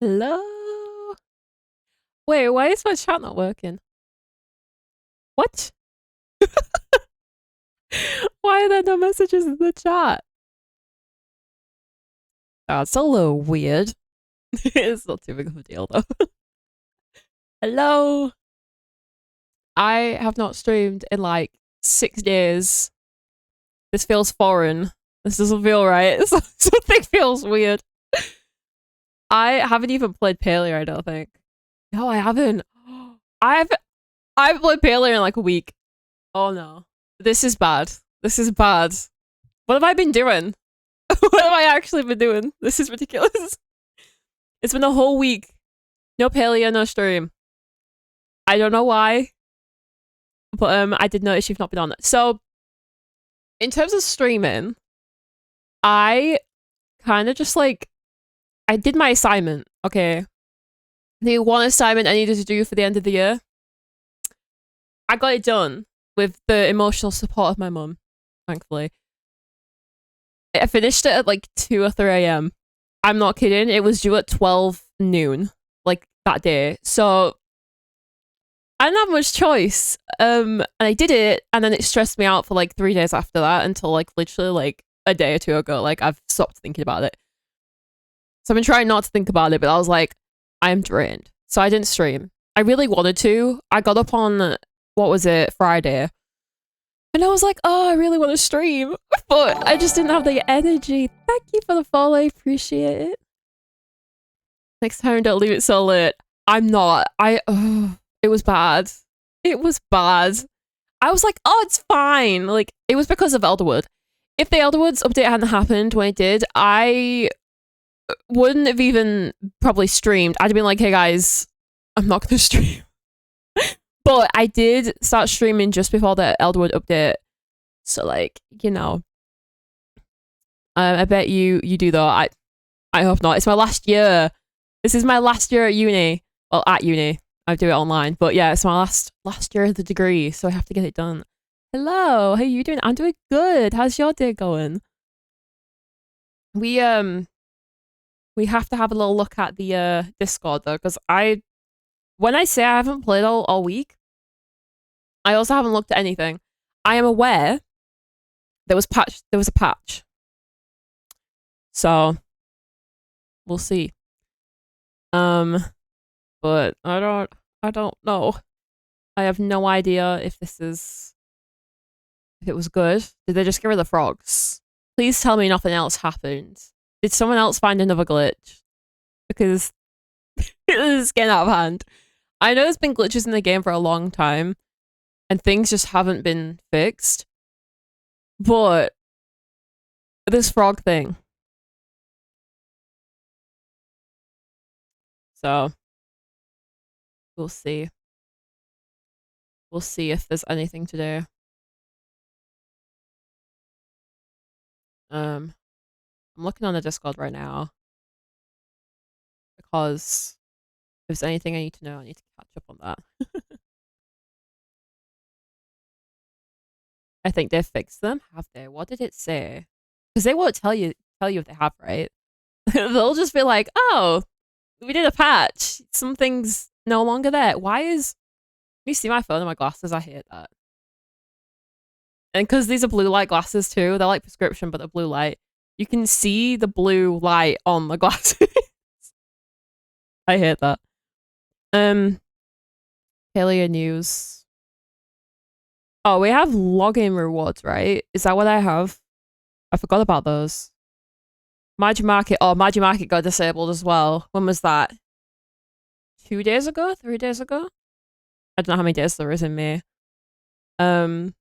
Hello? Wait, why is my chat not working? What? Why are there no messages in the chat? That's a little weird. It's not too big of a deal though. Hello? I have not streamed in like 6 days. This feels foreign. This doesn't feel right. Something feels weird. I haven't even played PALIA, I don't think. No, I haven't. I've played PALIA in like a week. Oh no. This is bad. This is bad. What have I been doing? What have I actually been doing? This is ridiculous. It's been a whole week. No PALIA, no stream. I don't know why. But I did notice you've not been on it. So, in terms of streaming, I kind of just like, I did my assignment, okay? The one assignment I needed to do for the end of the year. I got it done with the emotional support of my mum, thankfully. I finished it at like 2 or 3 a.m. I'm not kidding. It was due at 12 noon, like that day. So I didn't have much choice. And I did it, and then it stressed me out for like 3 days after that until like literally like a day or two ago. Like I've stopped thinking about it. So I've been trying not to think about it, but I was like, I am drained. So I didn't stream. I really wanted to. I got up on, what was it, Friday. And I was like, oh, I really want to stream. But I just didn't have the energy. Thank you for the follow. I appreciate it. Next time, don't leave it so late. I'm not. It was bad. It was bad. I was like, oh, it's fine. Like, it was because of Elderwood. If the Elderwoods update hadn't happened when it did, I wouldn't have even probably streamed. I'd have been like, hey guys, I'm not going to stream. But I did start streaming just before the Elderwood update. So, like, you know. I bet you do, though. I hope not. It's my last year. This is my last year at uni. Well, at uni. I do it online. But yeah, it's my last year of the degree. So I have to get it done. Hello. How you doing? I'm doing good. How's your day going? We have to have a little look at the Discord, though. Because when I say I haven't played all week, I also haven't looked at anything. I am aware there was a patch. So we'll see. But I don't know. I have no idea if it was good. Did they just get rid of the frogs? Please tell me nothing else happened. Did someone else find another glitch? Because it is getting out of hand. I know there's been glitches in the game for a long time, and things just haven't been fixed. But this frog thing. So we'll see. We'll see if there's anything to do. I'm looking on the Discord right now because if there's anything I need to know, I need to catch up on that. I think they've fixed them. Have they? What did it say? Because they won't tell you if they have, right? They'll just be like, oh, we did a patch. Something's no longer there. Why is... Can you see my phone and my glasses? I hate that. And because these are blue light glasses too, they're like prescription, but they're blue light. You can see the blue light on the glasses. I hate that. PALIA news. Oh, we have login rewards, right? Is that what I have? I forgot about those. Magic Market. Oh, Magic Market got disabled as well. When was that? 2 days ago? 3 days ago? I don't know how many days there is in May. I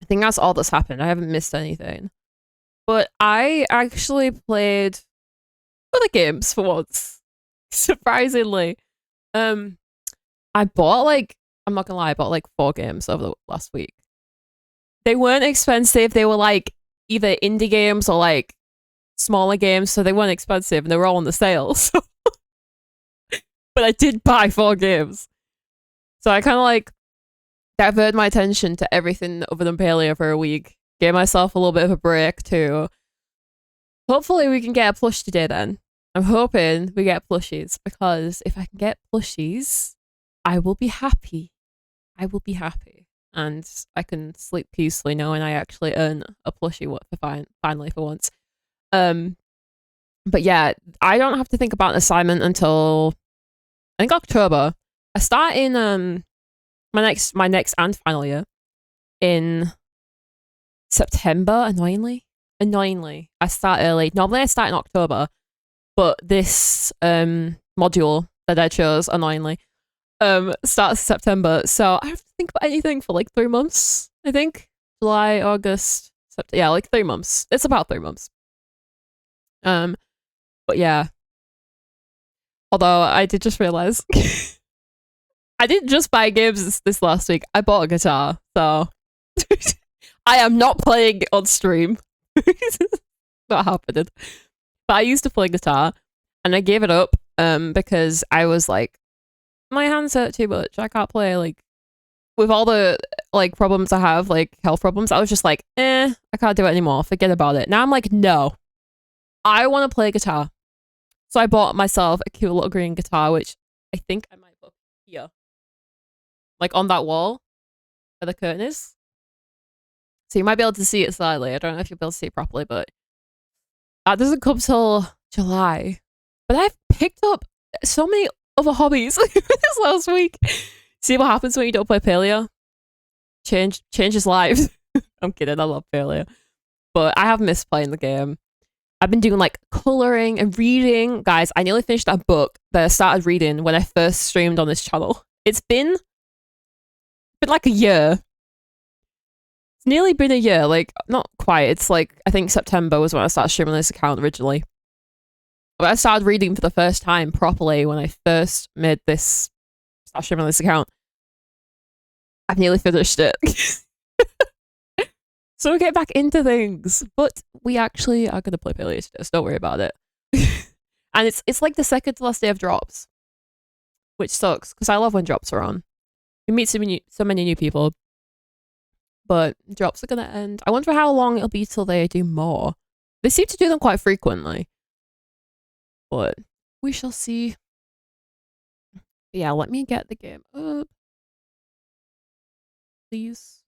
think that's all that's happened. I haven't missed anything. But I actually played other games for once. Surprisingly. I bought like, I'm not gonna lie, I bought like 4 games over the last week. They weren't expensive. They were like either indie games or like smaller games, so they weren't expensive and they were all on the sale. So. But I did buy 4 games. So I kind of like diverted my attention to everything other than PALIA for a week. Gave myself a little bit of a break too. Hopefully we can get a plush today then. I'm hoping we get plushies, because if I can get plushies, I will be happy. I will be happy. And I can sleep peacefully knowing I actually earn a plushie finally for once. But yeah, I don't have to think about an assignment until I think October. I start in my next and final year in September, annoyingly. I start early. Normally I start in October, but this module that I chose, annoyingly, starts September. So I have to think about anything for like 3 months, I think. July, August, September. Yeah, like 3 months. It's about 3 months. But yeah. Although I did just realize I didn't just buy games this last week. I bought a guitar, so I am not playing on stream. Not happening. But I used to play guitar, and I gave it up because I was like, my hands hurt too much. I can't play, like, with all the like problems I have, like health problems. I was just like, I can't do it anymore. Forget about it. Now I'm like, no, I want to play guitar. So I bought myself a cute little green guitar, which I think I might put here, like on that wall where the curtain is. So you might be able to see it slightly. I don't know if you'll be able to see it properly, but that doesn't come till July. But I've picked up so many other hobbies this last week. See what happens when you don't play PALIA? Changes lives. I'm kidding, I love PALIA. But I have missed playing the game. I've been doing like colouring and reading. Guys, I nearly finished that book that I started reading when I first streamed on this channel. It's been like a year. It's nearly been a year. Like, not quite. It's like, I think September was when I started streaming this account originally. But I started reading for the first time properly when I first made this, started streaming on this account. I've nearly finished it. So we get back into things, but we actually are going to play PALIA today, so don't worry about it. And it's like the second to last day of drops, which sucks, because I love when drops are on. You meet so many new people, but drops are going to end. I wonder how long it'll be till they do more. They seem to do them quite frequently, but we shall see. Yeah, let me get the game up. Please.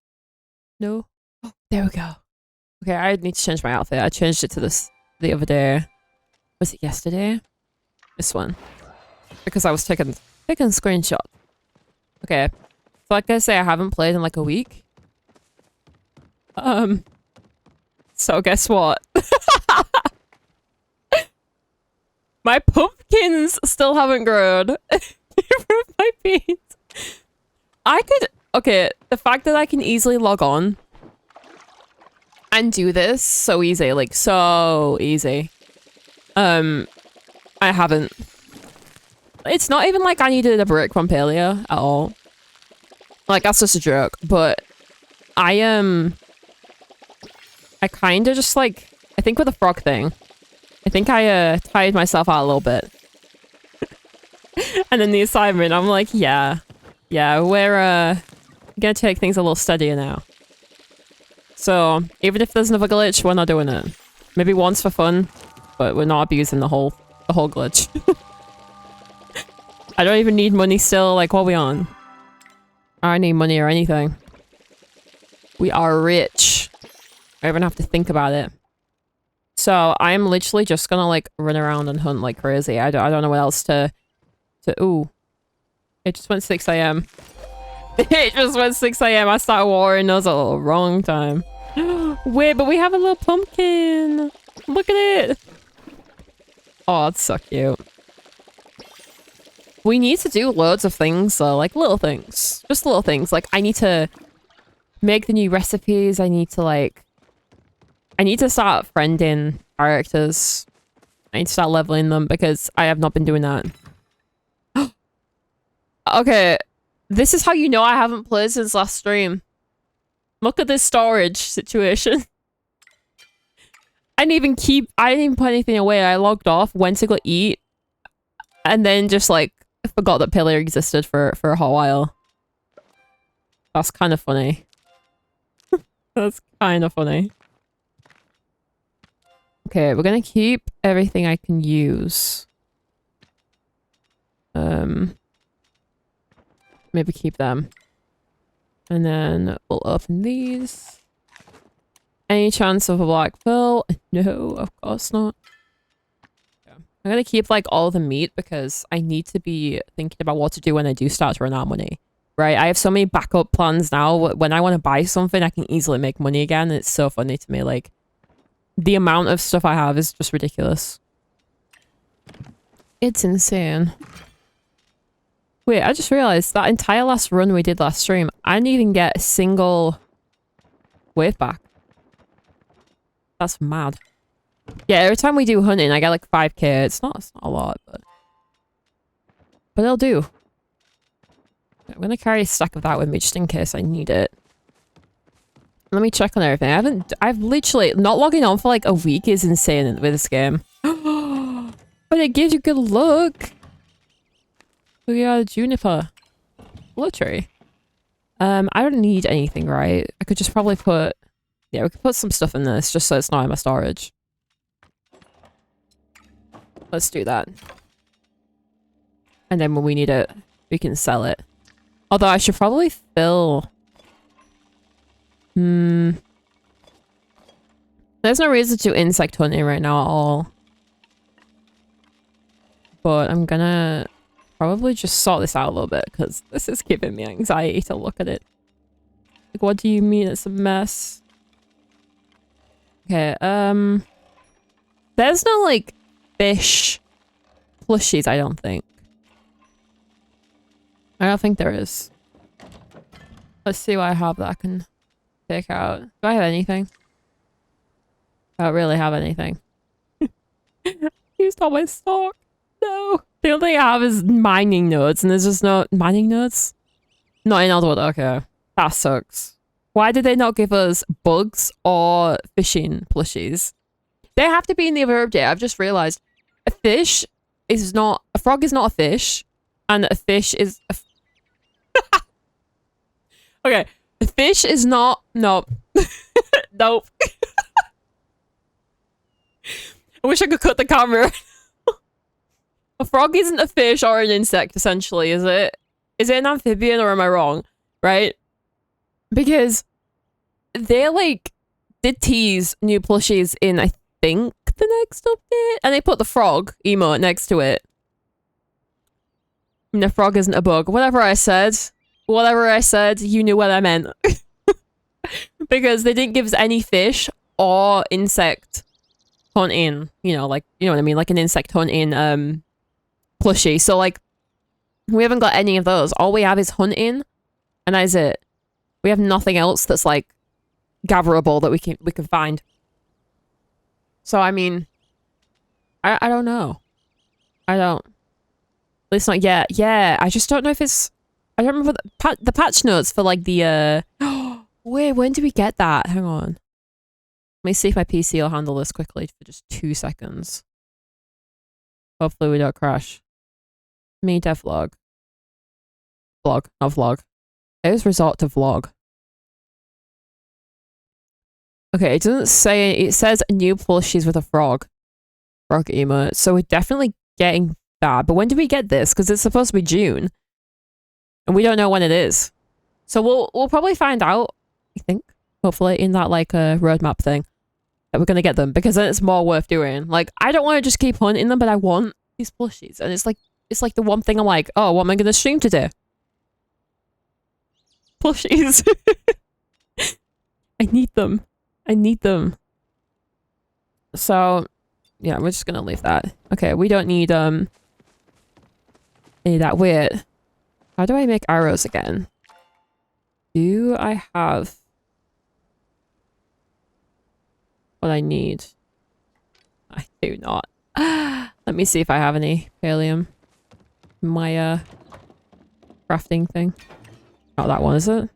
No. Oh, there we go. Okay, I need to change my outfit. I changed it to this the other day. Was it yesterday? This one. Because I was taking a screenshot. Okay. So like I say, I haven't played in like a week. So guess what? My pumpkins still haven't grown. My beans. Okay, the fact that I can easily log on and do this so easy, like so easy. I haven't. It's not even like I needed a brick from PALIA at all. Like, that's just a joke, but I kind of just like, I think with the frog thing, I think I tired myself out a little bit. And then the assignment, I'm like, yeah, we're gonna take things a little steadier now. So, even if there's another glitch, we're not doing it. Maybe once for fun, but we're not abusing the whole glitch. I don't even need money still, like, what are we on? I don't need money or anything. We are rich. I don't even have to think about it. So, I'm literally just gonna, like, run around and hunt like crazy. I don't know what else to... Ooh. It just went 6 AM. It just went 6 AM. I started warring those at the wrong time. Wait, but we have a little pumpkin. Look at it. Oh, it's so cute. We need to do loads of things, though. Like, little things. Just little things. Like, I need to make the new recipes. I need to start friending characters. I need to start leveling them because I have not been doing that. Okay. This is how you know I haven't played since last stream. Look at this storage situation. I didn't even put anything away. I logged off, went to go eat, and then just like forgot that PALIA existed for a whole while. That's kind of funny. That's kind of funny. Okay, we're gonna keep everything I can use. Maybe keep them. And then we'll open these. Any chance of a black pearl? No, of course not. Yeah. I'm gonna keep like all the meat because I need to be thinking about what to do when I do start to run out of money. Right? I have so many backup plans now. When I want to buy something, I can easily make money again. It's so funny to me. Like, the amount of stuff I have is just ridiculous. It's insane. Wait, I just realized that entire last run we did last stream, I didn't even get a single wave back. That's mad. Yeah, every time we do hunting, I get like 5k. It's not a lot, but it'll do. I'm gonna carry a stack of that with me just in case I need it. Let me check on everything. I've literally not logging on for like a week is insane with this game. But it gives you good luck. We got a juniper. Blood tree. I don't need anything, right? I could just probably put... Yeah, we could put some stuff in this just so it's not in my storage. Let's do that. And then when we need it, we can sell it. Although I should probably fill... There's no reason to do insect hunting right now at all. But I'm gonna probably just sort this out a little bit because this is giving me anxiety to look at it. Like, what do you mean it's a mess? Okay, there's no, like, fish plushies, I don't think. I don't think there is. Let's see what I have that I can take out. Do I have anything? I don't really have anything. Used all my stock. No. The only thing I have is mining nodes, and there's just no mining nodes. Not in Elderwood. Okay. That sucks. Why did they not give us bugs or fishing plushies? They have to be in the other update. I've just realized a fish is not... A frog is not a fish, and a fish is... Okay. A fish is not... No. Nope. I wish I could cut the camera. A frog isn't a fish or an insect, essentially, is it? Is it an amphibian or am I wrong? Right? Because they, like, did tease new plushies in, I think, the next update? And they put the frog emote next to it. And the frog isn't a bug. Whatever I said, you knew what I meant. Because they didn't give us any fish or insect hunting, you know, like, you know what I mean? Like an insect hunting, plushie. So, like, we haven't got any of those. All we have is hunting, and that is it. We have nothing else that's, like, gatherable that we can find. So, I mean, I don't know. I don't. At least not yet. Yeah, I just don't know if it's... I don't remember the patch notes for, like, the, Wait, when did we get that? Hang on. Let me see if my PC will handle this quickly for just 2 seconds. Hopefully we don't crash. Me devlog. Vlog, not vlog. It was resort to vlog. Okay, it doesn't say... It says new plushies with a frog. Frog emote. So we're definitely getting that. But when did we get this? Because it's supposed to be June. And we don't know when it is. So we'll probably find out, I think. Hopefully in that, like, roadmap thing. That we're gonna get them. Because then it's more worth doing. Like, I don't want to just keep hunting them, but I want these plushies. And it's like the one thing I'm like, oh, what am I gonna stream today? Plushies. I need them. I need them. So, yeah, we're just gonna leave that. Okay, we don't need, any of that. Wait. How do I make arrows again? Do I have what I need? I do not. Let me see if I have any pallium. My, crafting thing. Not that one, is it?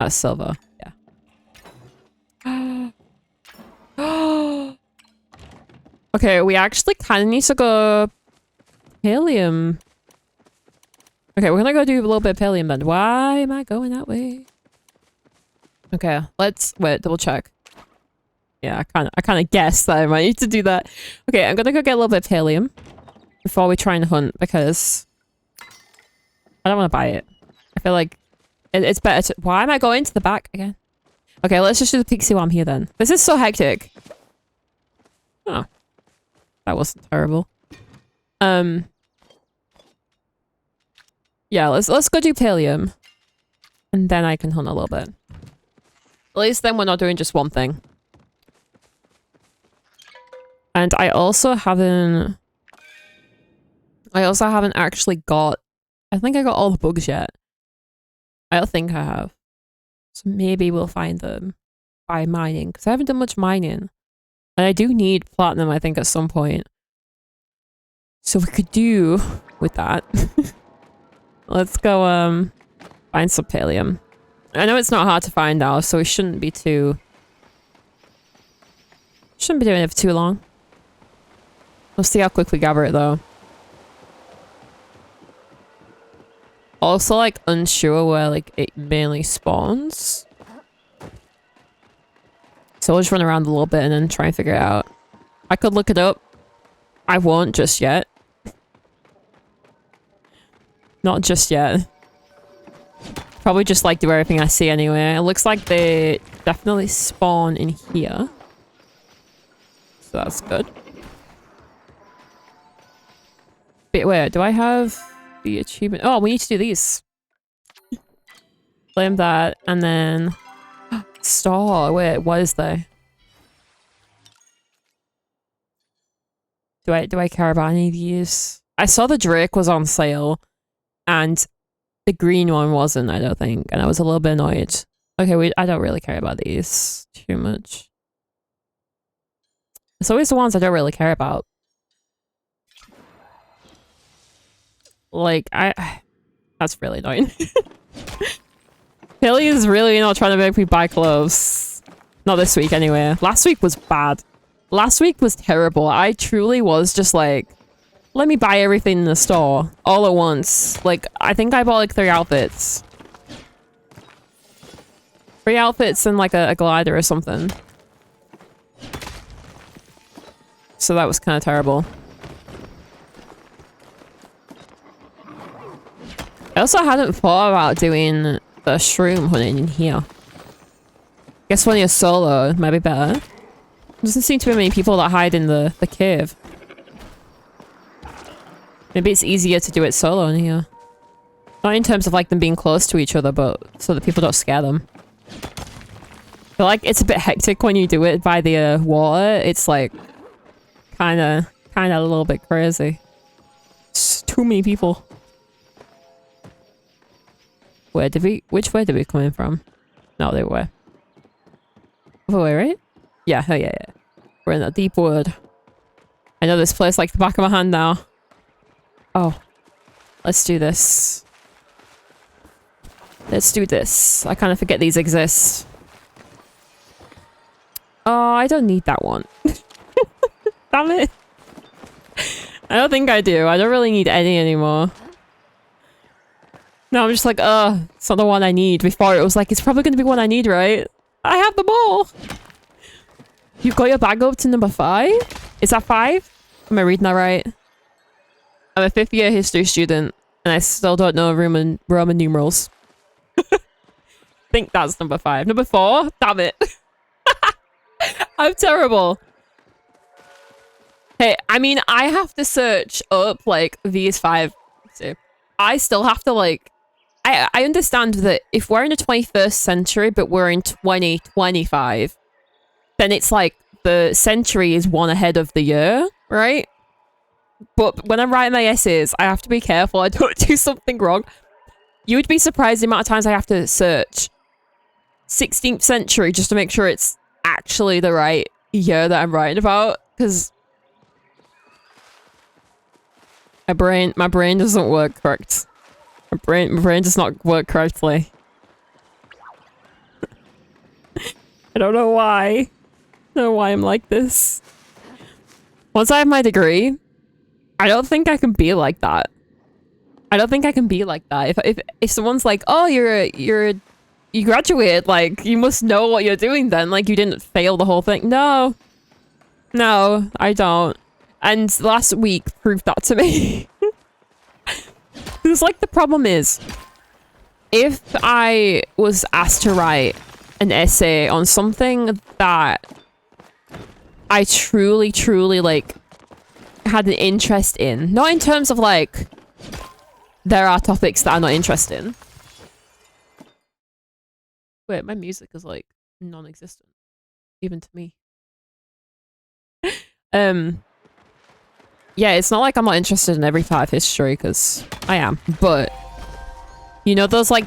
That's silver. Yeah. Okay, we actually kind of need to go pallium. Okay, we're gonna go do a little bit of pallium then. Why am I going that way? Okay, let's wait, double check. Yeah, I kind of guessed that I might need to do that. Okay, I'm gonna go get a little bit of pallium before we try and hunt because I don't want to buy it. I feel like it's better to... Why am I going to the back again? Okay, let's just do the pixie while I'm here then. This is so hectic. Oh. That wasn't terrible. Yeah, let's go do Pallium. And then I can hunt a little bit. At least then we're not doing just one thing. And I also haven't actually got... I think I got all the bugs yet. I don't think I have. So maybe we'll find them by mining. Because I haven't done much mining. And I do need platinum, I think, at some point. So we could do with that. Let's go find some Pallium. I know it's not hard to find now, so we shouldn't be doing it for too long. We'll see how quick we gather it though. Also, like, unsure where, like, it mainly spawns. So we'll just run around a little bit and then try and figure it out. I could look it up. I won't just yet. Not just yet. Probably just, like, do everything I see anyway. It looks like they definitely spawn in here. So that's good. Wait, where? Do I have the achievement? Oh, we need to do these. Claim that, and then... Star. Wait, what is there? Do I care about any of these? I saw the Drake was on sale, and the green one wasn't, I don't think, and I was a little bit annoyed. Okay, I don't really care about these too much. It's always the ones I don't really care about. Like, that's really annoying. PALIA is really not trying to make me buy clothes. Not this week, anyway. Last week was bad. Last week was terrible. I truly was just like, let me buy everything in the store all at once. Like, I think I bought like 3 outfits. 3 outfits and like a glider or something. So that was kind of terrible. I also hadn't thought about doing the shroom hunting in here. Guess when you're solo, it might be better. There doesn't seem to be many people that hide in the cave. Maybe it's easier to do it solo in here. Not in terms of like them being close to each other, but so that people don't scare them. I feel like it's a bit hectic when you do it by the water. It's like kind of a little bit crazy. It's too many people. Which way did we come in from? No, they were. Other way, right? Yeah, oh yeah. We're in the deep wood. I know this place like the back of my hand now. Oh. Let's do this. Let's do this. I kind of forget these exist. Oh, I don't need that one. Damn it. I don't think I do. I don't really need any anymore. No, I'm just like, it's not the one I need. Before it was like, it's probably going to be one I need, right? I have them all. You've got your bag up to number 5? Is that 5? Am I reading that right? I'm a 5th year history student, and I still don't know Roman numerals. I think that's number 5. Number 4? Damn it. I'm terrible. Hey, I mean, I have to search up, like, these 5. So I still have to, like... I understand that if we're in the 21st century, but we're in 2025, then it's like the century is one ahead of the year, right? But when I'm writing my essays, I have to be careful I don't do something wrong. You would be surprised the amount of times I have to search 16th century just to make sure it's actually the right year that I'm writing about, because my brain doesn't work correct. My brain does not work correctly. I don't know why. I don't know why I'm like this. Once I have my degree, I don't think I can be like that. I don't think I can be like that. If someone's like, "Oh, you graduated, like you must know what you're doing then, like you didn't fail the whole thing." No. I don't. And last week proved that to me. Because like the problem is, if I was asked to write an essay on something that I truly, truly like had an interest in, not in terms of like there are topics that I'm not interested in. Wait, my music is like non-existent, even to me. Yeah, it's not like I'm not interested in every part of history, because I am, but you know those like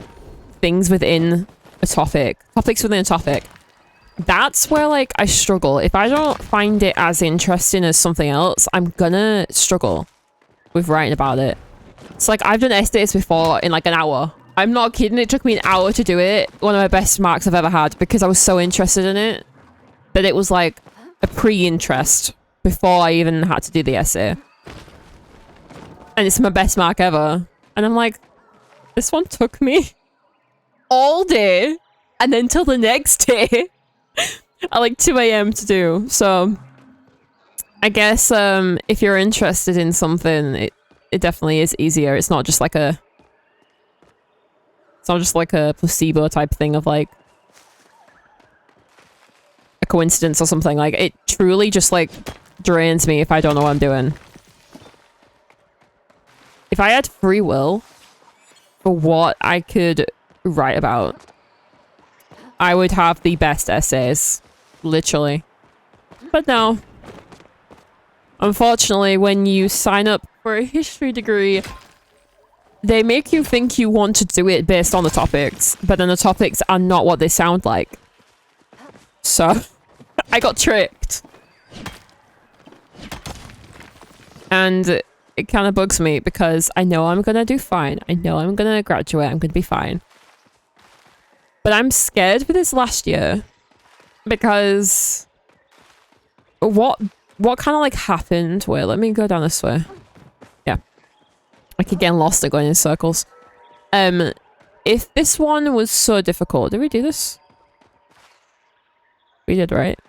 things within a topics within a topic, that's where like I struggle. If I don't find it as interesting as something else, I'm gonna struggle with writing about it. It's like I've done essays before in like an hour. I'm not kidding, it took me an hour to do it. One of my best marks I've ever had, because I was so interested in it that it was like a pre-interest before I even had to do the essay. And it's my best mark ever. And I'm like, this one took me all day and then till the next day at like 2 AM to do. So I guess if you're interested in something, it definitely is easier. It's not just like a placebo type thing of like a coincidence or something. Like it truly just like drains me if I don't know what I'm doing. If I had free will for what I could write about, I would have the best essays, literally. But no. Unfortunately, when you sign up for a history degree, they make you think you want to do it based on the topics, but then the topics are not what they sound like. So, I got tricked. And it kind of bugs me because I know I'm gonna do fine. I know I'm gonna graduate. I'm gonna be fine. But I'm scared for this last year because what kind of like happened? Wait, let me go down this way. Yeah. I keep getting lost at going in circles. If this one was so difficult, did we do this? We did, right?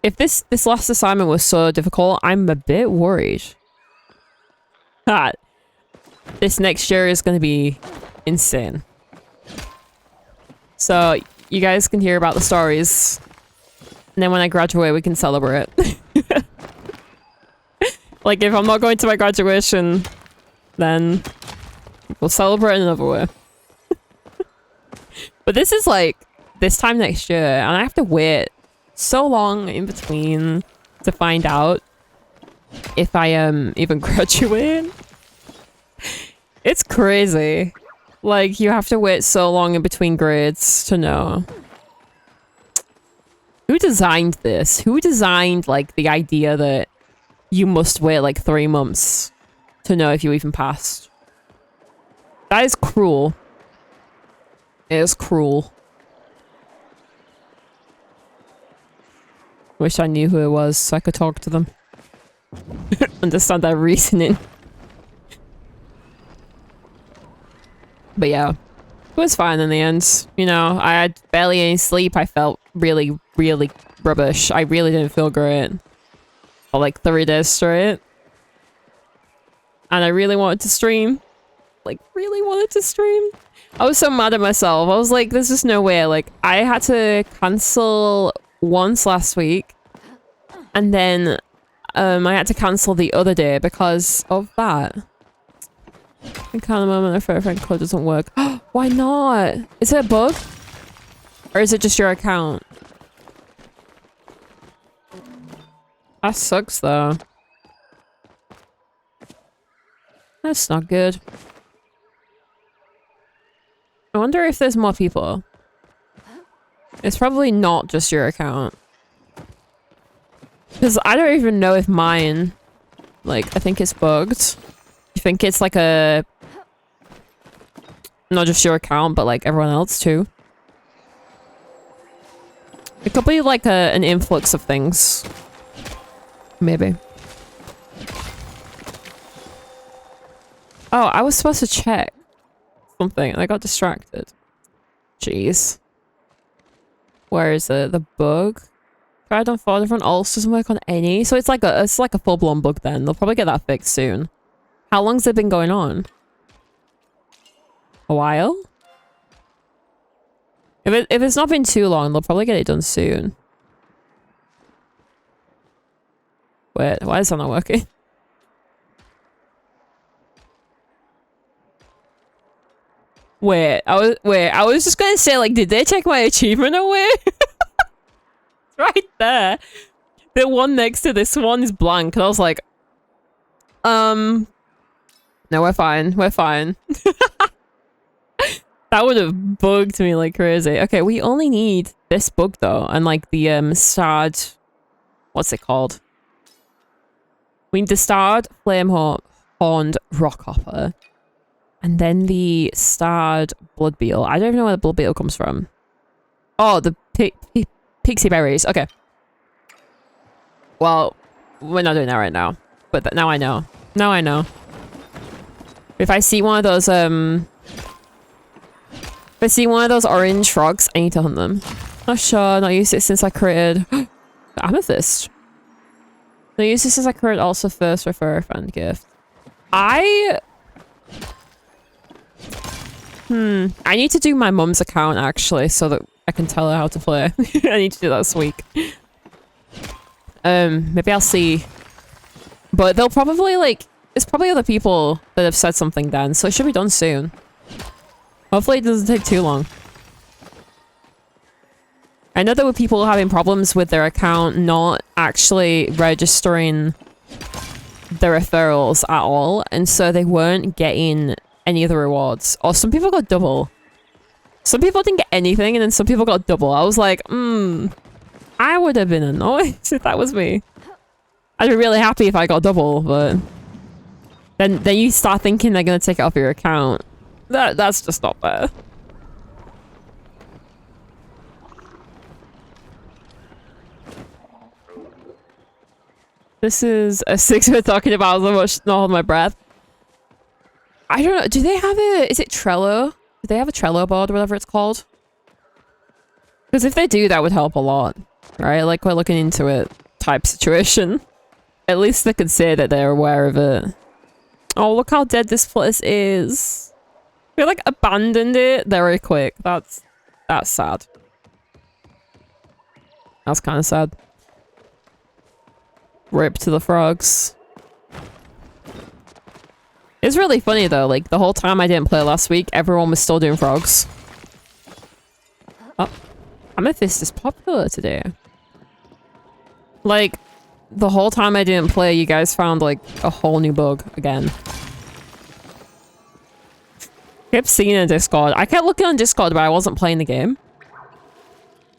If this last assignment was so difficult, I'm a bit worried that this next year is going to be insane. So you guys can hear about the stories, and then when I graduate, we can celebrate. Like if I'm not going to my graduation, then we'll celebrate in another way. But this is like this time next year, and I have to wait so long in between to find out if I even graduate. It's crazy. Like you have to wait so long in between grades to know. Who designed this? Who designed like the idea that you must wait like 3 months to know if you even passed? That is cruel. It is cruel. Wish I knew who it was so I could talk to them. Understand their reasoning. But yeah, it was fine in the end. You know, I had barely any sleep. I felt really, really rubbish. I really didn't feel great for like 3 days straight. And I really wanted to stream. Like, really wanted to stream. I was so mad at myself. I was like, there's just no way. Like, I had to cancel once last week. And then I had to cancel the other day because of that. I can't remember if my friend code doesn't work. Why not? Is it a bug? Or is it just your account? That sucks though. That's not good. I wonder if there's more people. It's probably not just your account. Because I don't even know if mine... Like, I think it's bugged. You think it's like a... Not just your account, but like everyone else too. It could be like an influx of things. Maybe. Oh, I was supposed to check something and I got distracted. Jeez. Where is it? The bug? Tried on 4 different alts, doesn't work on any. So it's like a full-blown bug then. They'll probably get that fixed soon. How long's it been going on? a while. If it's not been too long, they'll probably get it done soon. Wait, why is that not working? Wait, I was just gonna say, like, did they take my achievement away? It's right there. The one next to this one is blank, and I was like, no, we're fine. We're fine. That would have bugged me like crazy. Okay, we only need this bug though, and like the starred, what's it called? We need the starred horned rockhopper, and then the starred blood beetle. I don't even know where the blood beetle comes from. Oh, the pixie berries. Okay. Well, we're not doing that right now, but now I know. Now I know. If I see one of those if I see one of those orange frogs, I need to hunt them. Not sure, not used it since I created the amethyst. Not used it since I created also first refer a friend gift. I need to do my mum's account actually so that I can tell her how to play. I need to do that this week. Maybe I'll see. But they'll probably like, there's probably other people that have said something then, so it should be done soon. Hopefully it doesn't take too long. I know there were people having problems with their account not actually registering the referrals at all, and so they weren't getting any of the rewards. Or some people got double. Some people didn't get anything, and then some people got double. I was like, I would have been annoyed if that was me. I'd be really happy if I got double, but then you start thinking they're gonna take it off your account. That's just not fair. This is a 6 we're talking about so much not hold my breath. I don't know. Do they have is it Trello? Do they have a Trello board or whatever it's called? Because if they do, that would help a lot. Right? Like we're looking into it type situation. At least they could say that they're aware of it. Oh, look how dead this place is. We like abandoned it very quick. That's sad. That's kind of sad. Rip to the frogs. It's really funny though, like the whole time I didn't play last week, everyone was still doing frogs. Oh, amethyst is popular today. Like, the whole time I didn't play, you guys found like a whole new bug again. I kept seeing it in Discord. I kept looking on Discord, but I wasn't playing the game.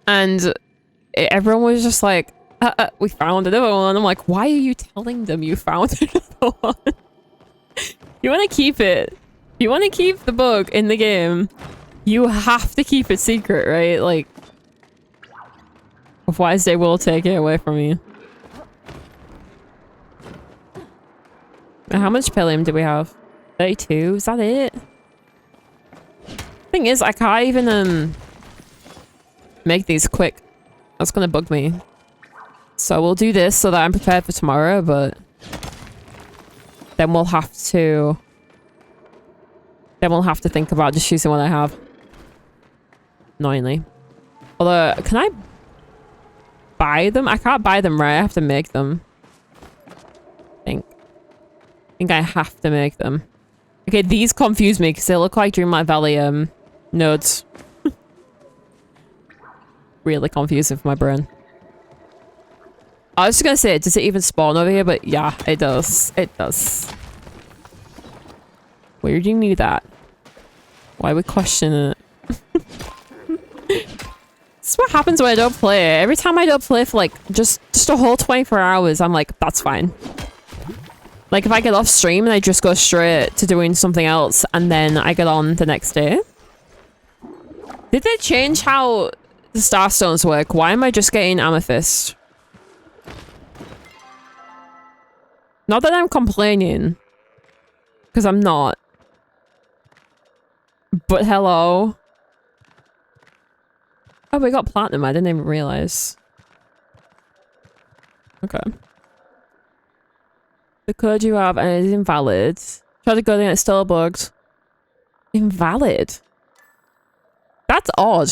And everyone was just like, we found another one. And I'm like, why are you telling them you found another one? You want to keep it. You want to keep the bug in the game. You have to keep it secret, right? Like, otherwise they will take it away from you. How much Pallium do we have? 32? Is that it? Thing is, I can't even make these quick. That's gonna bug me. So we'll do this so that I'm prepared for tomorrow, but then we'll have to think about just using what I have. Annoyingly. Although, can I buy them? I can't buy them, right? I have to make them. I think I have to make them. Okay, these confuse me because they look like Dreamlight Valley nodes. Really confusing for my brain. I was just gonna say, does it even spawn over here? But yeah, it does. It does. Where do you need that? Why are we questioning it? This is what happens when I don't play. Every time I don't play for like just a whole 24 hours, I'm like, that's fine. Like if I get off stream and I just go straight to doing something else and then I get on the next day. Did they change how the Starstones work? Why am I just getting amethyst? Not that I'm complaining. Because I'm not. But hello. Oh, we got platinum. I didn't even realize. Okay. The code you have and it is invalid. Try to go in, it's still bugged. Invalid. That's odd.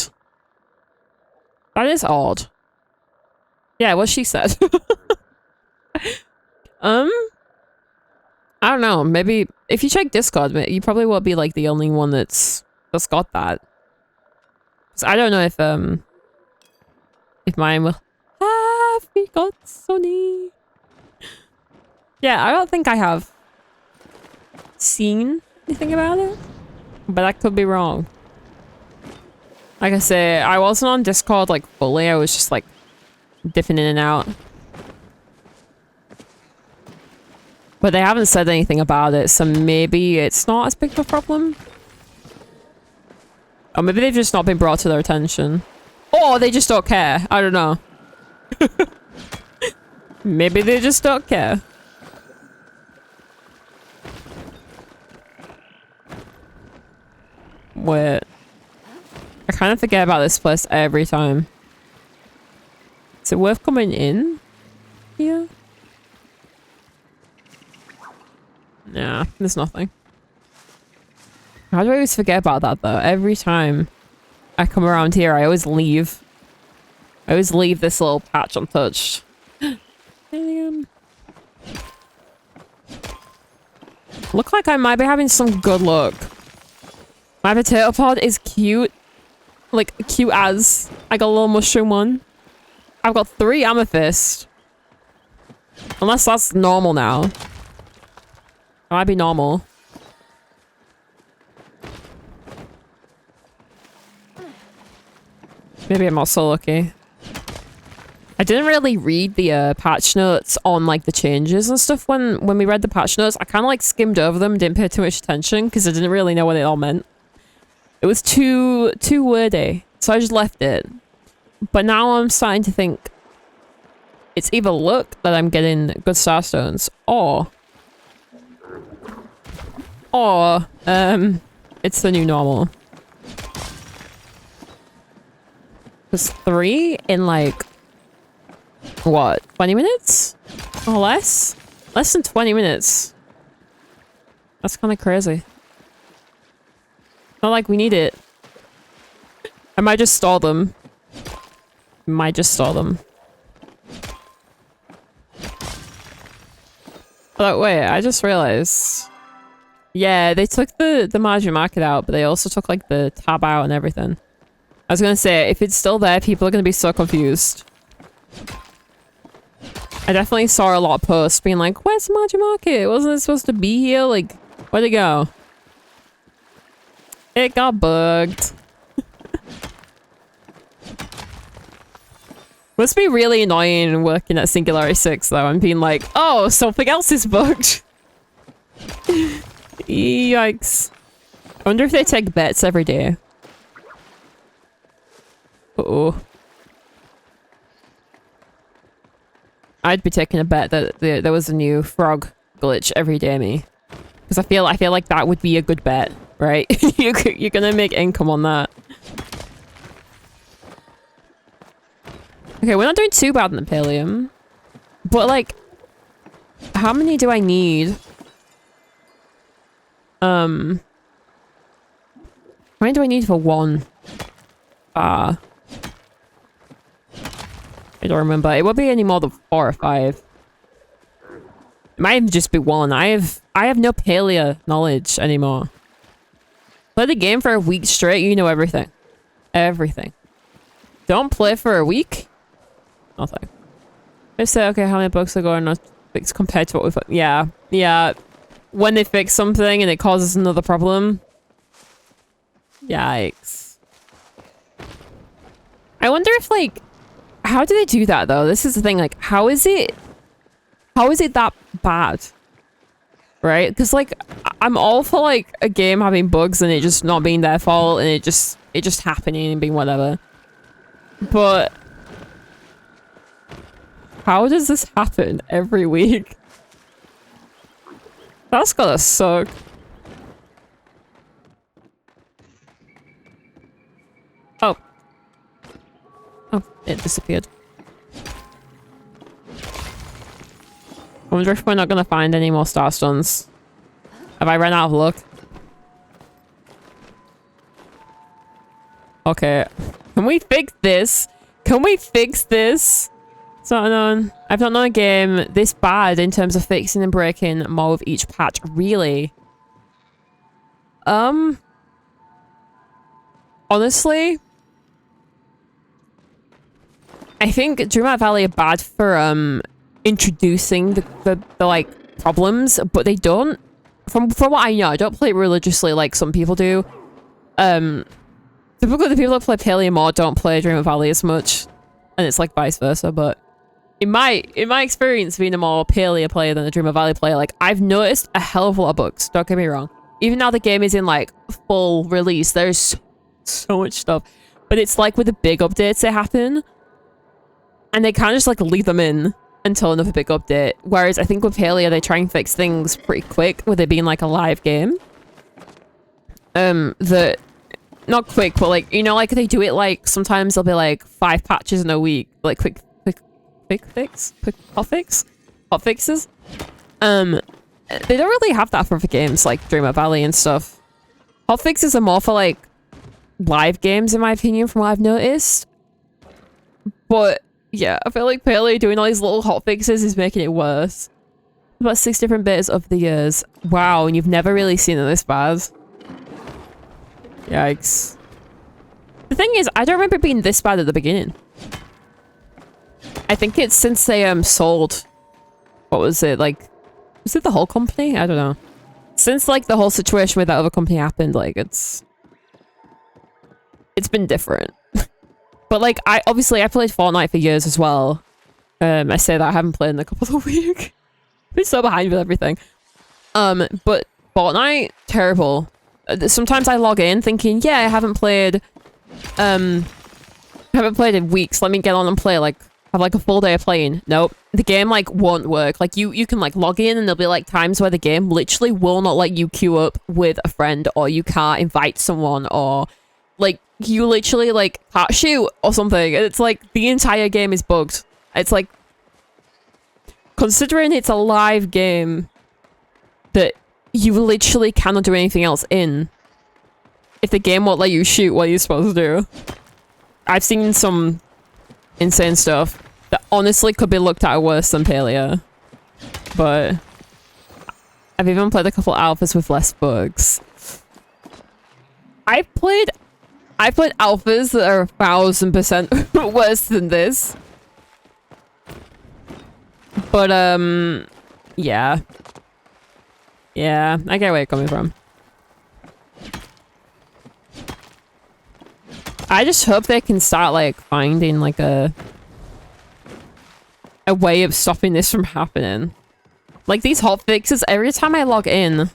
That is odd. Yeah, what she said. I don't know. Maybe if you check Discord, you probably will be like the only one that's got that. 'Cause I don't know if mine will have we got Sony. Yeah, I don't think I have seen anything about it, but I could be wrong. Like I say, I wasn't on Discord like fully. I was just like dipping in and out. But they haven't said anything about it, so maybe it's not as big of a problem. Or maybe they've just not been brought to their attention. Or they just don't care. I don't know. Maybe they just don't care. Wait. I kind of forget about this place every time. Is it worth coming in here? Nah, there's nothing. How do I always forget about that though? Every time I come around here, I always leave. I always leave this little patch untouched. Look like I might be having some good luck. My potato pod is cute. Like, cute as. I got a little mushroom one. I've got 3 amethyst. Unless that's normal now. That might be normal. Maybe I'm also lucky. I didn't really read the patch notes on like the changes and stuff when we read the patch notes. I kind of like skimmed over them, didn't pay too much attention because I didn't really know what it all meant. It was too wordy, so I just left it. But now I'm starting to think it's either luck that I'm getting good starstones, or it's the new normal. There's 3 in like what, 20 minutes or less? Less than 20 minutes. That's kind of crazy. Not like we need it. I might just store them. Might just store them. Oh wait, I just realized. Yeah, they took the margin market out, but they also took like the tab out and everything. I was gonna say, if it's still there, people are gonna be so confused. I definitely saw a lot of posts being like, where's the margin market? Wasn't it supposed to be here? Like, where'd it go? It got bugged. Must be really annoying working at Singularity 6 though and being like, oh, something else is bugged. Yikes. I wonder if they take bets every day. Uh-oh. I'd be taking a bet that there was a new frog glitch every day, me. Because I feel like that would be a good bet, right? You're gonna make income on that. Okay, we're not doing too bad in the Pallium. But like, how many do I need? How many do I need for one? I don't remember. It won't be any more than 4 or 5. It might even just be 1. I have no Palia knowledge anymore. Play the game for a week straight, you know everything. Everything. Don't play for a week? Nothing. I say, okay, how many bugs ago are not fixed compared to what we've... Yeah. Yeah. When they fix something and it causes another problem. Yikes. I wonder if, like... How do they do that, though? This is the thing, like, how is it that bad? Right? Because, like, I'm all for, like, a game having bugs and it just not being their fault and it just happening and being whatever. But... how does this happen every week? That's gotta suck. Oh. Oh, it disappeared. I wonder if we're not gonna find any more starstones. Have I run out of luck? Okay. Can we fix this? Can we fix this? It's not known. I've not known a game this bad in terms of fixing and breaking more with each patch. Really? Honestly, I think Dreamlight Valley are bad for introducing the like problems, but they don't. From what I know, I don't play it religiously like some people do. Typically the people that play PALIA more don't play Dreamlight Valley as much, and it's like vice versa. But in my experience, being a more PALIA player than a Dreamlight Valley player, like I've noticed a hell of a lot of bugs. Don't get me wrong. Even now the game is in like full release, there's so much stuff, but it's like with the big updates that happen, and they kind of just like leave them in until another big update. Whereas I think with PALIA, they try and fix things pretty quick with it being like a live game. Not quick, but like, you know, like they do it like sometimes there'll be like 5 patches in a week, like quick hot fixes. They don't really have that for games like Dreamlight Valley and stuff. Hot fixes are more for like live games, in my opinion, from what I've noticed. But yeah, I feel like PALIA doing all these little hot fixes is making it worse. About 6 different bits of the years. Wow, and you've never really seen it this bad. Yikes. The thing is, I don't remember it being this bad at the beginning. I think it's since they sold, what was it, like, was it the whole company? I don't know. Since like the whole situation with that other company happened, like it's been different. But like I played Fortnite for years as well. I say that I haven't played in a couple of weeks. Been so behind with everything. But Fortnite, terrible. Sometimes I log in thinking, yeah, I haven't played in weeks. Let me get on and play, like have like a full day of playing. Nope. The game like won't work. Like you can like log in and there'll be like times where the game literally will not let you queue up with a friend, or you can't invite someone, or like you literally like can't shoot or something. It's like the entire game is bugged. It's like, considering it's a live game that you literally cannot do anything else in, if the game won't let you shoot, what are you supposed to do? I've seen some insane stuff that honestly could be looked at worse than PALIA. But I've even played a couple alphas with less bugs. I've played alphas that are 1000% worse than this. But yeah. Yeah, I get where you're coming from. I just hope they can start like finding like a way of stopping this from happening. Like these hot fixes, every time I log on to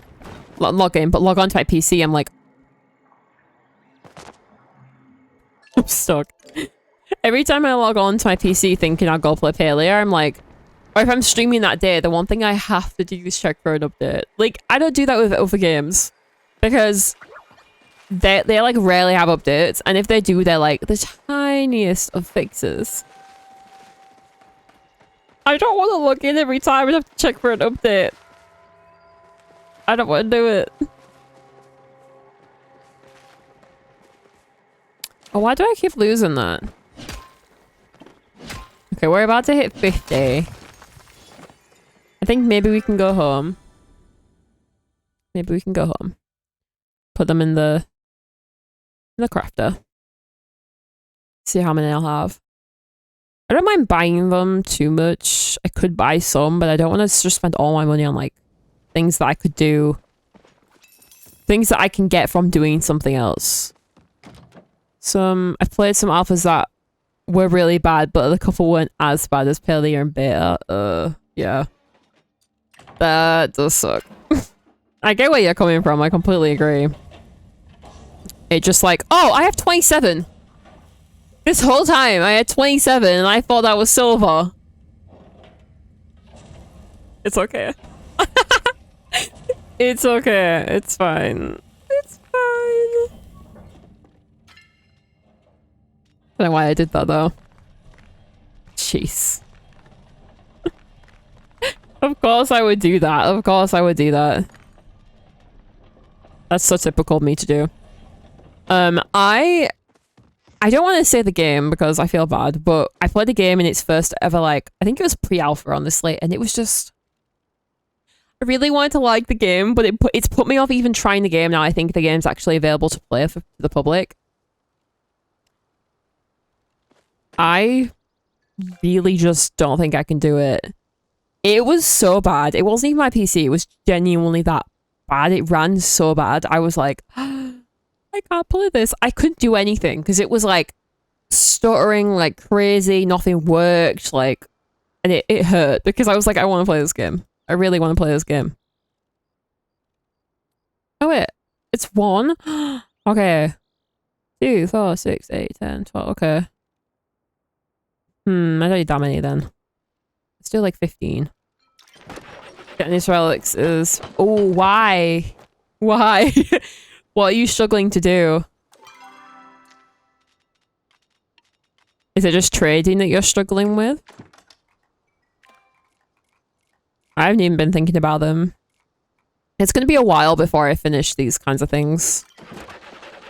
my PC, I'm like, I'm stuck. Every time I log on to my PC thinking I'll go play PALIA, I'm like, or if I'm streaming that day, the one thing I have to do is check for an update. Like, I don't do that with other games because they like rarely have updates, and if they do, they're like the tiniest of fixes. I don't want to log in every time and have to check for an update. I don't want to do it. Oh, why do I keep losing that? Okay, we're about to hit 50. I think maybe we can go home. Maybe we can go home. Put them in the crafter. See how many I'll have. I don't mind buying them too much. I could buy some, but I don't want to just spend all my money on like things that I could do. Things that I can get from doing something else. I've played some alphas that were really bad, but a couple weren't as bad as PALIA and beta. Yeah. That does suck. I get where you're coming from. I completely agree. It just like, oh, I have 27. This whole time I had 27 and I thought that was silver. It's okay. It's okay. It's fine. It's fine. I don't know why I did that though. Jeez. Of course I would do that. Of course I would do that. That's so typical of me to do. I I don't want to say the game because I feel bad, but I played the game in its first ever, like, I think it was pre-alpha, honestly, and it was just... I really wanted to like the game, but it's put me off even trying the game now. I think the game's actually available to play for the public. I really just don't think I can do it. It was so bad. It wasn't even my PC. It was genuinely that bad. It ran so bad. I was like, I can't play this. I couldn't do anything because it was like stuttering like crazy. Nothing worked. Like, and it hurt because I was like, I want to play this game. I really want to play this game. Oh wait, it's 1. Okay. 2, 4, 6, 8, 10, 12. Okay. I don't need that many then. Let's do like 15. Getting these relics is... Oh, why? Why? What are you struggling to do? Is it just trading that you're struggling with? I haven't even been thinking about them. It's gonna be a while before I finish these kinds of things.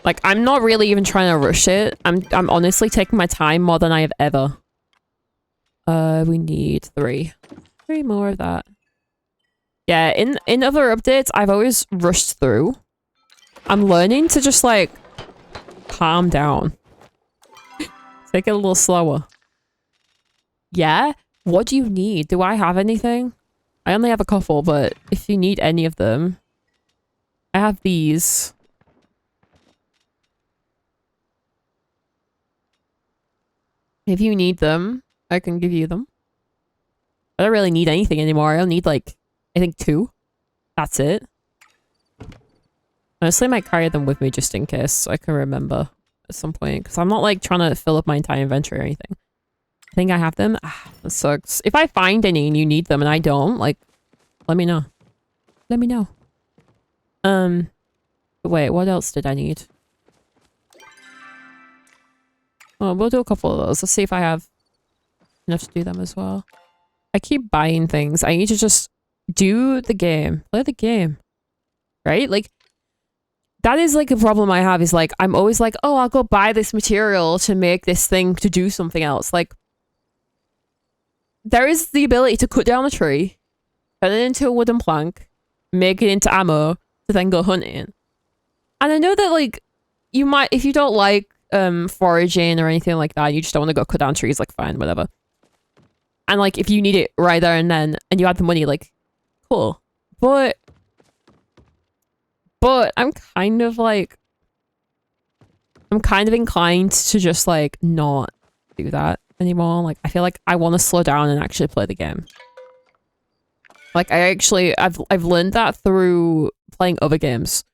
Like, I'm not really even trying to rush it. I'm honestly taking my time more than I have ever. We need 3. 3 more of that. Yeah, in other updates, I've always rushed through. I'm learning to just, like, calm down. Take it a little slower. Yeah? What do you need? Do I have anything? I only have a couple, but if you need any of them... I have these. If you need them, I can give you them. I don't really need anything anymore. I don't need, like, I think 2. That's it. Honestly, I might carry them with me just in case so I can remember at some point. Because I'm not, like, trying to fill up my entire inventory or anything. I think I have them. Ah, that sucks. If I find any and you need them and I don't, like, let me know. Let me know. Wait, what else did I need? Oh, we'll do a couple of those. Let's see if I have enough to do them as well. I keep buying things. I need to just do the game. Play the game. Right? Like, that is like a problem I have is like, I'm always like, oh, I'll go buy this material to make this thing to do something else. Like, there is the ability to cut down a tree, turn it into a wooden plank, make it into ammo, to then go hunting. And I know that, like, you might, if you don't like foraging or anything like that, you just don't want to go cut down trees, like, fine, whatever. And, like, if you need it right there and then, and you have the money, like, cool. But I'm kind of, like, I'm kind of inclined to just, like, not do that anymore. Like, I feel like I want to slow down and actually play the game. Like, I've learned that through playing other games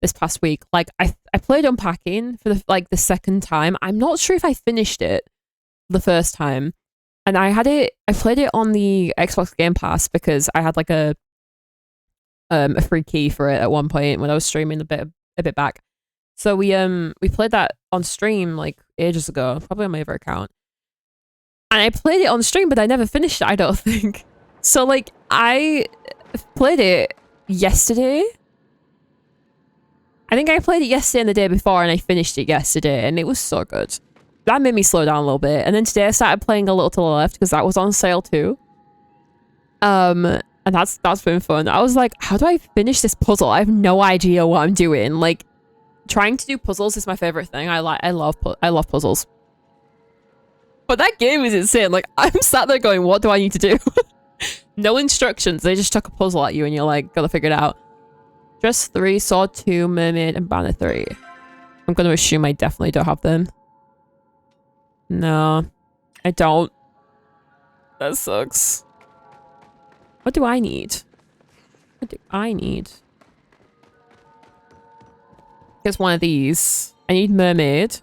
this past week. Like, I played Unpacking for the second time. I'm not sure if I finished it the first time. And I played it on the Xbox Game Pass because I had like a free key for it at one point when I was streaming a bit back. So we played that on stream like ages ago, probably on my other account. And I played it on stream, but I never finished it, I don't think. So like I played it yesterday. I think I played it yesterday and the day before, and I finished it yesterday, and it was so good. That made me slow down a little bit. And then today I started playing A Little to the Left because that was on sale too. And that's been fun. I was like, how do I finish this puzzle? I have no idea what I'm doing. Like, trying to do puzzles is my favorite thing. I love puzzles. But that game is insane. Like, I'm sat there going, what do I need to do? No instructions. They just chuck a puzzle at you and you're like, gotta figure it out. Dress 3, Sword 2, Mermaid, and Banner 3. I'm gonna assume I definitely don't have them. No, I don't. That sucks. What do I need? What do I need? Here's one of these. I need Mermaid.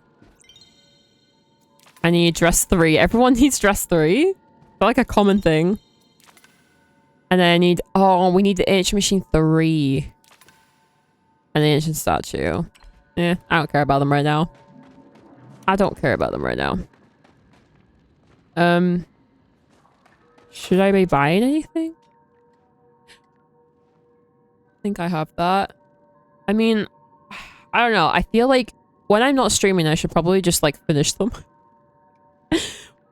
I need Dress 3. Everyone needs Dress 3. They're like a common thing. And then I need... Oh, we need the Ancient Machine 3. And the Ancient Statue. Eh, I don't care about them right now. I don't care about them right now. Should I be buying anything? I think I have that. I mean, I don't know. I feel like when I'm not streaming, I should probably just like finish them.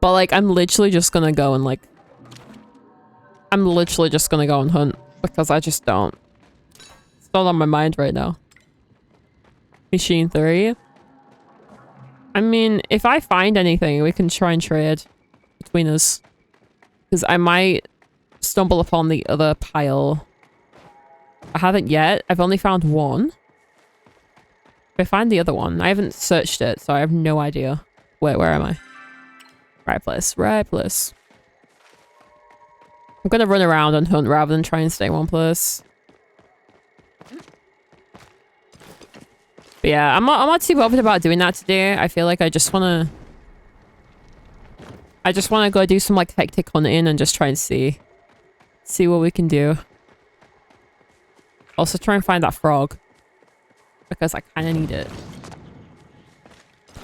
But like, I'm literally just gonna go and like... I'm literally just gonna go and hunt. Because I just don't. It's not on my mind right now. Machine 3. I mean, if I find anything, we can try and trade between us. Because I might stumble upon the other pile. I haven't yet. I've only found one. If I find the other one, I haven't searched it, so I have no idea. Where am I? Right place. Right place. I'm gonna run around and hunt rather than try and stay in one place. But yeah, I'm not too bothered about doing that today. I feel like I just wanna go do some like hectic hunting and just try and see what we can do. Also try and find that frog. Because I kinda need it.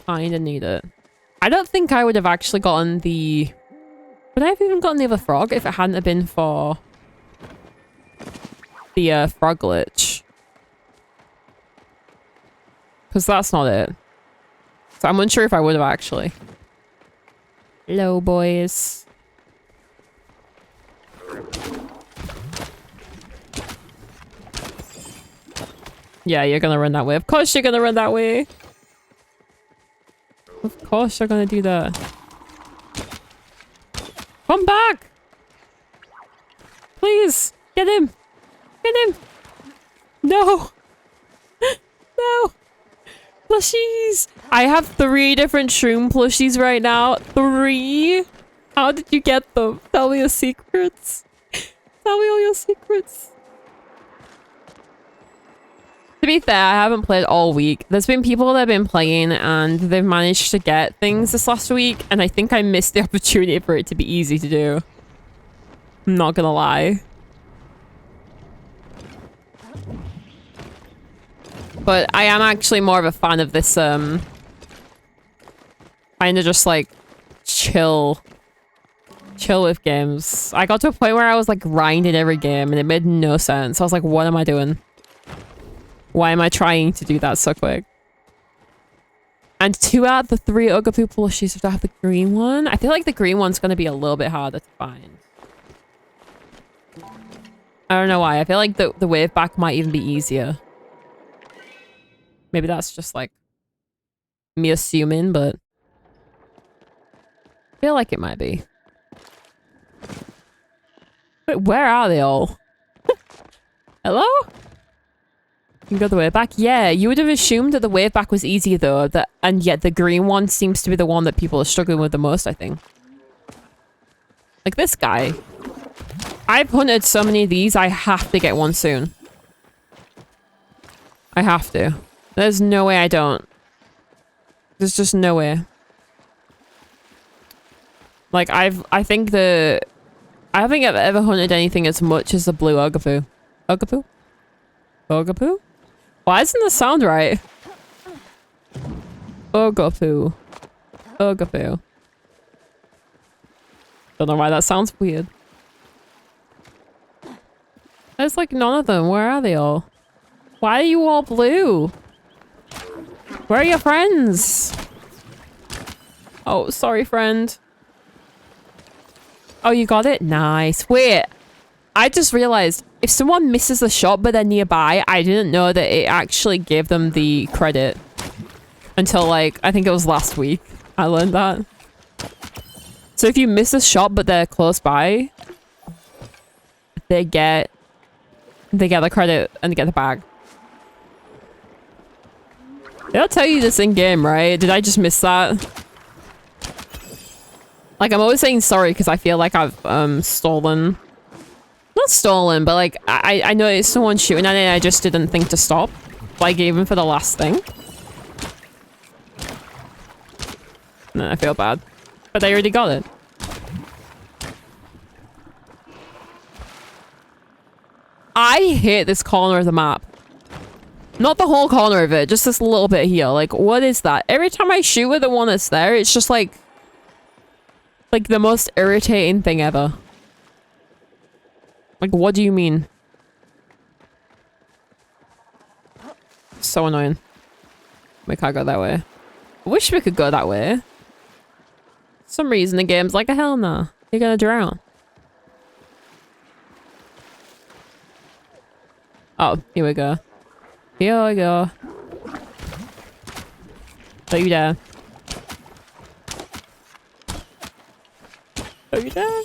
Kinda need it. I don't think I would have actually gotten the... Would I have even gotten the other frog if it hadn't have been for the frog glitch? Because that's not it. So I'm unsure if I would have actually. Hello, boys. Yeah, you're gonna run that way. Of course you're gonna run that way. Of course you're gonna do that. Come back! Please! Get him! Get him! No! No! Plushies! I have 3 different shroom plushies right now. 3? How did you get them? Tell me your secrets. Tell me all your secrets. To be fair, I haven't played all week. There's been people that have been playing and they've managed to get things this last week, and I think I missed the opportunity for it to be easy to do. I'm not gonna lie. But I am actually more of a fan of this, kind of just like chill with games. I got to a point where I was like grinding every game and it made no sense. I was like, what am I doing? Why am I trying to do that so quick? And 2 out of the 3 Ugapoo plushies have the green one. I feel like the green one's going to be a little bit harder to find. I don't know why. I feel like the wave back might even be easier. Maybe that's just like me assuming, but I feel like it might be. Wait, where are they all? Hello? You can go the way back? Yeah, you would have assumed that the wave back was easy though, and yet the green one seems to be the one that people are struggling with the most, I think. Like this guy. I've hunted so many of these, I have to get one soon. I have to. There's no way I don't. There's just no way. Like, I don't think I've ever hunted anything as much as the blue Ugapoo. Ugapoo? Ugapoo? Why doesn't this sound right? Ugapoo. Ugapoo. Don't know why that sounds weird. There's like none of them. Where are they all? Why are you all blue? Where are your friends? Oh, sorry, friend. Oh, you got it? Nice. Wait. I just realized if someone misses the shot but they're nearby, I didn't know that it actually gave them the credit until like, I think it was last week. I learned that. So if you miss a shot but they're close by, they get the credit and they get the bag. They'll tell you this in game, right? Did I just miss that? Like, I'm always saying sorry because I feel like I've stolen. Not stolen, but like I noticed someone shooting at it and I just didn't think to stop. Like even for the last thing. No, I feel bad. But they already got it. I hate this corner of the map. Not the whole corner of it, just this little bit here. Like, what is that? Every time I shoot with the one that's there, it's just like the most irritating thing ever. Like, what do you mean? So annoying. We can't go that way. I wish we could go that way. For some reason the game's like, a hell no. You're gonna drown. Oh, here we go. Here we go. Are you there? Are you there?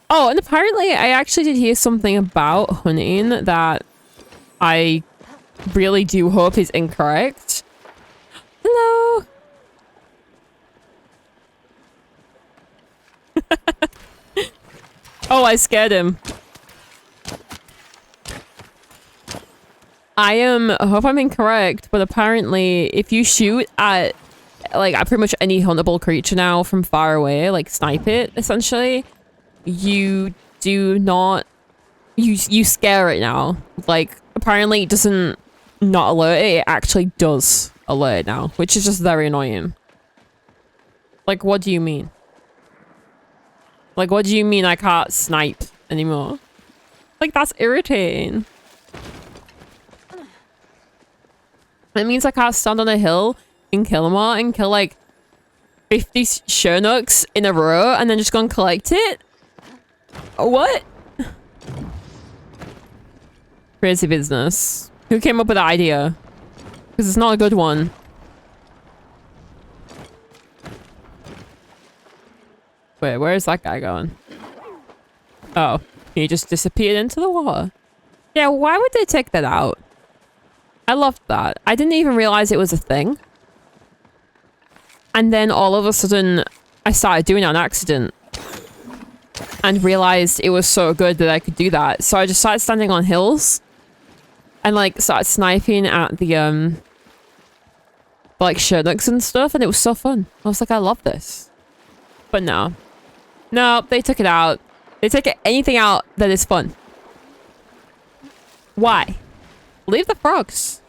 Oh, and apparently I actually did hear something about hunting that I really do hope is incorrect. Hello. Oh, I scared him. I hope I'm incorrect, but apparently if you shoot at like pretty much any huntable creature now from far away, like snipe it essentially, you do not, you scare it now. Like apparently it doesn't not alert it, it actually does alert it now, which is just very annoying. Like what do you mean? Like what do you mean I can't snipe anymore? Like that's irritating. It means I can't stand on a hill and kill them all and kill like 50 Shernooks in a row and then just go and collect it? What? Crazy business. Who came up with the idea? Because it's not a good one. Wait, where is that guy going? Oh, he just disappeared into the water. Yeah, why would they take that out? I loved that. I didn't even realize it was a thing. And then all of a sudden, I started doing it on accident. And realized it was so good that I could do that. So I just started standing on hills. And like, started sniping at the, like, Shernooks and stuff. And it was so fun. I was like, I love this. But no. No, they took it out. They take anything out that is fun. Why? Leave the frogs.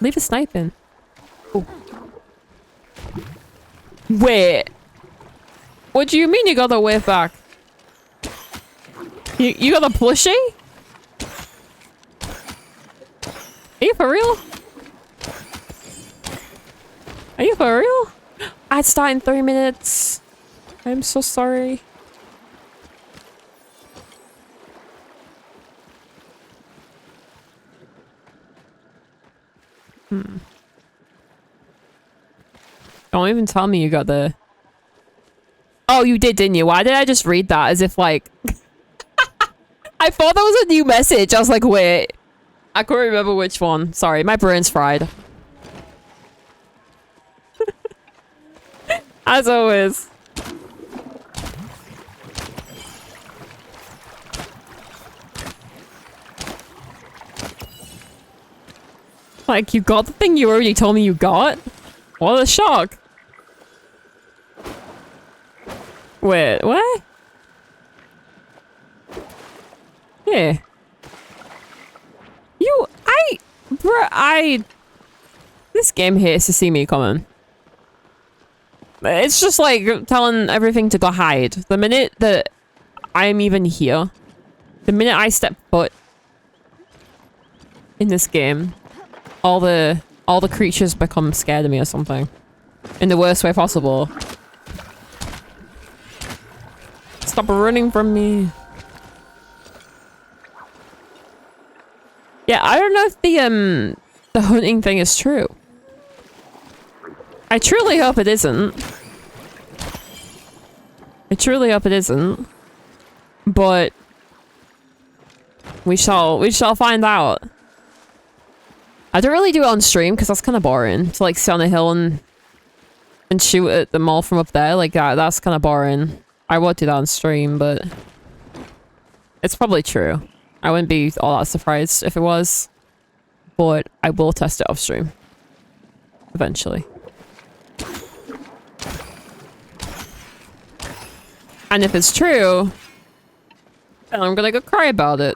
Leave the sniping. Ooh. Wait. What do you mean you got the wave back? You got the plushie? Are you for real? Are you for real? I'd start in 3 minutes. I'm so sorry. Don't even tell me you got the... Oh, you did, didn't you? Why did I just read that as if like... I thought that was a new message. I was like, wait. I couldn't remember which one. Sorry, my brain's fried. As always. Like, you got the thing you already told me you got? What a shock. Wait, what? Yeah. This game hates to see me coming. It's just like telling everything to go hide. The minute that I'm even here, the minute I step foot in this game, all the creatures become scared of me or something. In the worst way possible. Stop running from me. Yeah, I don't know if the hunting thing is true. I truly hope it isn't. I truly hope it isn't. But we shall find out. I don't really do it on stream because that's kind of boring to like sit on a hill and shoot at them all from up there. Like that's kind of boring. I won't do that on stream, but it's probably true. I wouldn't be all that surprised if it was, but I will test it off stream eventually. And if it's true, then I'm gonna go cry about it.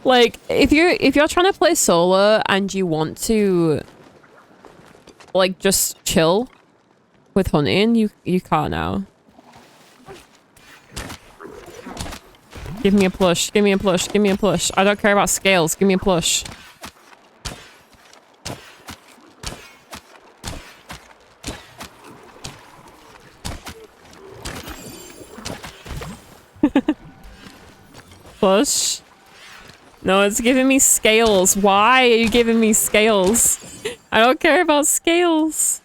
Like, if you're trying to play solo and you want to, like, just chill with hunting, you can't now. Give me a plush, give me a plush, give me a plush. I don't care about scales, give me a plush. Push. No, it's giving me scales. Why are you giving me scales? I don't care about scales.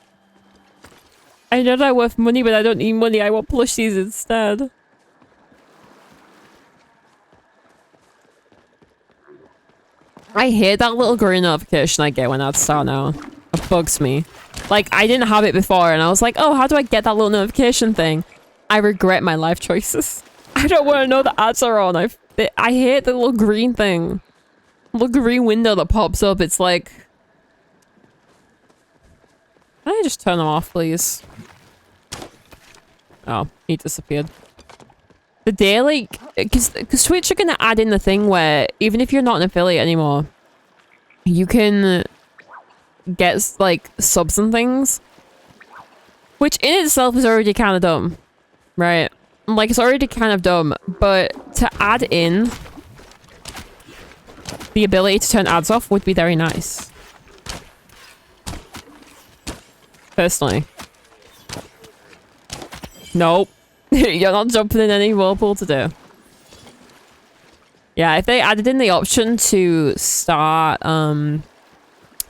I know they're worth money, but I don't need money. I want plushies instead. I hate that little green notification I get when ads start now. It bugs me. Like, I didn't have it before, and I was like, oh, how do I get that little notification thing? I regret my life choices. I don't want to know the ads are on. I hate the little green thing. Little green window that pops up. It's like... Can I just turn them off, please? Oh, he disappeared. The day, like... Because Twitch are going to add in the thing where, even if you're not an affiliate anymore, you can get, like, subs and things. Which in itself is already kind of dumb. Right? Like, it's already kind of dumb. But to add in the ability to turn ads off would be very nice. Personally. Nope. You're not jumping in any whirlpool to do. Yeah, if they added in the option to start turning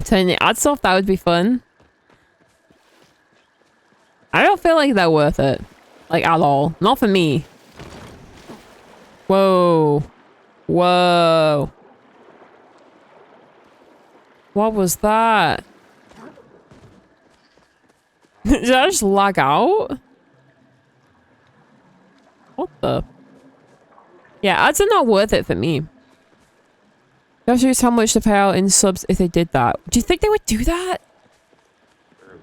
the ads off, that would be fun. I don't feel like they're worth it. Like, at all. Not for me. Whoa. Whoa. What was that? Did I just lag out? What the? Yeah, ads are not worth it for me. You have to use how much to pay out in subs if they did that. Do you think they would do that?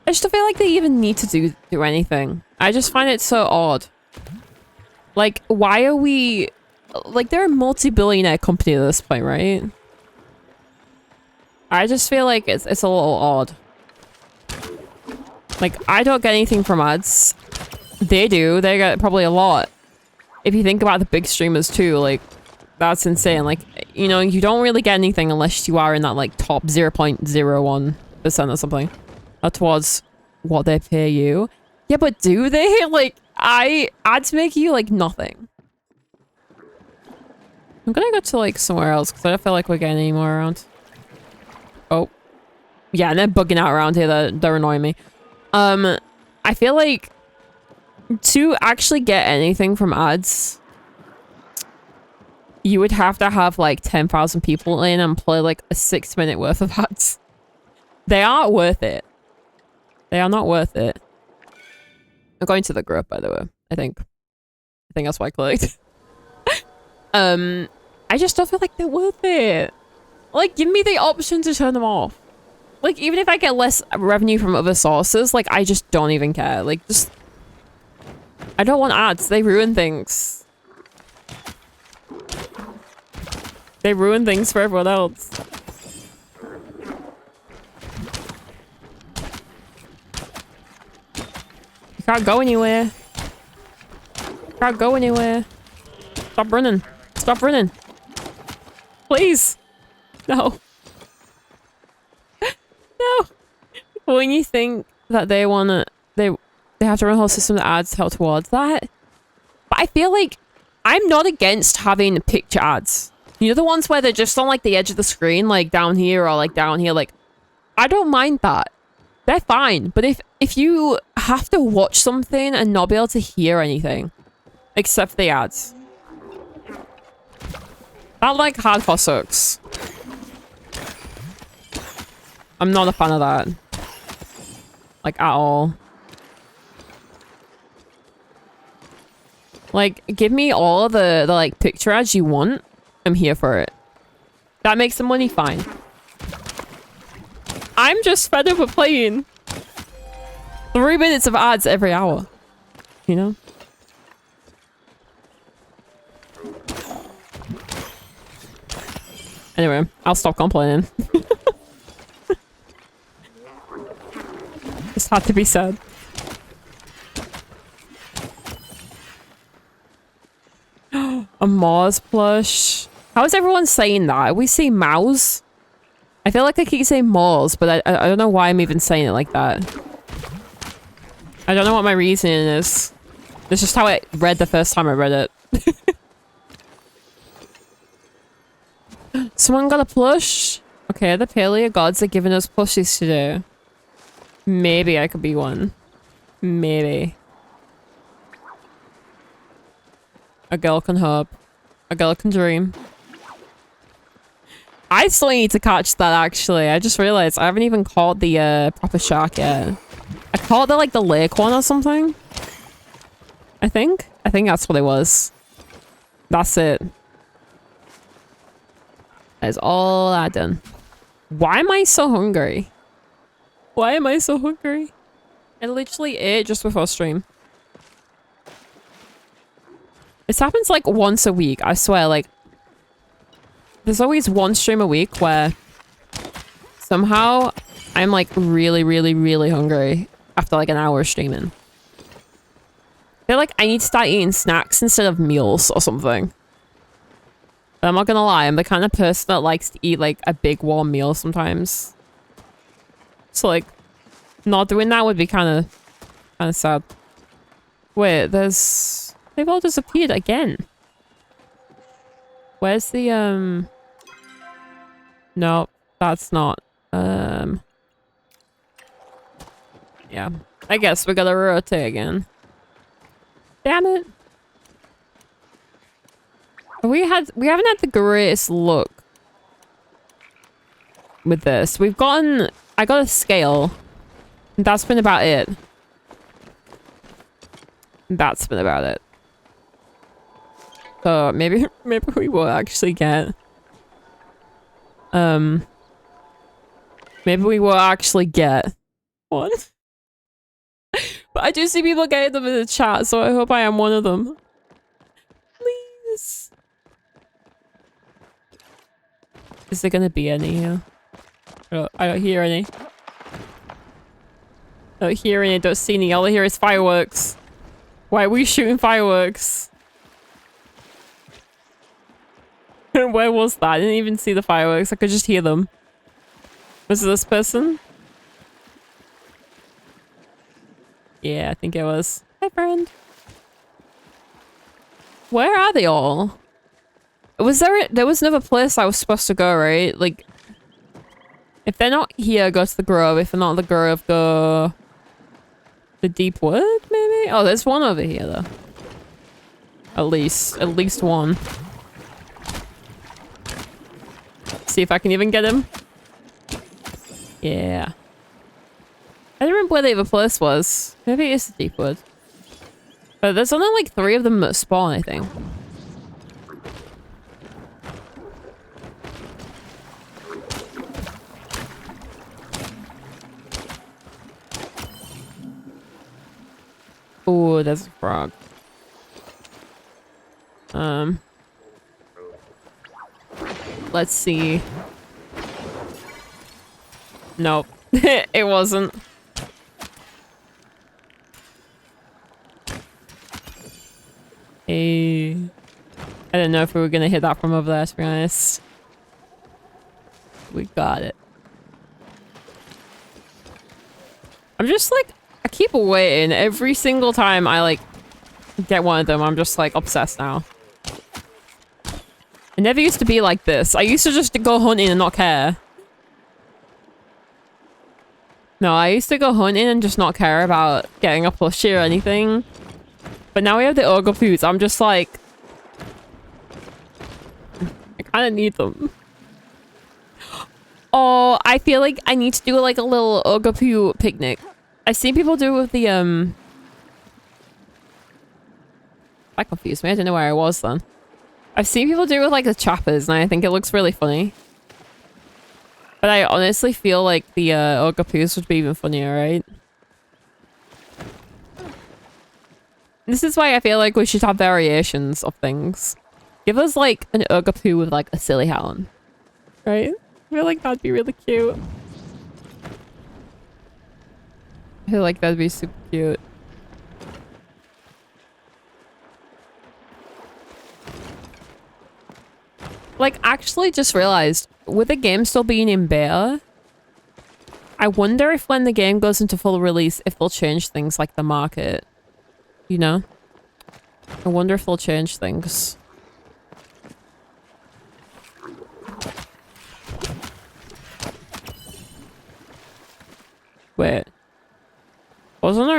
I just don't feel like they even need to do anything. I just find it so odd. Like, why are we... Like, they're a multi-billionaire company at this point, right? I just feel like it's a little odd. Like, I don't get anything from ads. They do. They get probably a lot. If you think about the big streamers too, like, that's insane. Like, you know, you don't really get anything unless you are in that, like, top 0.01% or something. Towards what they pay you. Yeah, but do they? Like, ads make you, like, nothing. I'm gonna go to, like, somewhere else, because I don't feel like we're getting any more around. Oh. Yeah, and they're bugging out around here. They're annoying me. I feel like to actually get anything from ads, you would have to have like 10,000 people in and play like a 6-minute worth of ads. They aren't worth it. They are not worth it. I'm going to the group, by the way. I think that's why I clicked. I just don't feel like they're worth it. Like, give me the option to turn them off. Like, even if I get less revenue from other sources, like, I just don't even care. Like, just... I don't want ads. They ruin things. They ruin things for everyone else. You can't go anywhere. You can't go anywhere. Stop running. Stop running. Please. No. No. When you think that they wanna... They have to run a whole system that adds help towards that. But I feel like I'm not against having picture ads. You know, the ones where they're just on like the edge of the screen, like down here or like down here, like I don't mind that. They're fine. But if you have to watch something and not be able to hear anything except the ads, that like hardcore sucks. I'm not a fan of that. Like at all. Like, give me all the like picture ads you want. I'm here for it. That makes the money fine. I'm just fed up with playing 3 minutes of ads every hour. You know? Anyway, I'll stop complaining. This had to be said. A Mars plush. How is everyone saying that? We say mouse. I feel like I keep saying Mars, but I don't know why I'm even saying it like that. I don't know what my reasoning is. It's just how it read the first time I read it. Someone got a plush? Okay, the PALIA gods are giving us plushies to do. Maybe I could be one. Maybe. A girl can hope. A girl can dream. I still need to catch that, actually. I just realized I haven't even caught the proper shark yet. I caught the, like, the lake one or something. I think that's what it was. That's it. That is all I done. Why am I so hungry? Why am I so hungry? I literally ate just before stream. This happens like once a week, I swear. Like, there's always one stream a week where somehow I'm like really, really, really hungry after like an hour of streaming. I feel like I need to start eating snacks instead of meals or something. But I'm not gonna lie, I'm the kind of person that likes to eat like a big warm meal sometimes. So like, not doing that would be kind of sad. Wait, they've all disappeared again. Where's the no, that's not yeah, I guess we gotta rotate again. Damn it. We haven't had the greatest luck with this. I got a scale. And that's been about it. That's been about it. So maybe we will actually get maybe we will actually get one. But I do see people getting them in the chat, so I hope I am one of them. Please. Is there gonna be any here? Oh, I don't hear any. Don't hear any, don't see any. All I hear is fireworks. Why are we shooting fireworks? Where was that? I didn't even see the fireworks. I could just hear them. Was it this person? Yeah, I think it was. Hi, friend. Where are they all? There was another place I was supposed to go, right? Like, if they're not here, go to the grove. If they're not the grove, go the deep wood, maybe? Oh, there's one over here, though. At least one. See if I can even get him. Yeah. I don't remember where the other place was. Maybe it's the deep wood. But there's only like 3 of them that spawn, I think. Oh, there's a frog. Let's see. Nope. It wasn't. I don't know if we were gonna hit that from over there, to be honest. We got it. I'm just like, I keep waiting. Every single time I like get one of them, I'm just like obsessed now. It never used to be like this. I used to just go hunting and not care. No, I used to go hunting and just not care about getting a plushie or anything. But now we have the ogre foods. I'm just like, I kind of need them. Oh, I feel like I need to do like a little ogre poo picnic. I've seen people do it with the that confused me. I didn't know where I was then. I've seen people do it with like the choppers, and I think it looks really funny. But I honestly feel like the ogre poos would be even funnier, right? This is why I feel like we should have variations of things. Give us like an ogre poo with like a silly hat on. Right? I feel like that'd be really cute. I feel like that'd be super cute. Like, actually just realized, with the game still being in beta, I wonder if when the game goes into full release, if they'll change things like the market. You know? I wonder if they'll change things.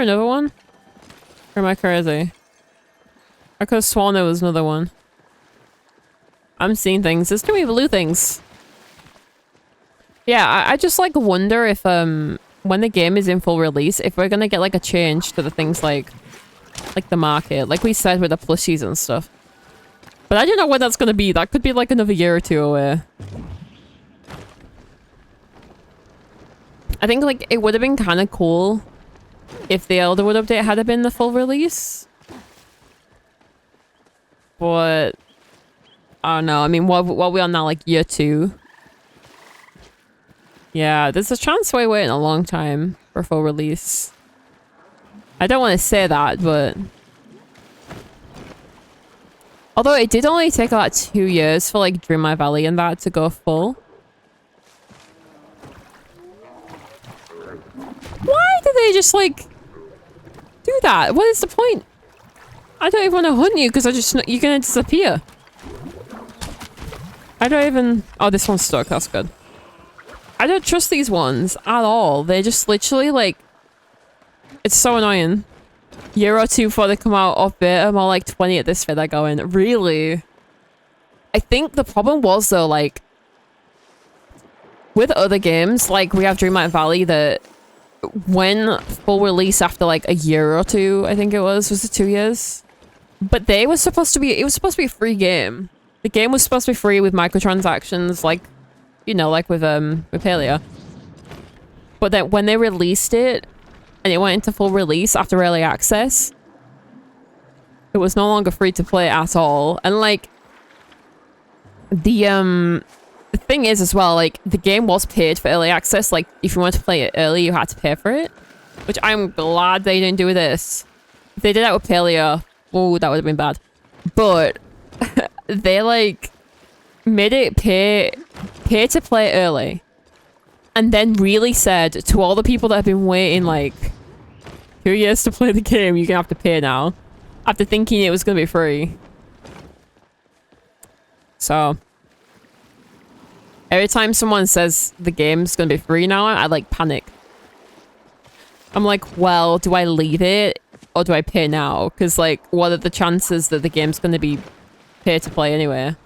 there another one? Or am I crazy? I could have sworn there was another one. I'm seeing things. There's too many blue things. Yeah, I just like wonder if when the game is in full release, if we're gonna get like a change to the things like the market, like we said with the plushies and stuff. But I don't know when that's gonna be. That could be like another year or two away. I think like it would have been kind of cool if the Elderwood update had been the full release. But I don't know. I mean, what we on now, like year 2? Yeah, there's a chance we're waiting a long time for full release. I don't want to say that, but although it did only take about 2 years for like Dreamlight Valley and that to go full. Why do they just like do that? What is the point? I don't even want to hunt you because you're gonna disappear. I don't even... Oh, this one's stuck. That's good. I don't trust these ones at all. They're just literally like... It's so annoying. Year or 2 before they come out off beta, more like 20 at this rate they're going. Really? I think the problem was though, like... With other games, like we have Dreamlight Valley that... When full release after like a year or 2, I think it was it 2 years? But they were supposed to be... It was supposed to be a free game. The game was supposed to be free with microtransactions, like... You know, like with PALIA. But then when they released it, and it went into full release after early access, it was no longer free to play at all. And like, the thing is as well, like the game was paid for early access. Like if you wanted to play it early, you had to pay for it, which I'm glad they didn't do with this. If they did that with PALIA, oh, that would have been bad. But they like made it pay to play early, and then really said to all the people that have been waiting like 2 years to play the game, you're gonna have to pay now, after thinking it was gonna be free. So every time someone says the game's gonna be free now, I like panic. I'm like, well, do I leave it or do I pay now? Because like, what are the chances that the game's gonna be pay to play anyway?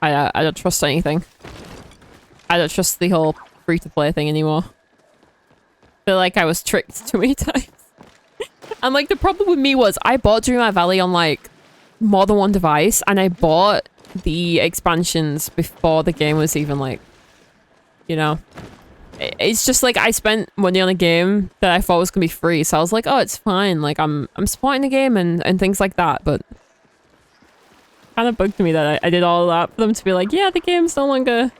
I don't trust anything. I don't trust the whole free-to-play thing anymore. I feel like I was tricked too many times. And like the problem with me was I bought Dreamlight Valley on like more than one device, and I bought the expansions before the game was even like, you know. It's just like I spent money on a game that I thought was gonna be free, so I was like, oh, it's fine. Like I'm supporting the game and things like that, but kind of bugged me that I did all that for them to be like, yeah, the game's no longer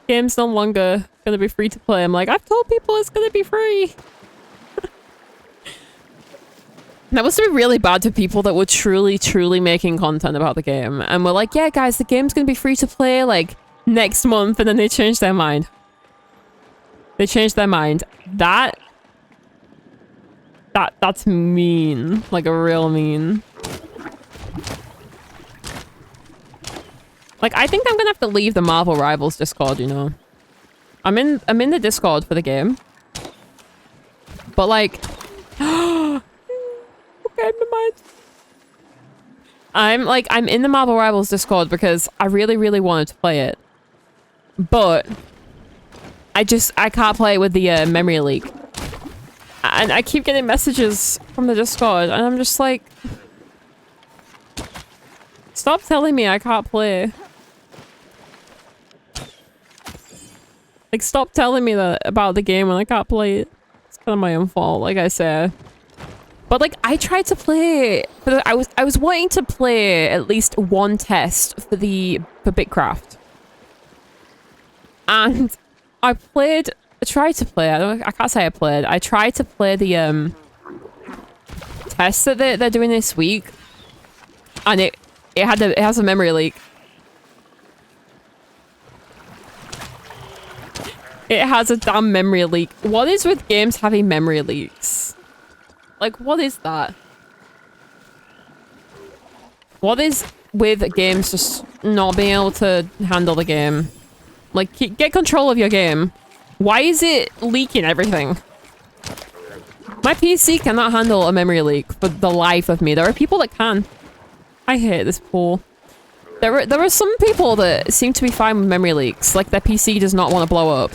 gonna be free to play. I'm like, I've told people it's gonna be free. That must have been really bad to people that were truly making content about the game and were like, yeah, guys, the game's gonna be free to play like next month, and then they changed their mind. They changed their mind. That's mean. Like a real mean. Like, I think I'm gonna have to leave the Marvel Rivals Discord, you know. I'm in the Discord for the game. But like... Okay, my mind. I'm in the Marvel Rivals Discord because I really wanted to play it. But... I can't play it with the memory leak. And I keep getting messages from the Discord, and I'm just like... Stop telling me I can't play. Like, stop telling me that about the game when I can't play it. It's kind of my own fault, like I said. But like, I tried to play. I was wanting to play at least one test for Bitcraft, and I tried to play. I can't say I played. I tried to play the test that they're doing this week, and it has a memory leak. It has a damn memory leak. What is with games having memory leaks? Like, what is that? What is with games just not being able to handle the game? Like, get control of your game. Why is it leaking everything? My PC cannot handle a memory leak for the life of me. There are people that can. I hate this pool. There are some people that seem to be fine with memory leaks. Like their PC does not want to blow up.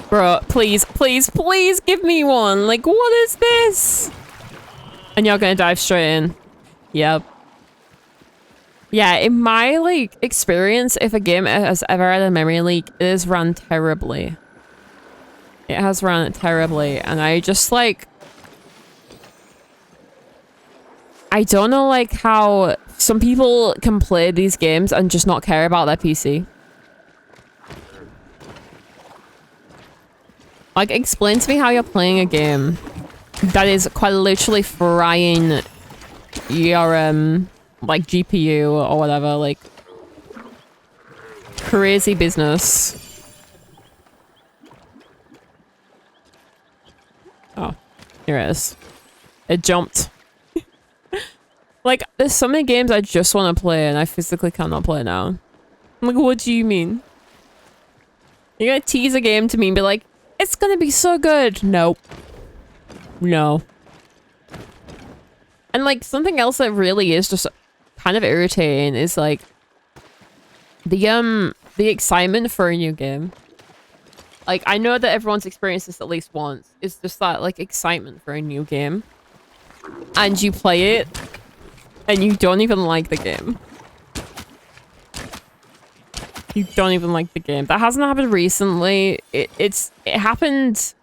Bro, please, please, please give me one. Like, what is this? And you're gonna dive straight in. Yep. Yeah, in my, like, experience, if a game has ever had a memory leak, it has run terribly. It has run terribly, and I just, like... I don't know, like, how some people can play these games and just not care about their PC. Like, explain to me how you're playing a game that is quite literally frying your, like, GPU or whatever, like... Crazy business. Oh, here it is. It jumped. Like, there's so many games I just want to play and I physically cannot play now. I'm like, what do you mean? You're gonna tease a game to me and be like, it's gonna be so good. Nope. No. And like, something else that really is just kind of irritating is like, the excitement for a new game. Like, I know that everyone's experienced this at least once. It's just that, like, excitement for a new game. And you play it, and you don't even like the game. You don't even like the game. That hasn't happened recently. It happened...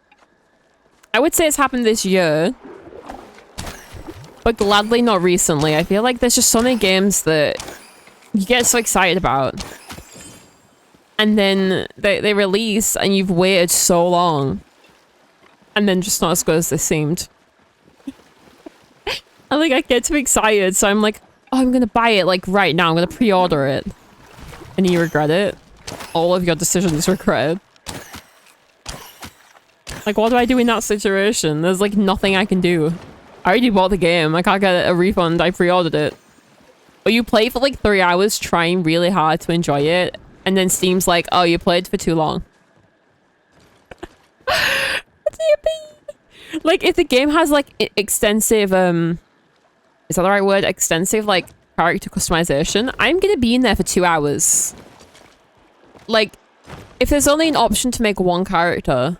I would say it's happened this year. But gladly not recently. I feel like there's just so many games that you get so excited about. And then they release and you've waited so long. And then just not as good as they seemed. And like, I get too excited, so I'm like, oh, I'm gonna buy it like right now. I'm gonna pre-order it. And you regret it. All of your decisions regretted. Like, what do I do in that situation? There's like nothing I can do. I already bought the game. I can't get a refund. I pre-ordered it. But you play for like 3 hours trying really hard to enjoy it. And then Steam's like, oh, you played for too long. What do you mean? Like, if the game has like extensive, is that the right word? Extensive, like, character customization, I'm gonna be in there for 2 hours. Like, if there's only an option to make one character,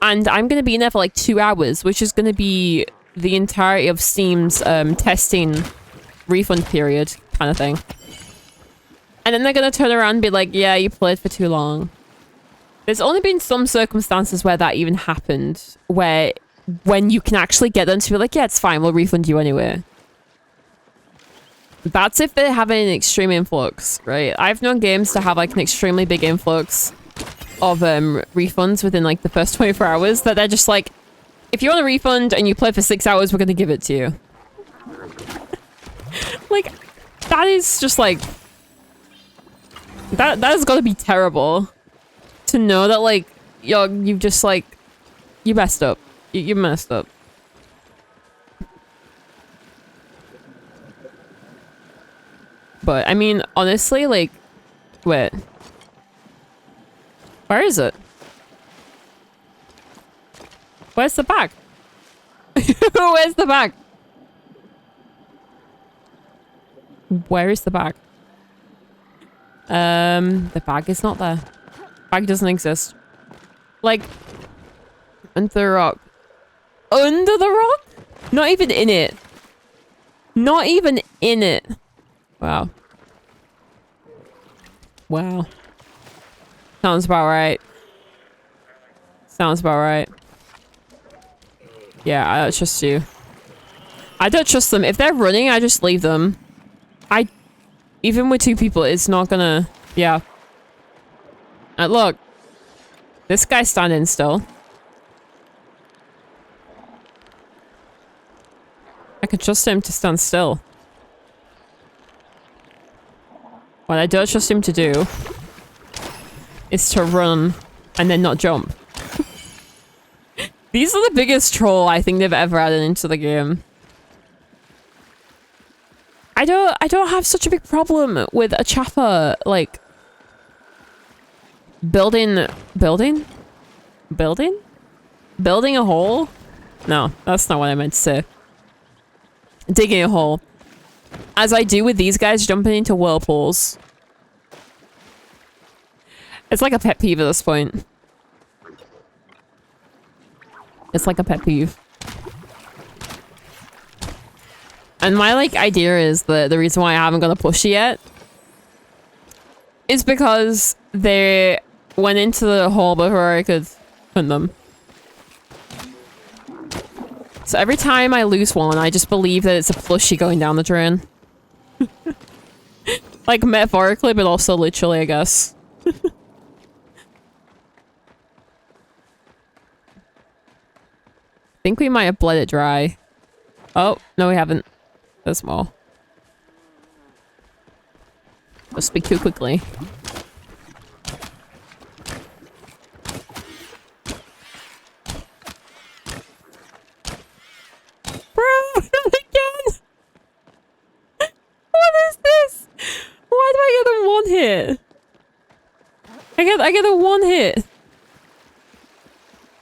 and I'm gonna be in there for like 2 hours, which is gonna be the entirety of Steam's testing refund period kind of thing. And then they're gonna turn around and be like, yeah, you played for too long. There's only been some circumstances where that even happened, where when you can actually get them to be like, yeah, it's fine, we'll refund you anyway. That's if they're having an extreme influx, right? I've known games to have like an extremely big influx of refunds within like the first 24 hours that they're just like, if you want a refund and you play for 6 hours, we're gonna give it to you. Like, that is just like... That has got to be terrible. To know that like, you've just like... You messed up. You messed up. But, I mean, honestly, like... Wait. Where is it? Where's the bag? Where's the bag? Where is the bag? The bag is not there. Bag doesn't exist. Like... Under the rock. Under the rock? Not even in it. Not even in it. Wow. Wow. Sounds about right. Sounds about right. Yeah, I don't trust you. I don't trust them. If they're running, I just leave them. Even with 2 people, it's not gonna... Yeah. Look. This guy's standing still. I can trust him to stand still. What I don't trust him to do is to run and then not jump. These are the biggest troll I think they've ever added into the game. don't have such a big problem with a chopper, like, building a hole? No, that's not what I meant to say. Digging a hole. As I do with these guys jumping into whirlpools. It's like a pet peeve at this point. It's like a pet peeve. And my, like, idea is that the reason why I haven't got a Plushie yet is because they went into the hole before I could hunt them. So every time I lose one, I just believe that it's a Plushie going down the drain. Like, metaphorically, but also literally, I guess. I think we might have bled it dry. Oh, no we haven't. There's more. Don't speak too quickly. Bro, again! What is this? Why do I get a one hit? I get a one hit.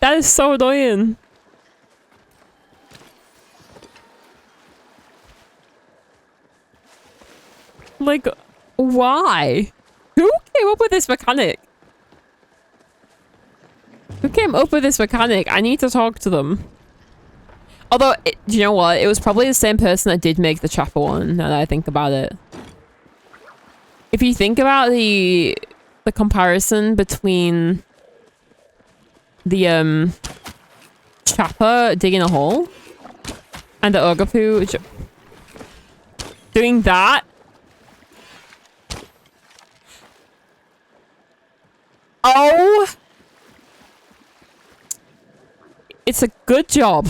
That is so annoying. Like, why? Who came up with this mechanic? Who came up with this mechanic? I need to talk to them. Although, do you know what? It was probably the same person that did make the chopper one, now that I think about it. If you think about the comparison between the chopper digging a hole and the Ogre doing that. Oh! It's a good job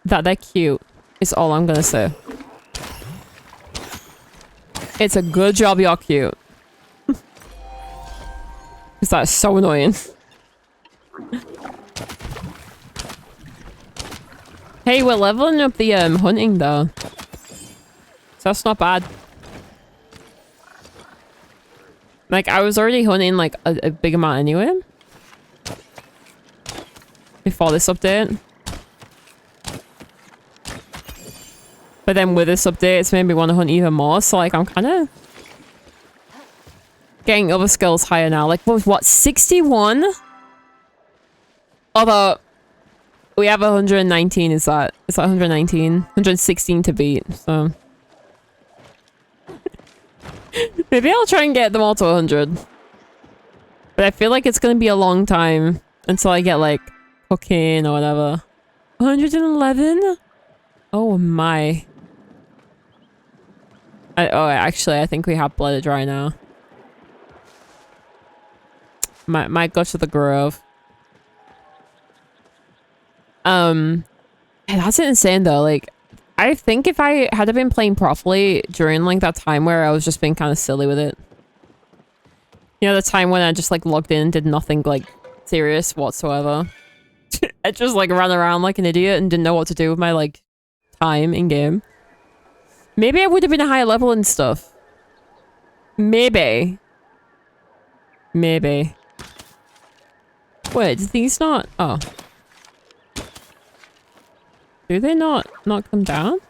that they're cute, is all I'm gonna say. It's a good job you're cute. Because that's so annoying. Hey, we're leveling up the hunting though. So that's not bad. Like, I was already hunting, like, a big amount anyway. Before this update. But then with this update, it's made me want to hunt even more. So, like, I'm kind of getting other skills higher now. Like, what, 61? Although, we have 119, is that 119? 116 to beat, so... Maybe I'll try and get them all to 100. But I feel like it's gonna be a long time until I get, like, cooking or whatever. 111? Oh my. Actually, I think we have blooded dry now. Might go to the grove. That's insane though, like, I think if I had been playing properly during, like, that time where I was just being kind of silly with it. You know, the time when I just, like, logged in and did nothing, like, serious whatsoever. I just, like, ran around like an idiot and didn't know what to do with my, like, time in-game. Maybe I would have been a higher level and stuff. Maybe. Maybe. Wait, did these not... Oh. Do they not knock them down?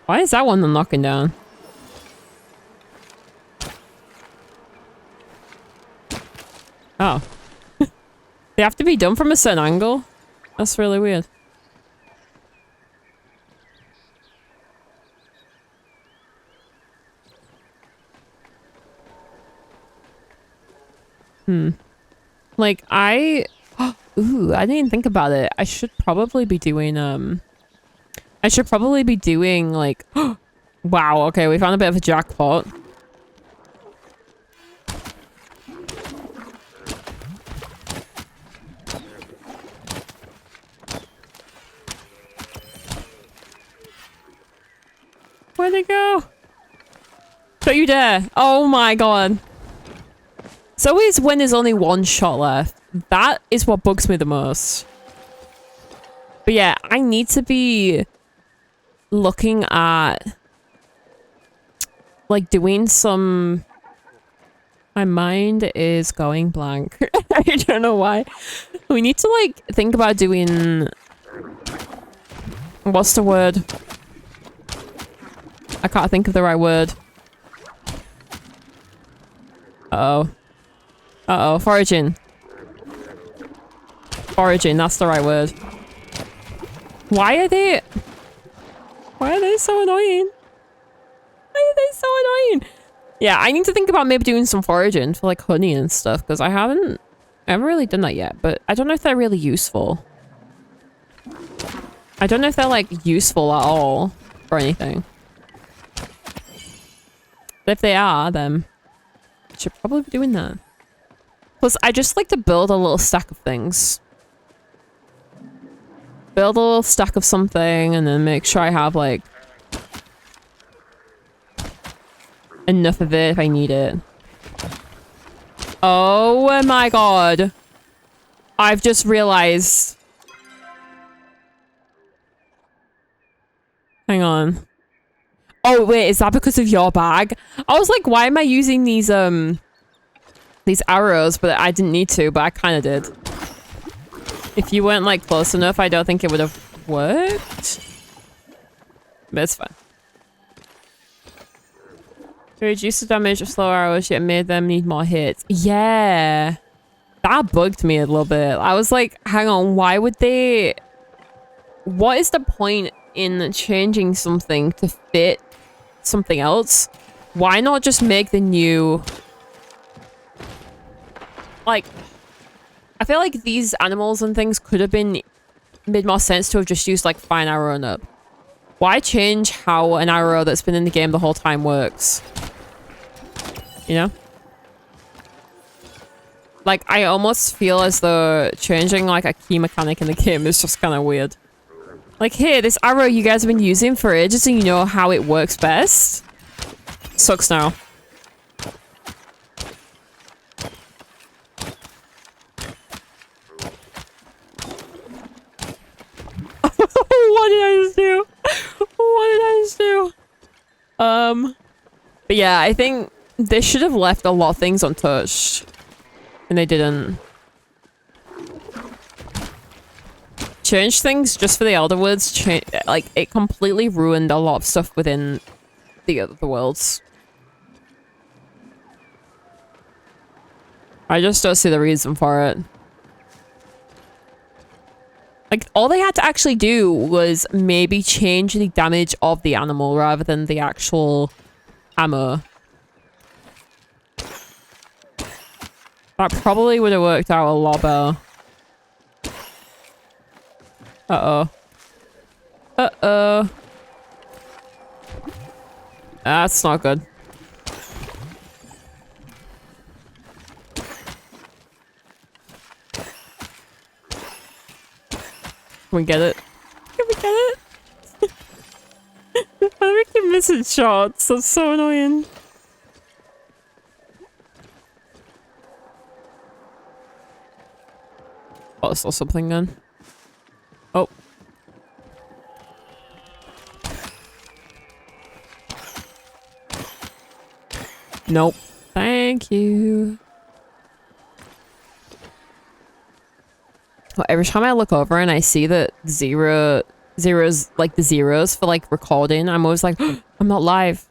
Why is that one not knocking down? Oh. They have to be done from a certain angle? That's really weird. Like, ooh, I didn't even think about it. I should probably be doing, like... Wow, okay, we found a bit of a jackpot. Where'd it go? Don't you dare. Oh my god. It's always when there's only one shot left. That is what bugs me the most. But yeah, I need to be looking at like doing some... My mind is going blank. I don't know why. We need to like think about doing... What's the word? I can't think of the right word. Uh-oh. Uh-oh, foraging. Foraging, that's the right word. Why are they so annoying? Why are they so annoying? Yeah, I need to think about maybe doing some foraging for like honey and stuff, because I haven't really done that yet, but I don't know if they're really useful. I don't know if they're like useful at all or anything. But if they are, then I should probably be doing that. Plus, I just like to build a little stack of things. Build a little stack of something and then make sure I have like enough of it if I need it. Oh my god. I've just realized. Hang on. Oh wait, is that because of your bag? I was like, why am I using these arrows? But I didn't need to, but I kind of did. If you weren't like close enough, I don't think it would have worked. But it's fine. To reduce the damage of slow arrows, yet made them need more hits. Yeah. That bugged me a little bit. I was like, hang on, why would they... What is the point in changing something to fit something else? Why not just make the new... Like... I feel like these animals and things could have been... Made more sense to have just used like fine arrow and up. Why change how an arrow that's been in the game the whole time works? You know? Like, I almost feel as though changing like a key mechanic in the game is just kind of weird. Like, here, this arrow you guys have been using for ages and you know how it works best. Sucks now. What did I just do? What did I just do? But yeah, I think they should have left a lot of things untouched. And they didn't. Change things just for the Elderwoods. Like, it completely ruined a lot of stuff within the worlds. I just don't see the reason for it. Like, all they had to actually do was maybe change the damage of the animal rather than the actual ammo. That probably would have worked out a lot better. Uh-oh. Uh-oh. That's not good. Can we get it? Can we get it? I keep missing shots. That's so annoying. Oh, I saw something then. Oh. Nope. Thank you. Well, every time I look over and I see that zeros, like the zeros for like recording, I'm always like, I'm not live.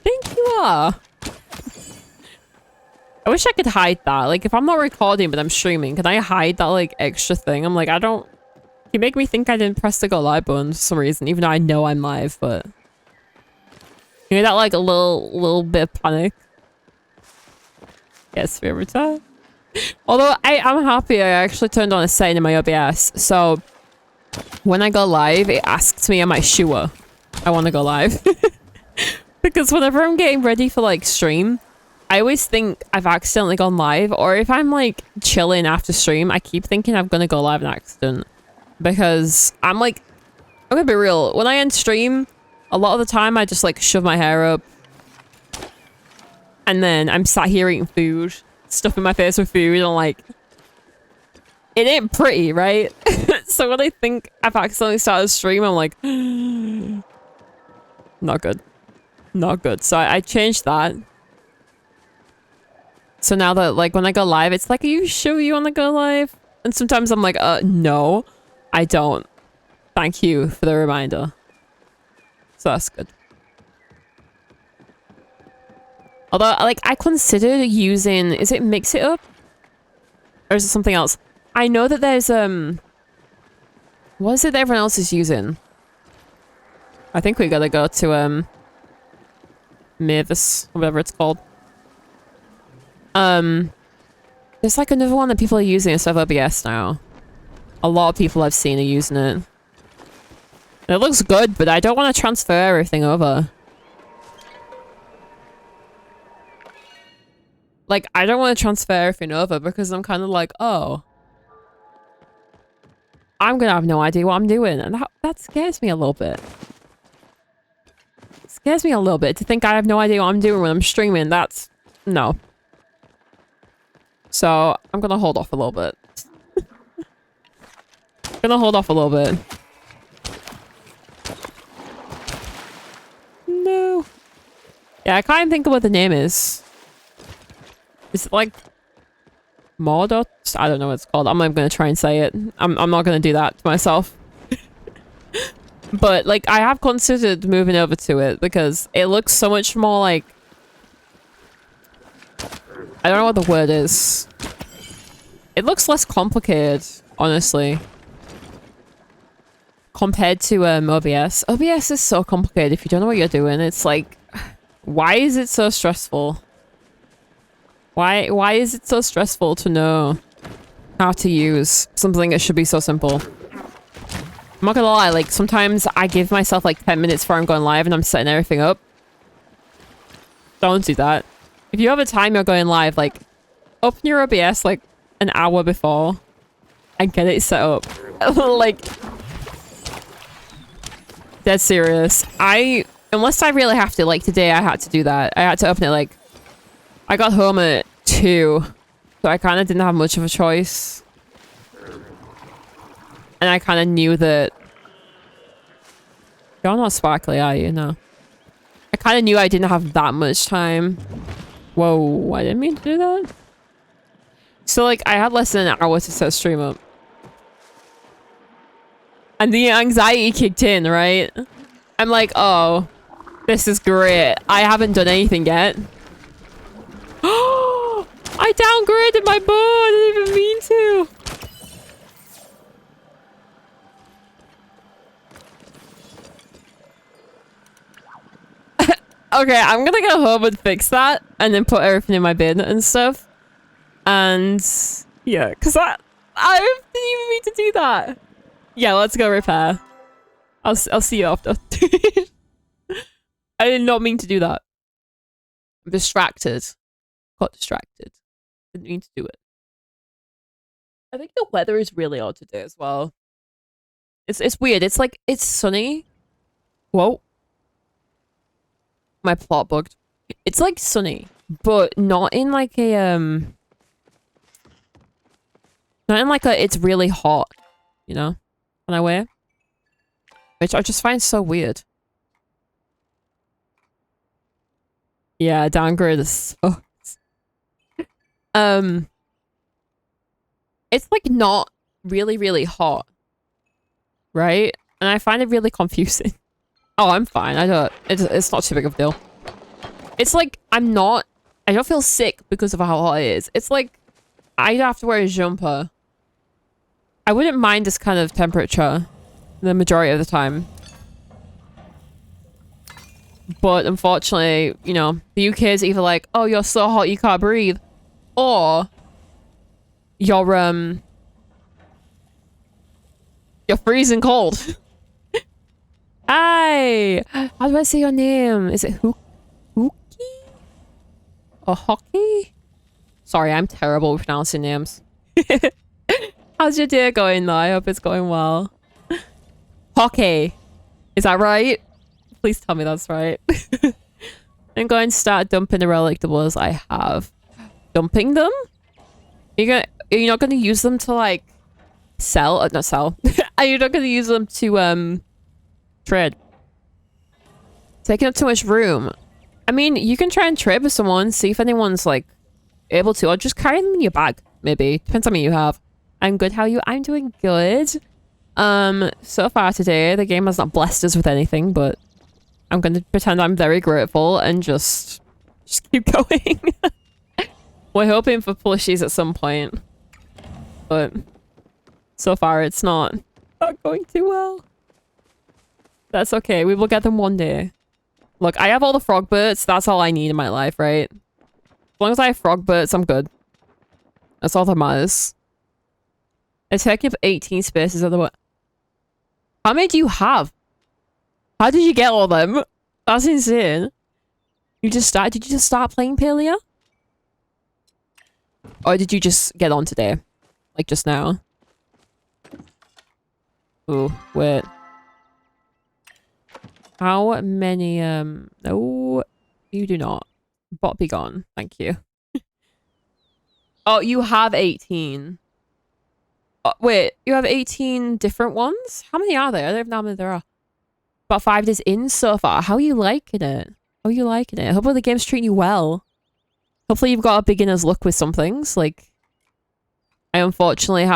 Think you are. I wish I could hide that. Like, if I'm not recording but I'm streaming, can I hide that like extra thing? I'm like, I don't... You make me think I didn't press the go live button for some reason, even though I know I'm live, but... You know that like a little bit of panic? Yes, every time. Although I'm happy I actually turned on a setting in my OBS, so when I go live, it asks me, am I sure I want to go live? Because whenever I'm getting ready for like stream, I always think I've accidentally gone live, or if I'm like chilling after stream, I keep thinking I'm gonna go live in accident. Because I'm like, I'm gonna be real, when I end stream, a lot of the time I just like shove my hair up, and then I'm sat here eating food, stuffing my face with food, and like, it ain't pretty, right? So when I think I've accidentally started a stream, I'm like, Not good. Not good. So I changed that. So now that, like, when I go live, it's like, are you sure you want to go live? And sometimes I'm like, no, I don't. Thank you for the reminder. So that's good. Although, like, I considered using... Is it Mix It Up? Or is it something else? I know that there's, what is it that everyone else is using? I think we gotta go to, Mavis, whatever it's called. There's like another one that people are using instead of OBS now. A lot of people I've seen are using it. It looks good, but I don't want to transfer everything over. Like, I don't want to transfer everything over because I'm kind of like, oh. I'm gonna have no idea what I'm doing. And that scares me a little bit. It scares me a little bit to think I have no idea what I'm doing when I'm streaming. That's... No. So, I'm gonna hold off a little bit. Gonna hold off a little bit. No. Yeah, I can't even think of what the name is. Is it like... Mordot? I don't know what it's called. I'm not gonna try and say it. I'm not gonna do that to myself. But, like, I have considered moving over to it because it looks so much more like... I don't know what the word is. It looks less complicated, honestly. Compared to OBS. OBS is so complicated if you don't know what you're doing. It's like... Why is it so stressful? Why is it so stressful to know how to use something that should be so simple? I'm not gonna lie, like, sometimes I give myself like 10 minutes before I'm going live and I'm setting everything up. Don't do that. If you have a time you're going live, like, open your OBS like an hour before and get it set up. Like, dead serious. Unless I really have to, like today I had to do that. I had to open it like, I got home at 2, so I kind of didn't have much of a choice. And I kind of knew that... You're not sparkly, are you? No. I kind of knew I didn't have that much time. Whoa, I didn't mean to do that. So, like, I had less than an hour to set stream up. And the anxiety kicked in, right? I'm like, oh, this is great. I haven't done anything yet. Oh, I downgraded my bow. I didn't even mean to. Okay, I'm gonna go home and fix that and then put everything in my bin and stuff. And yeah, because I didn't even mean to do that. Yeah, let's go repair. I'll see you after. I did not mean to do that. I'm distracted. Got distracted. Didn't mean to do it. I think the weather is really odd today as well. It's weird. It's like, it's sunny. Whoa. My plot bugged. It's like sunny, but not in like a, not in like a, it's really hot, you know, when I wear. Which I just find so weird. Yeah, downgrade is so... It's like not really, really hot. Right? And I find it really confusing. Oh, I'm fine. It's not too big of a deal. It's like, I don't feel sick because of how hot it is. It's like, I have to wear a jumper. I wouldn't mind this kind of temperature the majority of the time. But unfortunately, you know, the UK is either like, oh, you're so hot you can't breathe. Or you're freezing cold. Hi! How do I say your name? Is it Hookie? Or Hockey? Sorry, I'm terrible with pronouncing names. How's your day going though? I hope it's going well. Hockey. Is that right? Please tell me that's right. I'm going to start dumping the relictables I have. Dumping them? You're not going to use them to like sell? Not sell. Are you not going to use them to trade? taking up too much room. I mean, you can try and trade with someone, see if anyone's like able to, or just carry them in your bag, maybe. Depends on me you have. I'm good, how are you? I'm doing good. So far today, the game has not blessed us with anything, but I'm going to pretend I'm very grateful and just keep going. We're hoping for plushies at some point, but so far it's not going too well. That's okay, we will get them one day. Look, I have all the frog birds, that's all I need in my life, right? As long as I have frog birds, I'm good. That's all that matters. It's taking up 18 spaces of the way. How many do you have? How did you get all of them? That's insane. Did you just start playing PALIA? Or did you just get on today? Like just now? Ooh, wait. How many, no, you do not. Bot be gone. Thank you. Oh, you have 18. Oh, wait, you have 18 different ones? How many are there? I don't know how many there are. About 5 days in so far. How are you liking it? How are you liking it? Hopefully the game's treating you well. Hopefully you've got a beginner's luck with some things. Like, I unfortunately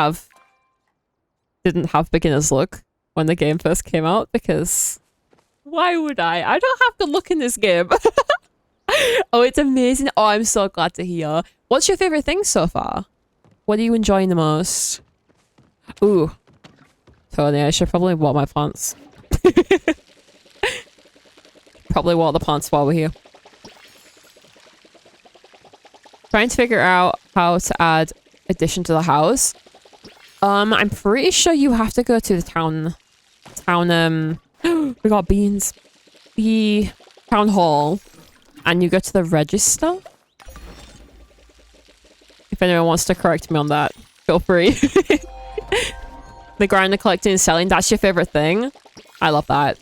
didn't have beginner's luck when the game first came out because why would I? I don't have good luck in this game. Oh, it's amazing. Oh, I'm so glad to hear. What's your favorite thing so far? What are you enjoying the most? Ooh. Tony, I should probably water my plants. Probably water the plants while we're here. Trying to figure out how to add addition to the house. I'm pretty sure you have to go to the town, we got beans. The town hall. And you go to the register. If anyone wants to correct me on that, feel free. The grinder collecting and selling, that's your favorite thing? I love that.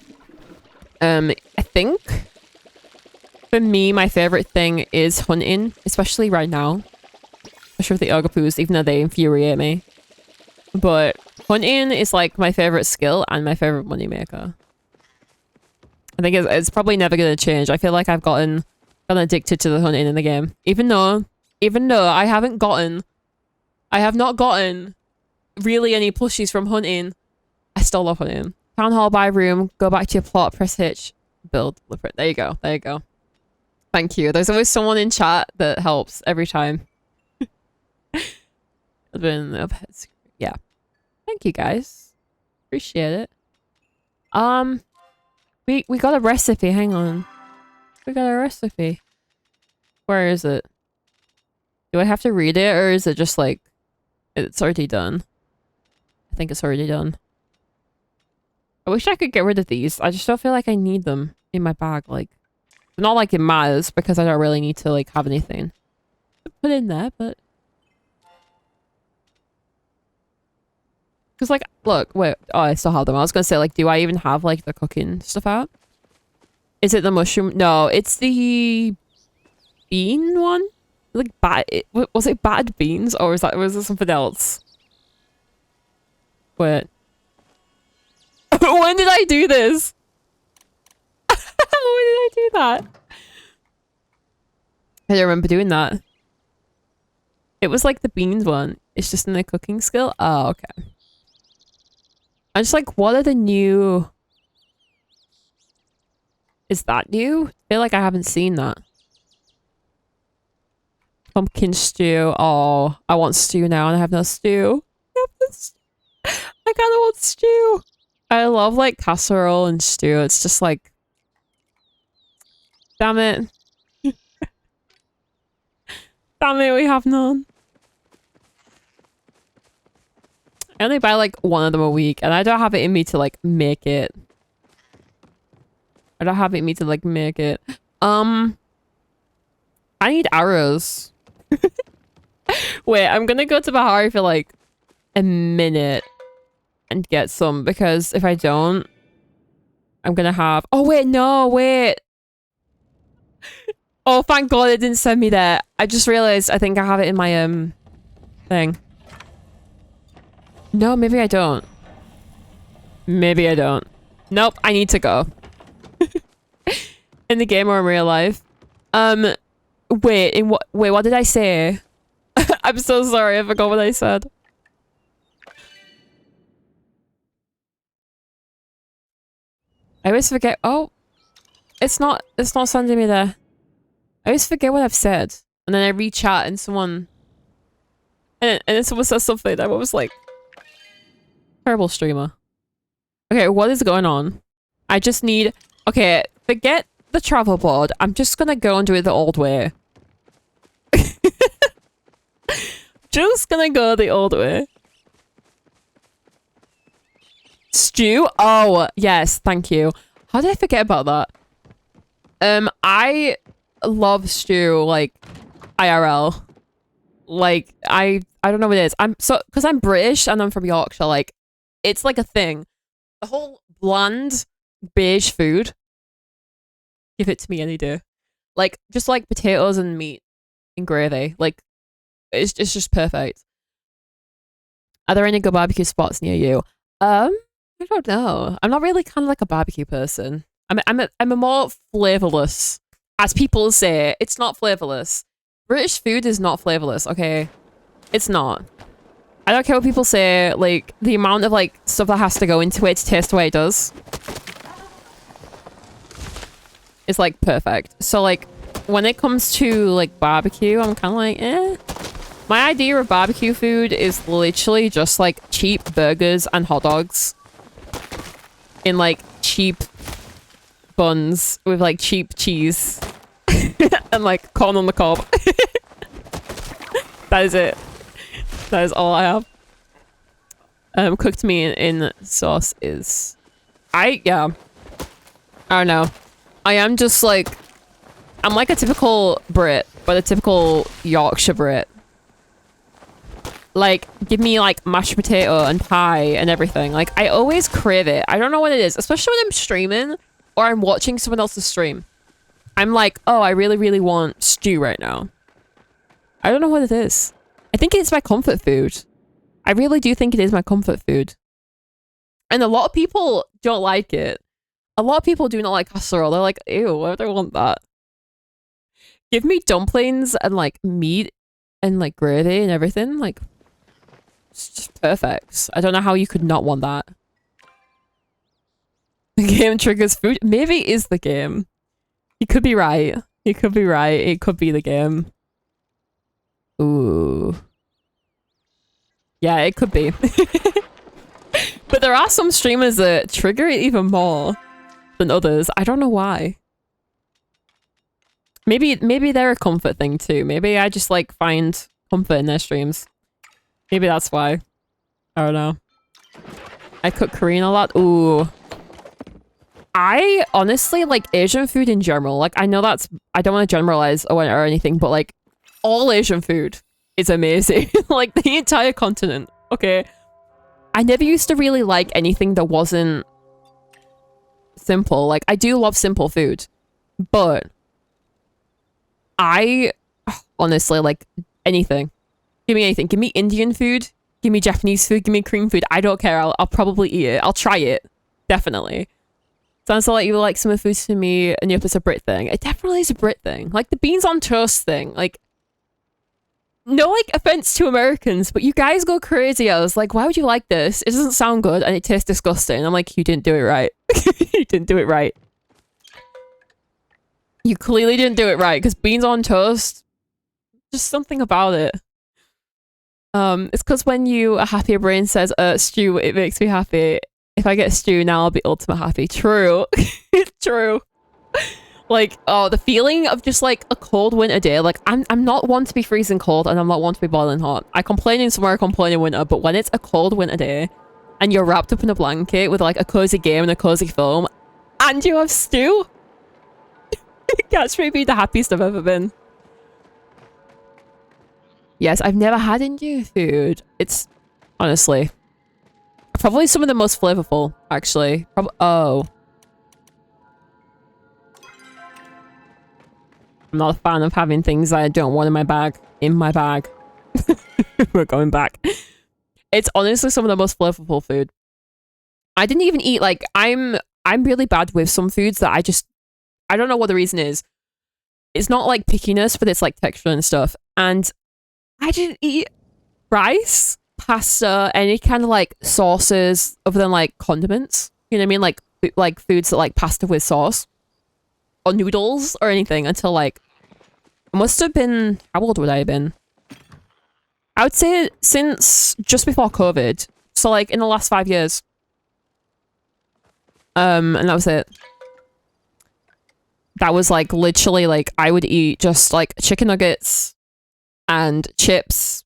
I think for me, my favorite thing is hunting, especially right now. Especially with the Ogopoos, even though they infuriate me. But hunting is like my favorite skill and my favorite moneymaker. I think it's probably never going to change. I feel like I've gotten addicted to the hunting in the game. Even though I have not gotten really any plushies from hunting, I still love hunting. Town hall, buy room, go back to your plot, press H, build, blueprint. There you go. There you go. Thank you. There's always someone in chat that helps every time. Yeah. Thank you guys. Appreciate it. We got a recipe. Hang on. We got a recipe. Where is it? Do I have to read it or is it just like it's already done? I think it's already done. I wish I could get rid of these. I just don't feel like I need them in my bag. Like, not like it matters because I don't really need to like have anything to put in there, but because like, look, wait. Oh, I still have them. I was gonna say like, do I even have like the cooking stuff out? Is it the mushroom? No, it's the bean one. Like was it battered beans or was it something else? Wait. When did I do this? When did I do that? I don't remember doing that. It was like the beans one. It's just in the cooking skill. Oh, okay. I'm just like, what are the new... Is that new? I feel like I haven't seen that. Pumpkin stew. Oh, I want stew now and I have no stew. I kind of want stew. I love like casserole and stew. It's just like... Damn it. Damn it, we have none. I only buy like one of them a week and I don't have it in me to like make it. I don't have it in me to like make it. I need arrows. Wait, I'm gonna go to Bahari for like a minute and get some because if I don't, I'm gonna have... Oh wait, no, wait. Oh, thank God it didn't send me there. I just realized I think I have it in my thing. No, maybe I don't. Maybe I don't. Nope, I need to go. in the game or in real life. Wait, what did I say? I'm so sorry, I forgot what I said. I always forget. Oh, it's not sending me there. I always forget what I've said. And then I re-chat and someone... And then someone says something. I was like... Terrible streamer. Okay, what is going on? I just need... Okay, forget the travel board. I'm just gonna go and do it the old way. Just gonna go the old way. Stew? Oh, yes, thank you. How did I forget about that? I love stew, like, IRL. Like, I don't know what it is. Because I'm British and I'm from Yorkshire, like, it's like a thing. The whole bland, beige food. Give it to me any day. Like, just like potatoes and meat and gravy. Like, it's just perfect. Are there any good barbecue spots near you? I don't know. I'm not really kind of like a barbecue person. I'm a more flavorless. As people say, it's not flavorless. British food is not flavorless, okay? It's not. I don't care what people say, like, the amount of, like, stuff that has to go into it to taste the way it does. It's, like, perfect. So, like, when it comes to, like, barbecue, I'm kind of like, eh. My idea of barbecue food is literally just, like, cheap burgers and hot dogs. In, like, cheap buns with, like, cheap cheese. And, like, corn on the cob. That is it. That is all I have. Cooked meat in sauce is... yeah. I don't know. I am just, like... I'm like a typical Brit, but a typical Yorkshire Brit. Like, give me, like, mashed potato and pie and everything. Like, I always crave it. I don't know what it is. Especially when I'm streaming or I'm watching someone else's stream. I'm like, oh, I really, really want stew right now. I don't know what it is. I think it's my comfort food. I really do think it is my comfort food. And a lot of people don't like it. A lot of people do not like casserole. They're like, ew, why do I want that? Give me dumplings and, like, meat and, like, gravy and everything. Like, it's just perfect. I don't know how you could not want that. The game triggers food. Maybe it is the game. You could be right. You could be right. It could be the game. Ooh. Yeah, it could be. But there are some streamers that trigger it even more than others. I don't know why. Maybe they're a comfort thing too. Maybe I just, like, find comfort in their streams. Maybe that's why. I don't know. I cook Korean a lot. Ooh. I honestly like Asian food in general. Like, I know that's... I don't want to generalize or anything, but, like, all Asian food is amazing. Like, the entire continent. Okay. I never used to really like anything that wasn't simple. Like, I do love simple food. But I honestly like anything. Give me anything. Give me Indian food. Give me Japanese food. Give me Korean food. I don't care. I'll probably eat it. I'll try it. Definitely. Sounds like you like some of the foods to me and yep, it's a Brit thing. It definitely is a Brit thing. Like the beans on toast thing. Like, no, like, offense to Americans, but you guys go crazy. I was like, why would you like this? It doesn't sound good and it tastes disgusting. I'm like, you didn't do it right. You didn't do it right. You clearly didn't do it right because beans on toast, just something about it. It's because when a happier brain says, stew, it makes me happy. If I get stew now, I'll be ultimate happy. True. True. Like, oh, the feeling of just, like, a cold winter day. Like, I'm not one to be freezing cold, and I'm not one to be boiling hot. I complain in summer, I complain in winter, but when it's a cold winter day, and you're wrapped up in a blanket with, like, a cozy game and a cozy film, and you have stew, that's maybe the happiest I've ever been. Yes, I've never had Indian food. It's, honestly... probably some of the most flavorful, actually. Oh. I'm not a fan of having things that I don't want in my bag. We're going back. It's honestly some of the most flavorful food. I didn't even eat, like, I'm really bad with some foods that I don't know what the reason is. It's not like pickiness, but it's like texture and stuff. And I didn't eat rice, pasta, any kind of like sauces other than like condiments. You know what I mean? Like foods that like pasta with sauce or noodles or anything until like I must have been, how old would I have been? I would say since just before COVID. So like in the last 5 years. And that was it. That was like literally like I would eat just like chicken nuggets and chips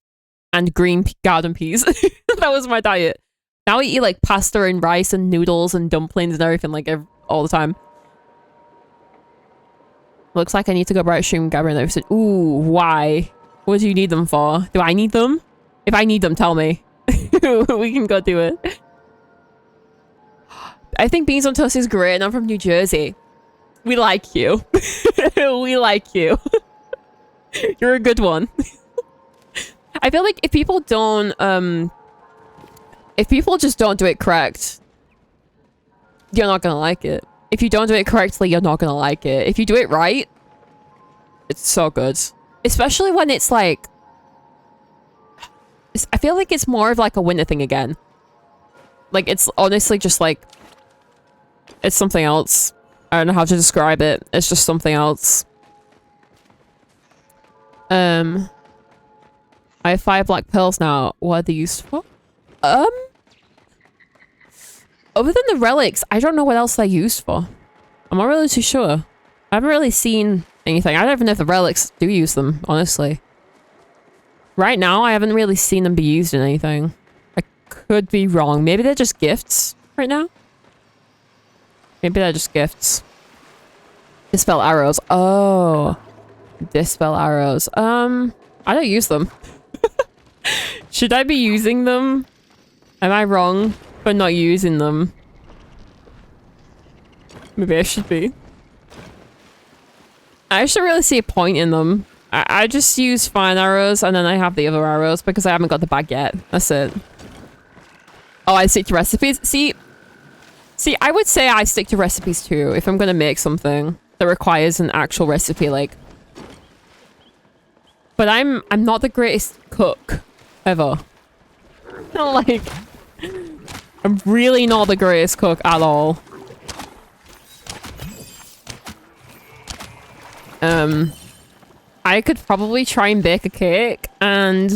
and green garden peas. That was my diet. Now I eat like pasta and rice and noodles and dumplings and everything like all the time. Looks like I need to go bright stream Gabriel. I said, ooh, why? What do you need them for? Do I need them? If I need them, tell me. We can go do it. I think beans on toast is great and I'm from New Jersey. We like you. We like you. You're a good one. I feel like if people don't, if people just don't do it correct, you're not gonna like it. If you don't do it correctly, you're not gonna like it. If you do it right, it's so good. Especially when it's like, I feel like it's more of like a winter thing again. Like it's honestly just like, it's something else. I don't know how to describe it. It's just something else. I have 5 black pearls now. What are they used for? Other than the relics, I don't know what else they're used for. I'm not really too sure. I haven't really seen anything. I don't even know if the relics do use them, honestly. Right now, I haven't really seen them be used in anything. I could be wrong. Maybe they're just gifts right now? Maybe they're just gifts. Dispel arrows. Oh. Dispel arrows. I don't use them. Should I be using them? Am I wrong for not using them? Maybe I should be. I actually really see a point in them. I just use fine arrows and then I have the other arrows because I haven't got the bag yet. That's it. Oh, I stick to recipes? See, I would say I stick to recipes too if I'm gonna make something that requires an actual recipe, like. But I'm not the greatest cook ever. Like, I'm really not the greatest cook at all. I could probably try and bake a cake and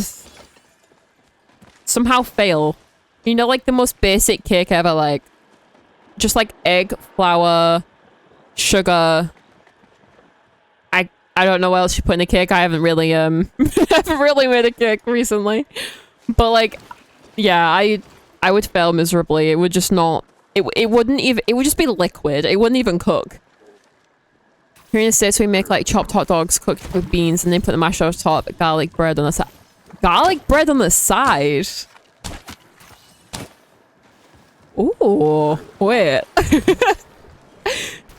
somehow fail. You know, like the most basic cake ever, like just like egg, flour, sugar. I don't know what else you put in a cake. I haven't really haven't really made a cake recently. But like, yeah, I would fail miserably. It would just not, it wouldn't even, it would just be liquid. It wouldn't even cook. Here in the States, we make like chopped hot dogs cooked with beans and then put the mashed on top, garlic bread on the side. Garlic bread on the side? Ooh, wait.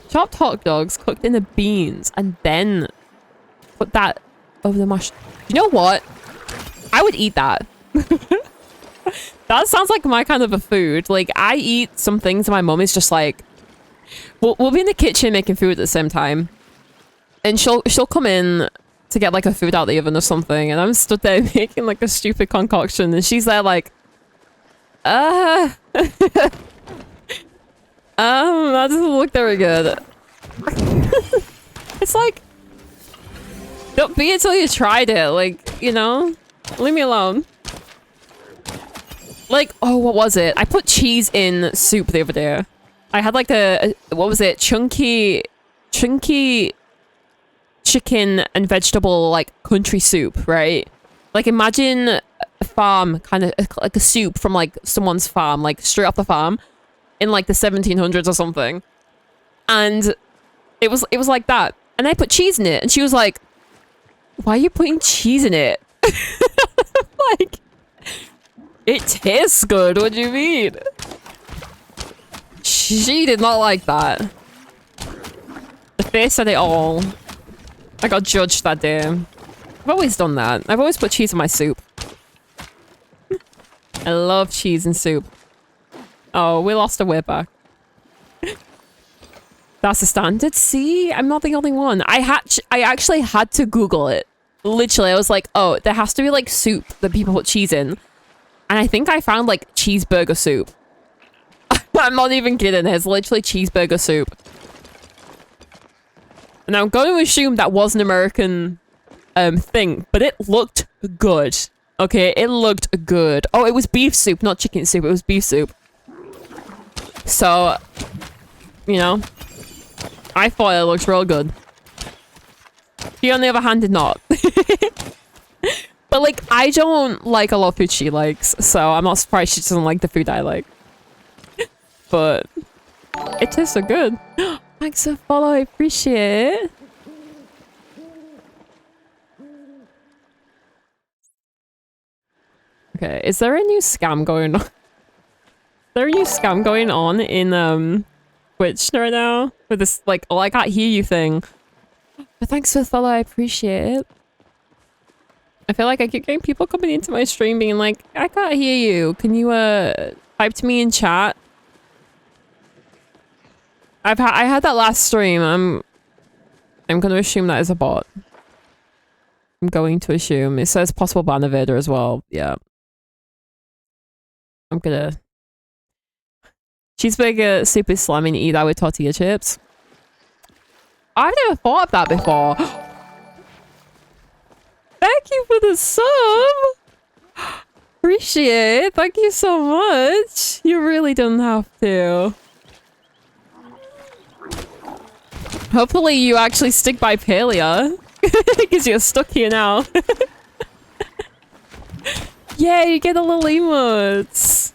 Chopped hot dogs cooked in the beans and then put that over the mashed. You know what? I would eat that. That sounds like my kind of a food. Like, I eat some things and my mum is just like, we'll be in the kitchen making food at the same time. And she'll come in to get like a food out of the oven or something. And I'm stood there making like a stupid concoction. And she's there like, that doesn't look very good. It's like, don't be until you tried it. Like, you know, leave me alone. Like, oh, what was it? I put cheese in soup the other day. I had like what was it? Chunky chicken and vegetable like country soup, right? Like imagine a farm, kind of like a soup from like someone's farm, like straight off the farm in like the 1700s or something. And it was like that. And I put cheese in it and she was like, why are you putting cheese in it? Like, it tastes good. What do you mean? She did not like that. The face said it all. I got judged that day. I've always done that. I've always put cheese in my soup. I love cheese in soup. Oh, we lost our way back. That's the standard. See, I'm not the only one. I actually had to Google it. Literally, I was like, oh, there has to be like soup that people put cheese in. And I think I found like cheeseburger soup. I'm not even kidding. There's literally cheeseburger soup. And I'm going to assume that was an American thing, but it looked good. Okay, it looked good. Oh, it was beef soup, not chicken soup. It was beef soup. So, you know, I thought it looked real good. She, on the other hand, did not. But, like, I don't like a lot of food she likes, so I'm not surprised she doesn't like the food I like. But it tastes so good. Thanks for follow, I appreciate it. Okay, is there a new scam going on? Is there a new scam going on in Twitch right now? With this, like, oh, I can't hear you thing. But thanks for the follow, I appreciate it. I feel like I keep getting people coming into my stream being like, I can't hear you. Can you type to me in chat? I had that last stream. I'm gonna assume that is a bot. I'm going to assume. It says possible ban evader as well. Yeah. I'm gonna... Cheeseburger soup is slamming, eat that with tortilla chips. I've never thought of that before. Thank you for the sub! Appreciate it. Thank you so much. You really don't have to. Hopefully you actually stick by PALIA. Because you're stuck here now. Yeah, you get the little emotes.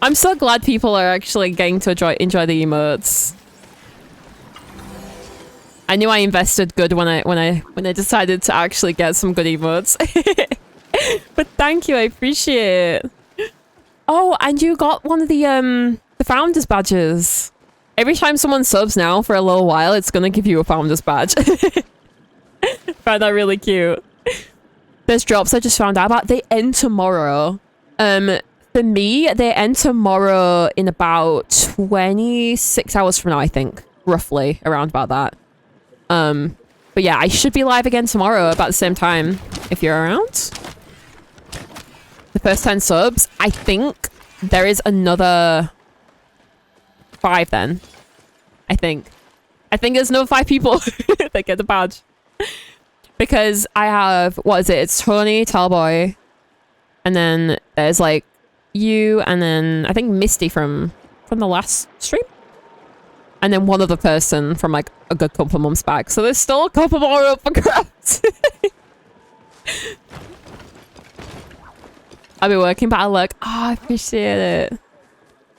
I'm so glad people are actually getting to enjoy the emotes. I knew I invested good when I decided to actually get some good emotes. But thank you, I appreciate it. Oh, and you got one of the founders badges. Every time someone subs now for a little while, it's gonna give you a founder's badge. Found that really cute. There's drops I just found out about. They end tomorrow. For me, they end tomorrow in about 26 hours from now, I think. Roughly, around about that. But yeah, I should be live again tomorrow about the same time, if you're around. The first 10 subs. I think there is another 5 then. I think there's no 5 people that get the badge. Because I have, what is it? It's Tony, Talboy, and then there's like you, and then I think Misty from the last stream. And then one other person from like a good couple months back. So there's still a couple more up for grabs. I'll be working, but I'll look. Oh, I appreciate it.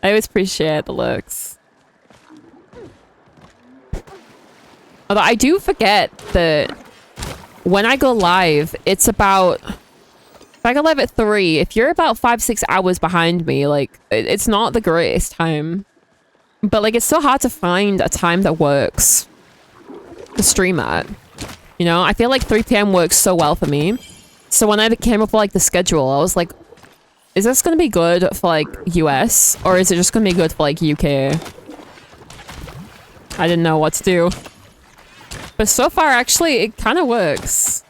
I always appreciate the looks. Although I do forget that when I go live, it's about... If I go live at 3, if you're about 5-6 hours behind me, like, it's not the greatest time. But, like, it's so hard to find a time that works to stream at. You know? I feel like 3 PM works so well for me. So when I came up with, like, the schedule, I was like, is this gonna be good for, like, US? Or is it just gonna be good for, like, UK? I didn't know what to do. But so far, actually, it kind of works.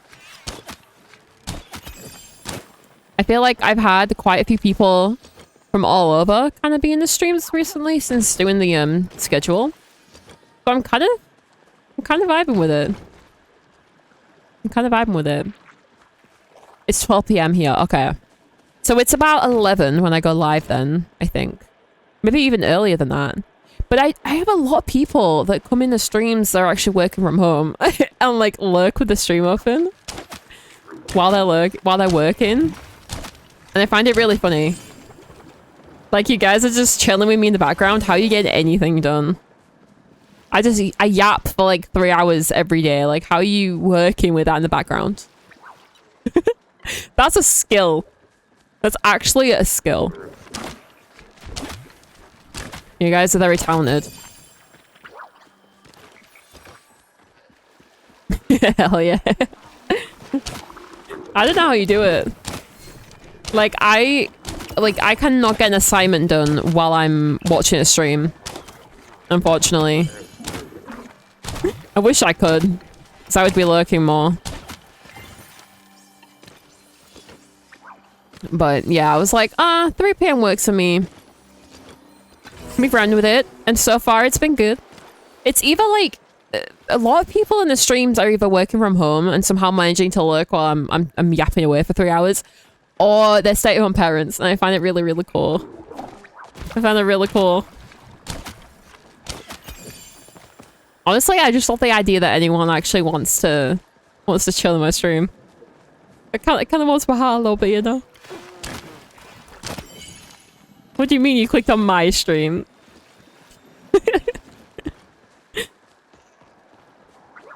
I feel like I've had quite a few people from all over kind of be in the streams recently since doing the schedule. So I'm kind of vibing with it. It's 12 PM here. Okay. So it's about 11 when I go live then, I think. Maybe even earlier than that. But I have a lot of people that come in the streams that are actually working from home and like lurk with the stream open while they're working. And I find it really funny. Like, you guys are just chilling with me in the background. How you get anything done? I yap for like 3 hours every day. Like, how are you working with that in the background? That's a skill. That's actually a skill. You guys are very talented. Hell yeah. I don't know how you do it. Like, I cannot get an assignment done while I'm watching a stream. Unfortunately. I wish I could, because I would be lurking more. But yeah, I was like, 3 PM works for me. We ran with it, and so far it's been good. It's either like a lot of people in the streams are either working from home and somehow managing to lurk while I'm yapping away for 3 hours, or they're stay-at-home parents, and I find it really, really cool. I find it really cool. Honestly, I just love the idea that anyone actually wants to chill in my stream. It kind of warms my heart a little bit, you know. What do you mean you clicked on my stream?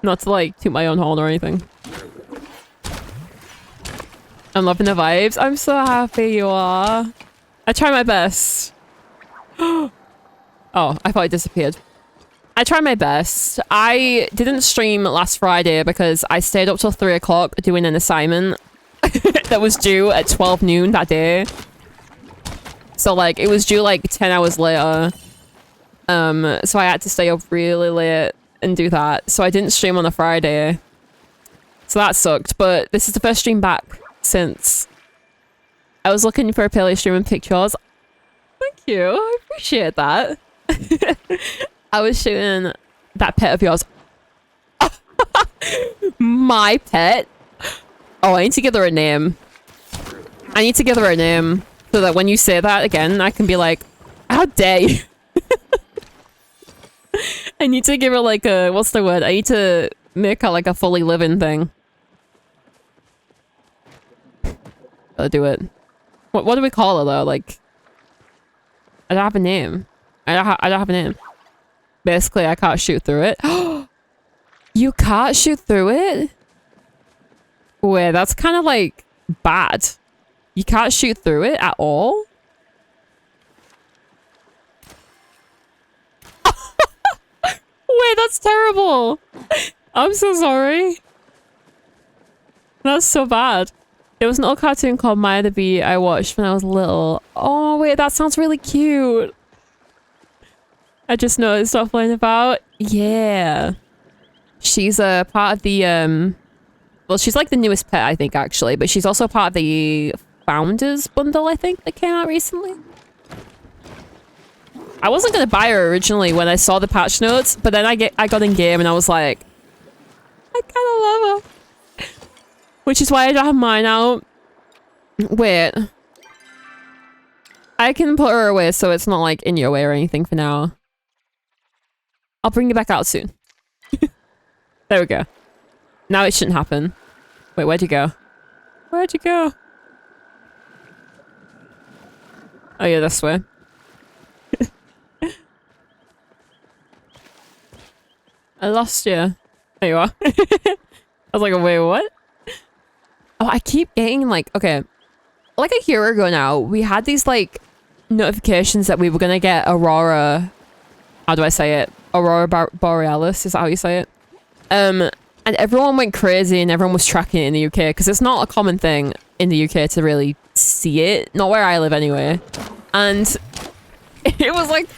Not to like toot my own horn or anything. I'm loving the vibes. I'm so happy you are. I try my best. Oh, I thought it disappeared. I try my best. I didn't stream last Friday because I stayed up till 3 o'clock doing an assignment that was due at 12 noon that day. So like, it was due like 10 hours later. So I had to stay up really late and do that. So I didn't stream on a Friday. So that sucked. But this is the first stream back since I was looking for a PALIA stream and pictures. Thank you. I appreciate that. I was shooting that pet of yours. My pet? Oh, I need to give her a name. I need to give her a name so that when you say that again, I can be like, how dare you? I need to give her like a, what's the word? I need to make her like a fully living thing. Gotta do it. What do we call her though? Like, I don't have a name. I don't have a name. Basically, I can't shoot through it. You can't shoot through it? Wait, that's kind of like bad. You can't shoot through it at all? Wait, that's terrible. I'm so sorry. That's so bad. There was an old cartoon called Maya the Bee I watched when I was little. Oh, wait, that sounds really cute. I just noticed what I'm playing about. Yeah. She's a part of the, well, she's like the newest pet, I think, actually. But she's also part of the Founders bundle, I think, that came out recently. I wasn't going to buy her originally when I saw the patch notes. But then I got in game and I was like, I kind of love her. Which is why I don't have mine out. Wait. I can put her away so it's not like in your way or anything for now. I'll bring you back out soon. There we go. Now it shouldn't happen. Wait, where'd you go? Where'd you go? Oh yeah, this way. I lost you. There you are. I was like, wait, what? Oh, I keep getting like, okay. Like a year ago now, we had these like notifications that we were gonna get Aurora. How do I say it? Aurora Borealis, is that how you say it? And everyone went crazy and everyone was tracking it in the UK because it's not a common thing in the UK to really see it. Not where I live anyway. And it was like,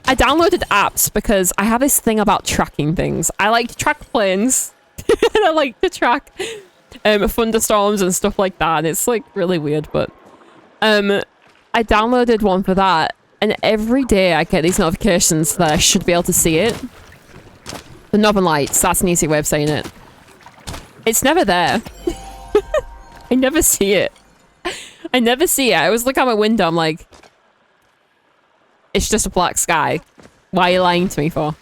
I downloaded apps because I have this thing about tracking things. I like to track planes. And I like to track thunderstorms and stuff like that. And it's like really weird, but I downloaded one for that. And every day I get these notifications that I should be able to see it. The Northern Lights, that's an easy way of saying it. It's never there. I never see it. I never see it. I always look out my window, I'm like, it's just a black sky. Why are you lying to me for?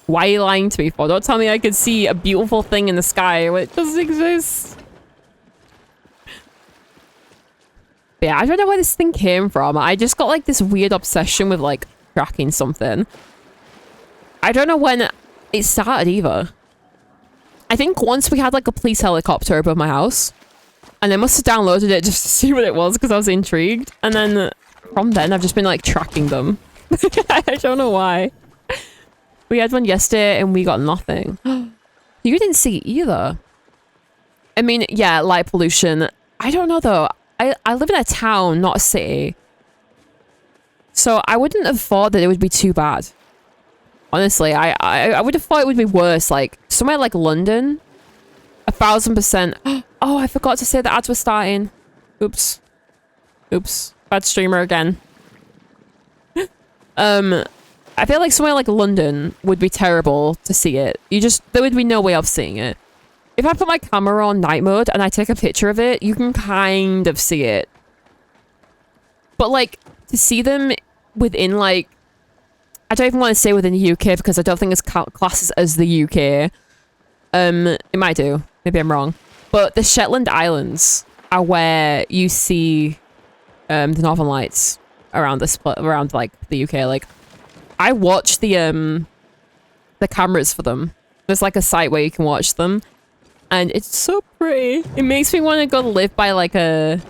Why are you lying to me for? Don't tell me I could see a beautiful thing in the sky when it doesn't exist. But yeah, I don't know where this thing came from. I just got like this weird obsession with like tracking something. I don't know when it started either. I think once we had like a police helicopter above my house. And I must have downloaded it just to see what it was because I was intrigued. And then from then I've just been like tracking them. I don't know why. We had one yesterday and we got nothing. You didn't see it either. I mean, yeah, light pollution. I don't know though. I live in a town, not a city. So I wouldn't have thought that it would be too bad. Honestly, I would have thought it would be worse. Like, somewhere like London, 1000%. Oh, I forgot to say the ads were starting. Oops. Oops. Bad streamer again. I feel like somewhere like London would be terrible to see it. There would be no way of seeing it. If I put my camera on night mode and I take a picture of it, you can kind of see it. But like, to see them within like, I don't even want to say within the UK because I don't think it's classes as the UK. It might do. Maybe I'm wrong. But the Shetland Islands are where you see the Northern Lights around around like the UK. Like, I watch the cameras for them. There's like a site where you can watch them, and it's so pretty. It makes me want to go live by like the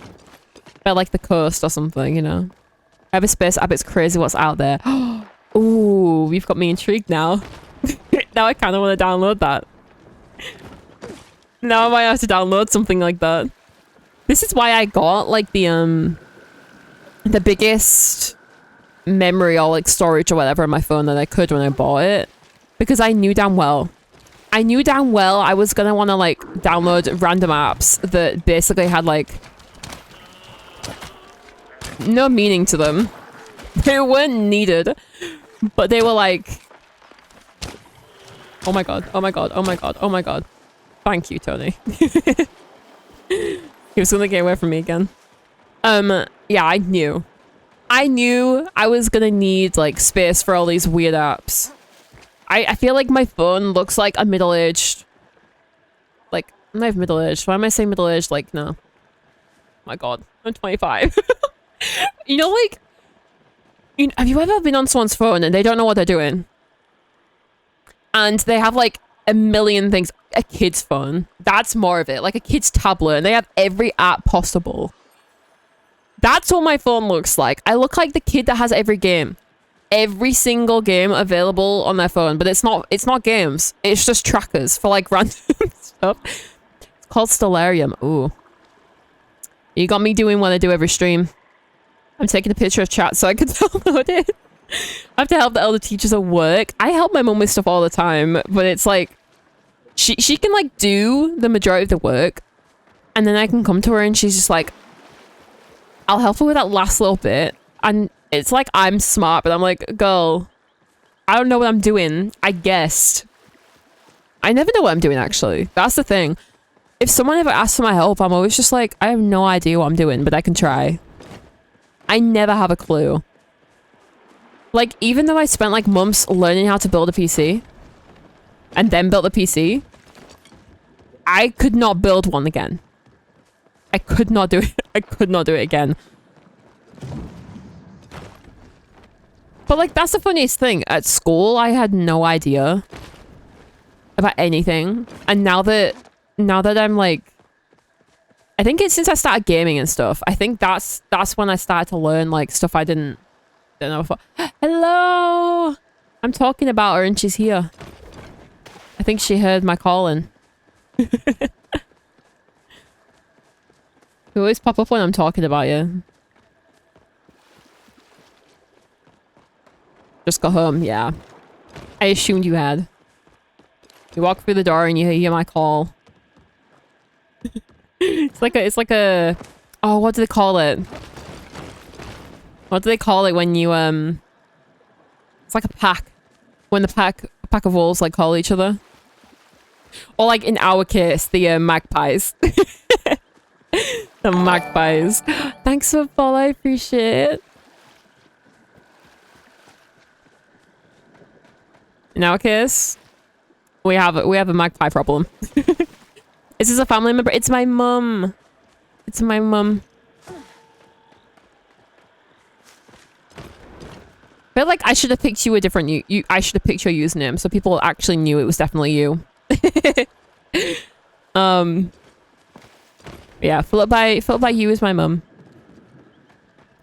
coast or something, you know. Everspace app, it's crazy what's out there. Ooh, you've got me intrigued now. Now I kind of want to download that. Now I might have to download something like that. This is why I got like the biggest memory or like storage or whatever on my phone that I could when I bought it, because I knew damn well I was gonna want to like download random apps that basically had like no meaning to them. They weren't needed, but they were like, oh my god, oh my god, oh my god, oh my god. Thank you, Tony. He was gonna get away from me again. Yeah, I knew I was gonna need like space for all these weird apps. I feel like my phone looks like a middle-aged, like, I'm not even middle-aged. Why am I saying middle-aged? Like, no. Oh my god, I'm 25. You know, like, have you ever been on someone's phone and they don't know what they're doing? And they have like a million things. A kid's phone. That's more of it. Like a kid's tablet, and they have every app possible. That's what my phone looks like. I look like the kid that has every game. Every single game available on their phone, but it's not games. It's just trackers for like random stuff. It's called Stellarium. Ooh. You got me doing what I do every stream. I'm taking a picture of chat so I can download it. I have to help the elder teachers at work. I help my mum with stuff all the time, but it's like she can like do the majority of the work, and then I can come to her and she's just like, I'll help her with that last little bit, and it's like I'm smart, but I'm like, girl, I don't know what I'm doing. I guessed. I never know what I'm doing, actually. That's the thing. If someone ever asks for my help, I'm always just like, I have no idea what I'm doing, but I can try. I never have a clue. Like, even though I spent like months learning how to build a PC and then built a PC, I could not build one again. I could not do it. I could not do it again. But like, that's the funniest thing. At school, I had no idea about anything. And now that I'm like, I think it's since I started gaming and stuff. I think that's when I started to learn like stuff I didn't know before. Hello! I'm talking about her and she's here. I think she heard my calling. You always pop up when I'm talking about you. Just got home, yeah. I assumed you had. You walk through the door and you hear my call. It's like a oh, what do they call it? What do they call it when you it's like a pack. When a pack of wolves like call each other. Or like in our case, the magpies. The magpies. Thanks for the follow, I appreciate it. In our case, we have a magpie problem. Is this a family member? It's my mum. It's my mum. I feel like I should have picked you a different I should have picked your username so people actually knew it was definitely you. Yeah, followed by you is my mum.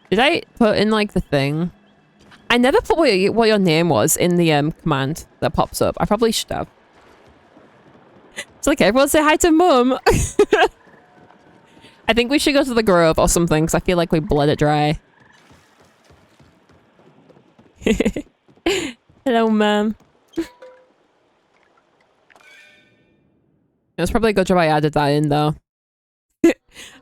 Did I put in like the thing? I never put what your name was in the command that pops up. I probably should have. It's like, everyone say hi to mum. I think we should go to the Grove or something because I feel like we bled it dry. Hello, mum. It was probably a good job I added that in though. I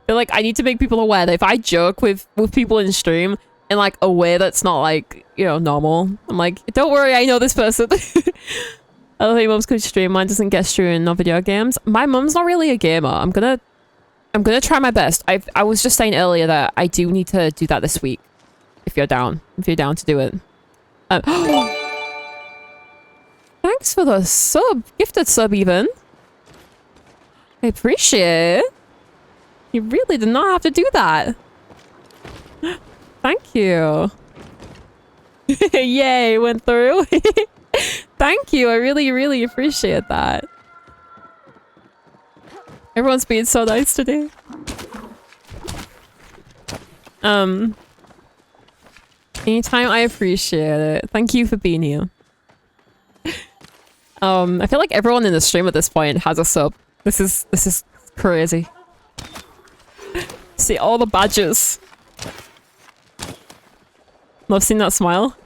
feel like I need to make people aware that if I joke with people in stream in like a way that's not like, you know, normal, I'm like, don't worry, I know this person. I don't think mums could stream. Mine doesn't get streaming on video games. My mum's not really a gamer. I'm gonna try my best. I was just saying earlier that I do need to do that this week. If you're down to do it. Thanks for the sub, gifted sub even. I appreciate it. You really did not have to do that. Thank you. Yay, went through. Thank you. I really, really appreciate that. Everyone's being so nice today. Anytime, I appreciate it. Thank you for being here. I feel like everyone in the stream at this point has a sub. This is crazy. See all the badges. Love seeing that smile.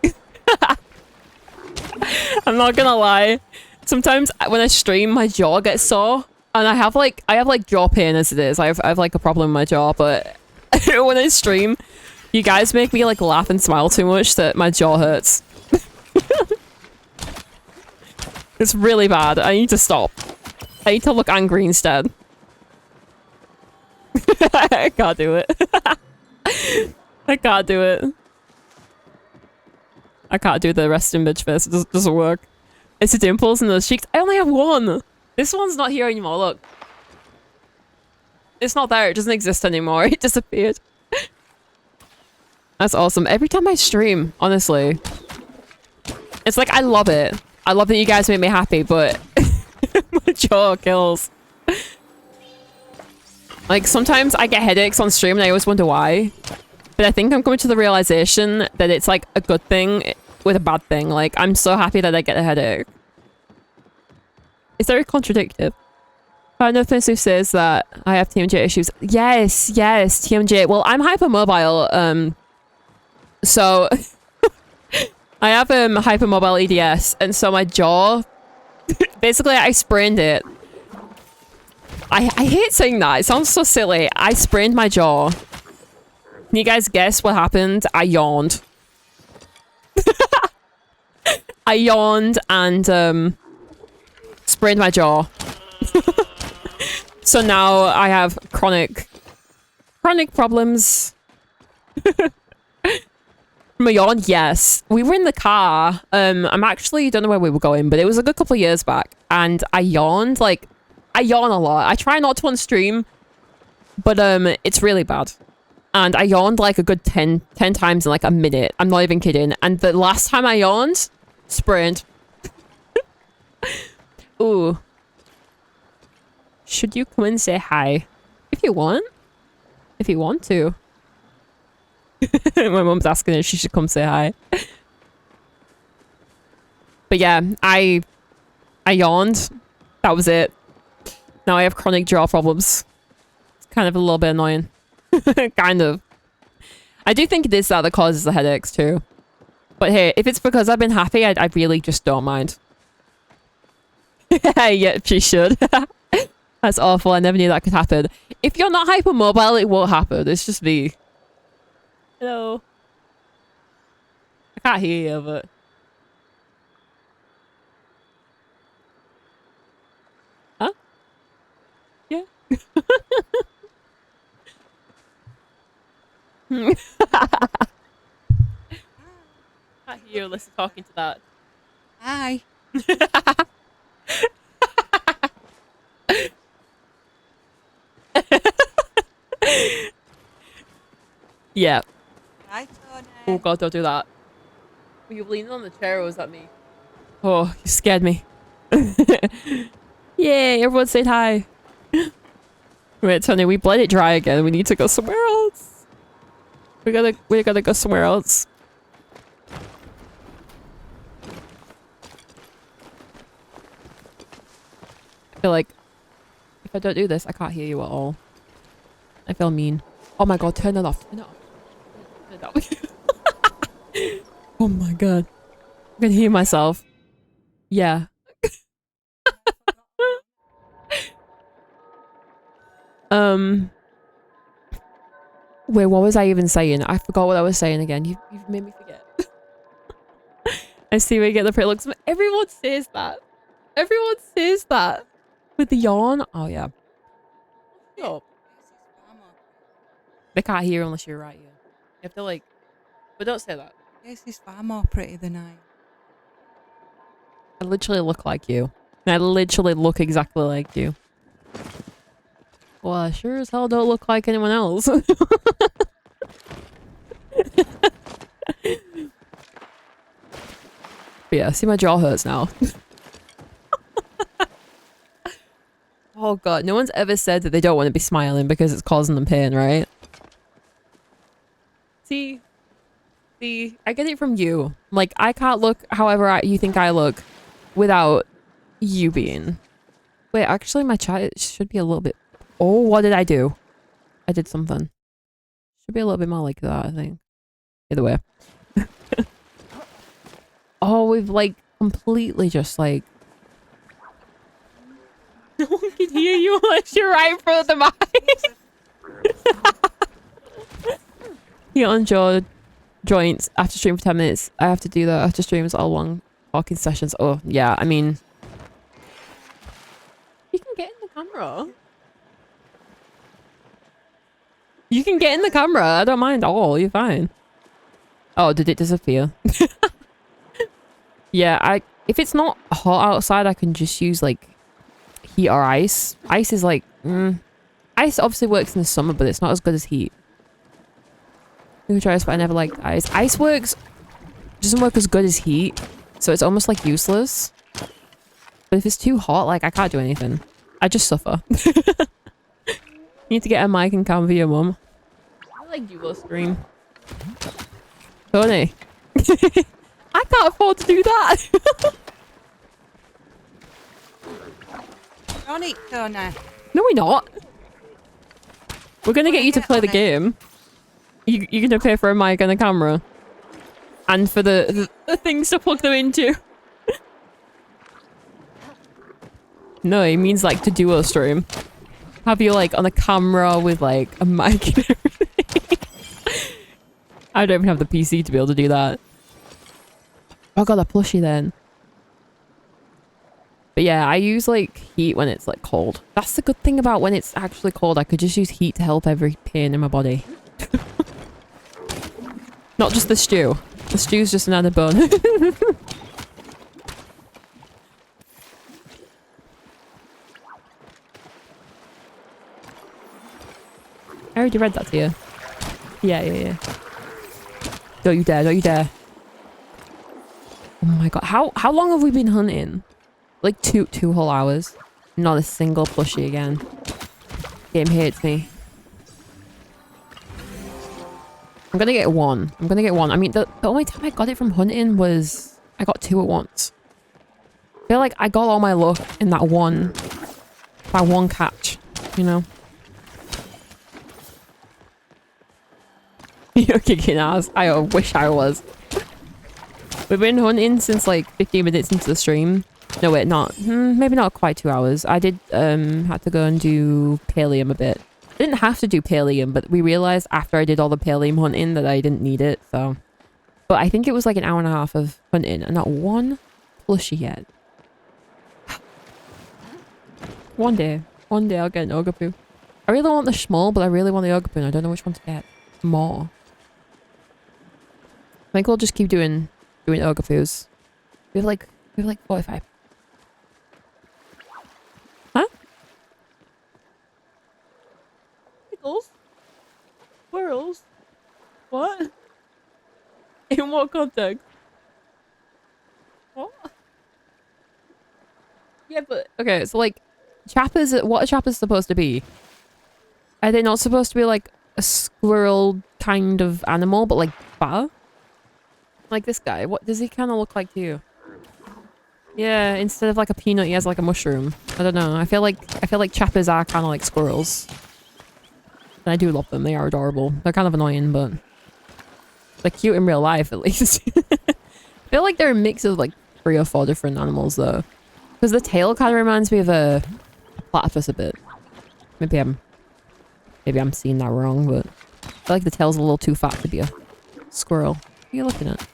I'm not gonna lie. Sometimes when I stream, my jaw gets sore, and I have like jaw pain as it is. I have like a problem with my jaw, but when I stream, you guys make me like laugh and smile too much that my jaw hurts. It's really bad. I need to stop. I need to look angry instead. I can't do it. I can't do it. I can't do the resting bitch face. It doesn't work. It's the dimples in those cheeks. I only have one. This one's not here anymore. Look. It's not there. It doesn't exist anymore. It disappeared. That's awesome. Every time I stream, honestly. It's like, I love it. I love that you guys make me happy, but my jaw kills. Like, sometimes I get headaches on stream and I always wonder why. But I think I'm coming to the realization that it's like a good thing with a bad thing. Like, I'm so happy that I get a headache. It's very contradictory. I know Fensu says that I have TMJ issues. Yes, yes, TMJ. Well, I'm hypermobile, so I have hypermobile EDS, and so my jaw, basically I sprained it. I hate saying that. It sounds so silly. I sprained my jaw. Can you guys guess what happened? I yawned. I yawned and sprained my jaw. So now I have chronic problems. From a yawn, yes. We were in the car. I'm actually don't know where we were going, but it was a good couple of years back, and I yawned. Like, I yawn a lot. I try not to on stream, but it's really bad. And I yawned like a good 10 times in like a minute. I'm not even kidding. And the last time I yawned, sprained. Ooh. Should you come and say hi? If you want. If you want to. My mom's asking if she should come say hi. But yeah, I yawned. That was it. Now I have chronic jaw problems. It's kind of a little bit annoying. Kind of. I do think it is that causes the headaches too. But hey, if it's because I've been happy, I really just don't mind. Yeah, she should. That's awful. I never knew that could happen. If you're not hypermobile, it won't happen. It's just me. Hello. I can't hear you, but... Huh? Yeah. I hear Alyssa talking to that. Hi. Yeah. Hi, Tony. Oh god, don't do that. Were you leaning on the chair or was that me? Oh, you scared me. Yay, everyone said hi. Wait, Tony, we bled it dry again. We need to go somewhere else. We gotta go somewhere else. I feel like if I don't do this, I can't hear you at all. I feel mean. Oh my god, turn it off. Turn it off. Turn it off. Oh my god. I can hear myself. Yeah. Um, wait, what was I even saying? I forgot what I was saying again. You've made me forget. I see where you get the pretty looks. Everyone says that. Everyone says that. With the yawn? Oh, yeah. Oh. They can't hear unless you're right here. You have to like... But don't say that. Yes, he's far more pretty than I. I literally look like you. I literally look exactly like you. Well, I sure as hell don't look like anyone else. But yeah, see my jaw hurts now. Oh god, no one's ever said that they don't want to be smiling because it's causing them pain, right? See, I get it from you. Like, I can't look however you think I look without you being. Wait, actually my chat should be a little bit... Oh, what did I do? I did something. Should be a little bit more like that, I think. Either way. Oh, we've like completely just like... No one can hear you unless you're right in front of the mic. You on jaw joints after stream for 10 minutes. I have to do that after streams, all long talking sessions. Oh, yeah, I mean... You can get in the camera. You can get in the camera. I don't mind at all. You're fine. Oh, did it disappear? Yeah, if it's not hot outside, I can just use like heat or ice. Ice is like... Ice obviously works in the summer, but it's not as good as heat. You can try this, but I never liked ice. Ice doesn't work as good as heat, so it's almost like useless. But if it's too hot, like I can't do anything. I just suffer. You need to get a mic and cam for your mum. I like duo stream. Tony. I can't afford to do that. On it, Tony. No, we're not. We're gonna get you to play the game. You're gonna pay for a mic and a camera. And for the things to plug them into. No, it means like to duo stream. Have you like on a camera with like a mic and everything. I don't even have the PC to be able to do that. I got a plushie then. But yeah, I use like heat when it's like cold. That's the good thing about when it's actually cold. I could just use heat to help every pain in my body. Not just the stew. The stew's just an added bone. I already read that to you. Yeah. Don't you dare, don't you dare. Oh my god, how long have we been hunting? Like two whole hours. Not a single plushie again. Game hates me. I'm gonna get one. I mean, the only time I got it from hunting was... I got two at once. I feel like I got all my luck in that one catch, you know? You're kicking ass. I wish I was. We've been hunting since like 15 minutes into the stream. No, wait, not. Maybe not quite 2 hours. I did had to go and do Palium a bit. I didn't have to do Palium, but we realized after I did all the Palium hunting that I didn't need it, so... But I think it was like an hour and a half of hunting and not one plushie yet. One day I'll get an Ogapoo. I really want the Schmoll, but I really want the Ogapoo and I don't know which one to get more. I think we'll just keep doing Ogapoos. We have like 45. Huh? Pickles? Squirrels? What? In what context? What? Yeah, but... Okay, so like... Chappers... What are chappers supposed to be? Are they not supposed to be like a squirrel kind of animal, but like fatter? Like this guy. What does he kind of look like to you? Yeah, instead of like a peanut, he has like a mushroom. I don't know. I feel like chappers are kind of like squirrels. And I do love them. They are adorable. They're kind of annoying, but they're cute in real life at least. I feel like they're a mix of like 3 or 4 different animals though. Because the tail kind of reminds me of a platypus a bit. Maybe I'm Maybe I'm seeing that wrong, but I feel like the tail's a little too fat to be a squirrel. What are you looking at?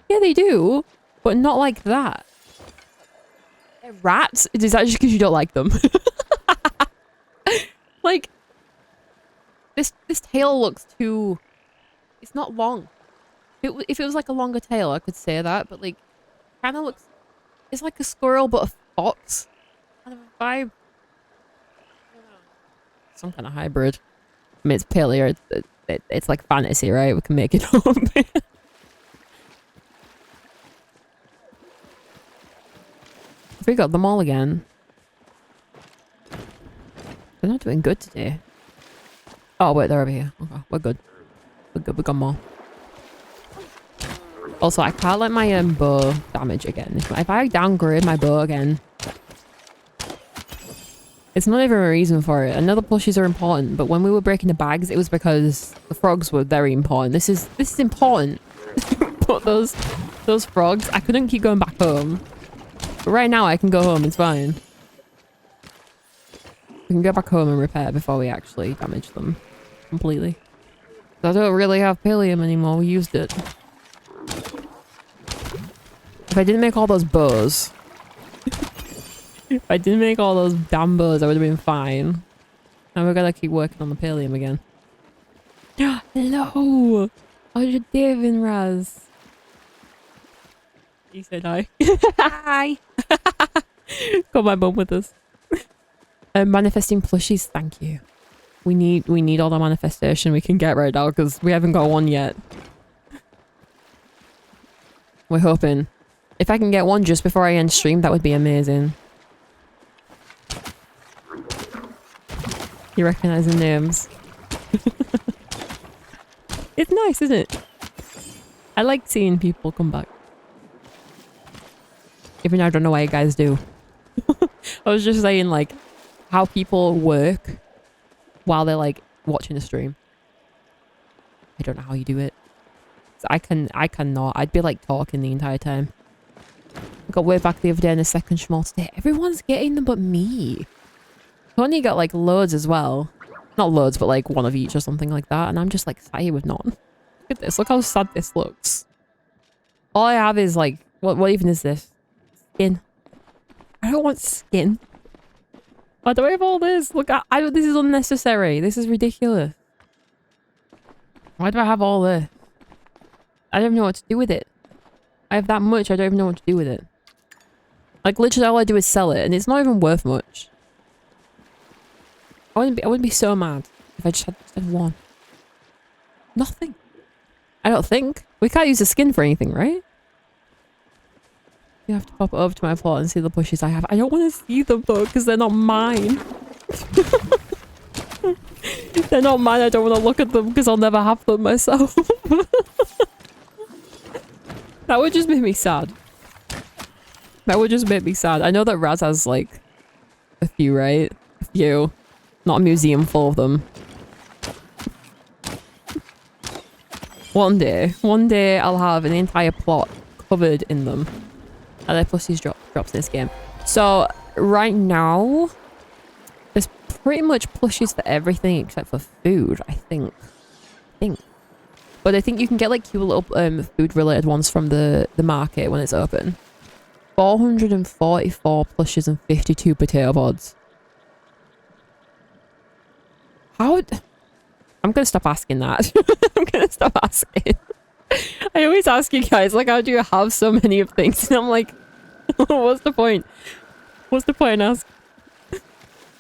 Yeah, they do, but not like that. They're rats? Is that just because you don't like them? Like, this tail looks too... It's not long. If it was like a longer tail, I could say that, but like, kind of looks... It's like a squirrel, but a fox. Kind of a vibe. I don't know. Some kind of hybrid. I mean, it's PALIA. It's like fantasy, right? We can make it up. We got them all again. They're not doing good today. Oh, wait, they're over here. Okay, we're good. We're good, we got more. Also, I can't let my bow damage again. If I downgrade my bow again... It's not even a reason for it. I know the plushies are important, but when we were breaking the bags, it was because the frogs were very important. This is important. But those frogs, I couldn't keep going back home. But right now, I can go home. It's fine. We can go back home and repair before we actually damage them completely. I don't really have pallium anymore. We used it. If I didn't make all those bows... If I didn't make all those damn bows, I would have been fine. Now we're gonna keep working on the pallium again. Hello! How's your day been, Raz? He said hi. Hi. Got my mum with us. Manifesting plushies, thank you. We need all the manifestation we can get right now because we haven't got one yet. We're hoping. If I can get one just before I end stream, that would be amazing. You recognize the names. It's nice, isn't it? I like seeing people come back. Even though I don't know why you guys do. I was just saying, like, how people work while they're, like, watching the stream. I don't know how you do it. I cannot. I'd be, like, talking the entire time. I got way back the other day in a second small state. Everyone's getting them but me. Tony got, like, loads as well. Not loads, but, like, one of each or something like that. And I'm just, like, sat here with none. Look at this. Look how sad this looks. All I have is, like... What even is this? Skin. I don't want skin. Why do I have all this? Look, this is unnecessary. This is ridiculous. Why do I have all this? I don't even know what to do with it. I have that much, I don't even know what to do with it. Like, literally all I do is sell it, and it's not even worth much. I wouldn't be so mad if I just had one. Nothing. I don't think. We can't use the skin for anything, right? You have to pop it over to my plot and see the plushies I have. I don't want to see them though, because they're not mine. They're not mine, I don't want to look at them because I'll never have them myself. That would just make me sad. That would just make me sad. I know that Raz has like a few, right? A few. Not a museum full of them. One day I'll have an entire plot covered in them. And their plushies drops in this game. So right now, there's pretty much plushies for everything except for food, I think. But I think you can get like cute little food related ones from the market when it's open. 444 plushies and 52 potato pods. I'm gonna stop asking that. I'm gonna stop asking. I always ask you guys, like, how do you have so many of things? And I'm like, what's the point? What's the point in asking?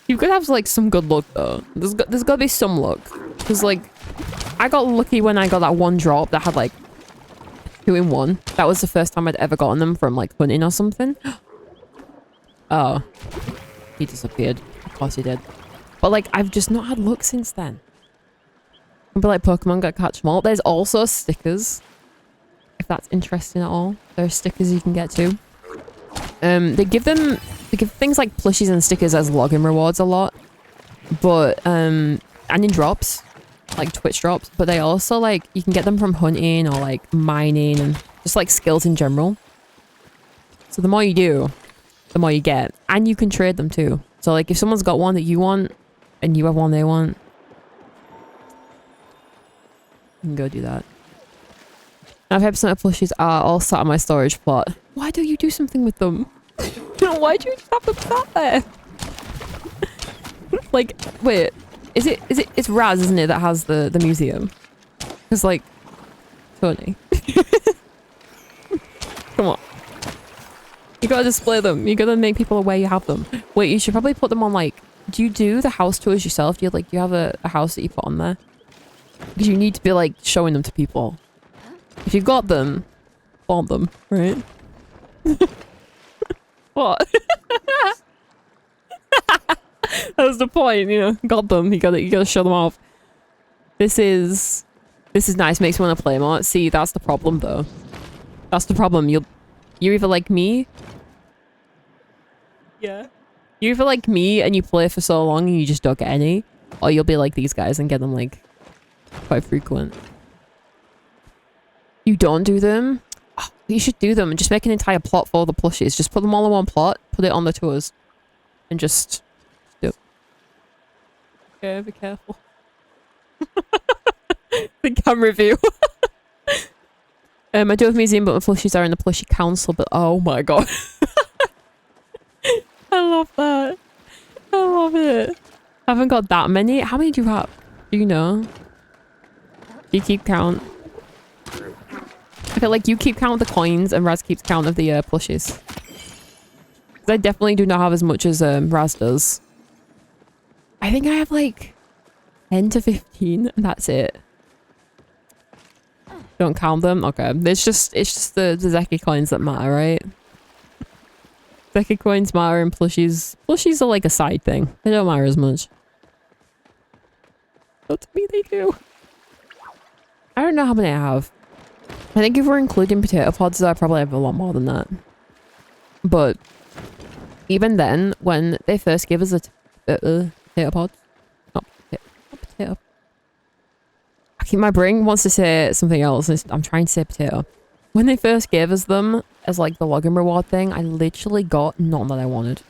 You've got to have, like, some good luck, though. There's got to be some luck. Because, like, I got lucky when I got that one drop that had, like, 2 in 1. That was the first time I'd ever gotten them from, like, hunting or something. Oh. He disappeared. Of course he did. But, like, I've just not had luck since then. But like Pokemon got catch them all. There's also stickers. If that's interesting at all. There are stickers you can get too. They give things like plushies and stickers as login rewards a lot. But and in drops. Like Twitch drops. But they also like you can get them from hunting or like mining and just like skills in general. So the more you do, the more you get. And you can trade them too. So like if someone's got one that you want and you have one they want, you can go do that. 95% of plushies are all sat on my storage plot. Why don't you do something with them? Why do you just have them sat there? Like, wait, it's Raz, isn't it, that has the museum? Because like, Tony. Come on. You gotta display them. You gotta make people aware you have them. Wait, you should probably put them on like, do you do the house tours yourself? Do you have a house that you put on there? Because you need to be like showing them to people. If you've got them, flaunt them, right? What? That was the point, you know. Got them. You gotta show them off. This is nice. Makes me want to play more. See, that's the problem though. That's the problem. You're either like me. Yeah. You're either like me and you play for so long and you just don't get any, or you'll be like these guys and get them like quite frequent. You don't do them? Oh, you should do them and just make an entire plot for the plushies. Just put them all in one plot, put it on the tours, and just do it. Okay, be careful. The camera view. I do have a museum, but my plushies are in the plushie council, but oh my god. I love that. I love it. I haven't got that many. How many do you have? Do you know? Do you keep count? I feel like you keep count of the coins and Raz keeps count of the plushies. Because I definitely do not have as much as Raz does. I think I have like 10 to 15 and that's it. Don't count them? Okay. It's just the Zeki coins that matter, right? Zeki coins matter and plushies. Plushies are like a side thing. They don't matter as much. But to me they do. I don't know how many I have. I think if we're including potato pods, I probably have a lot more than that. But even then, when they first gave us a potato pod, not potato. I keep my brain wants to say something else. I'm trying to say potato. When they first gave us them as like the login reward thing, I literally got none that I wanted.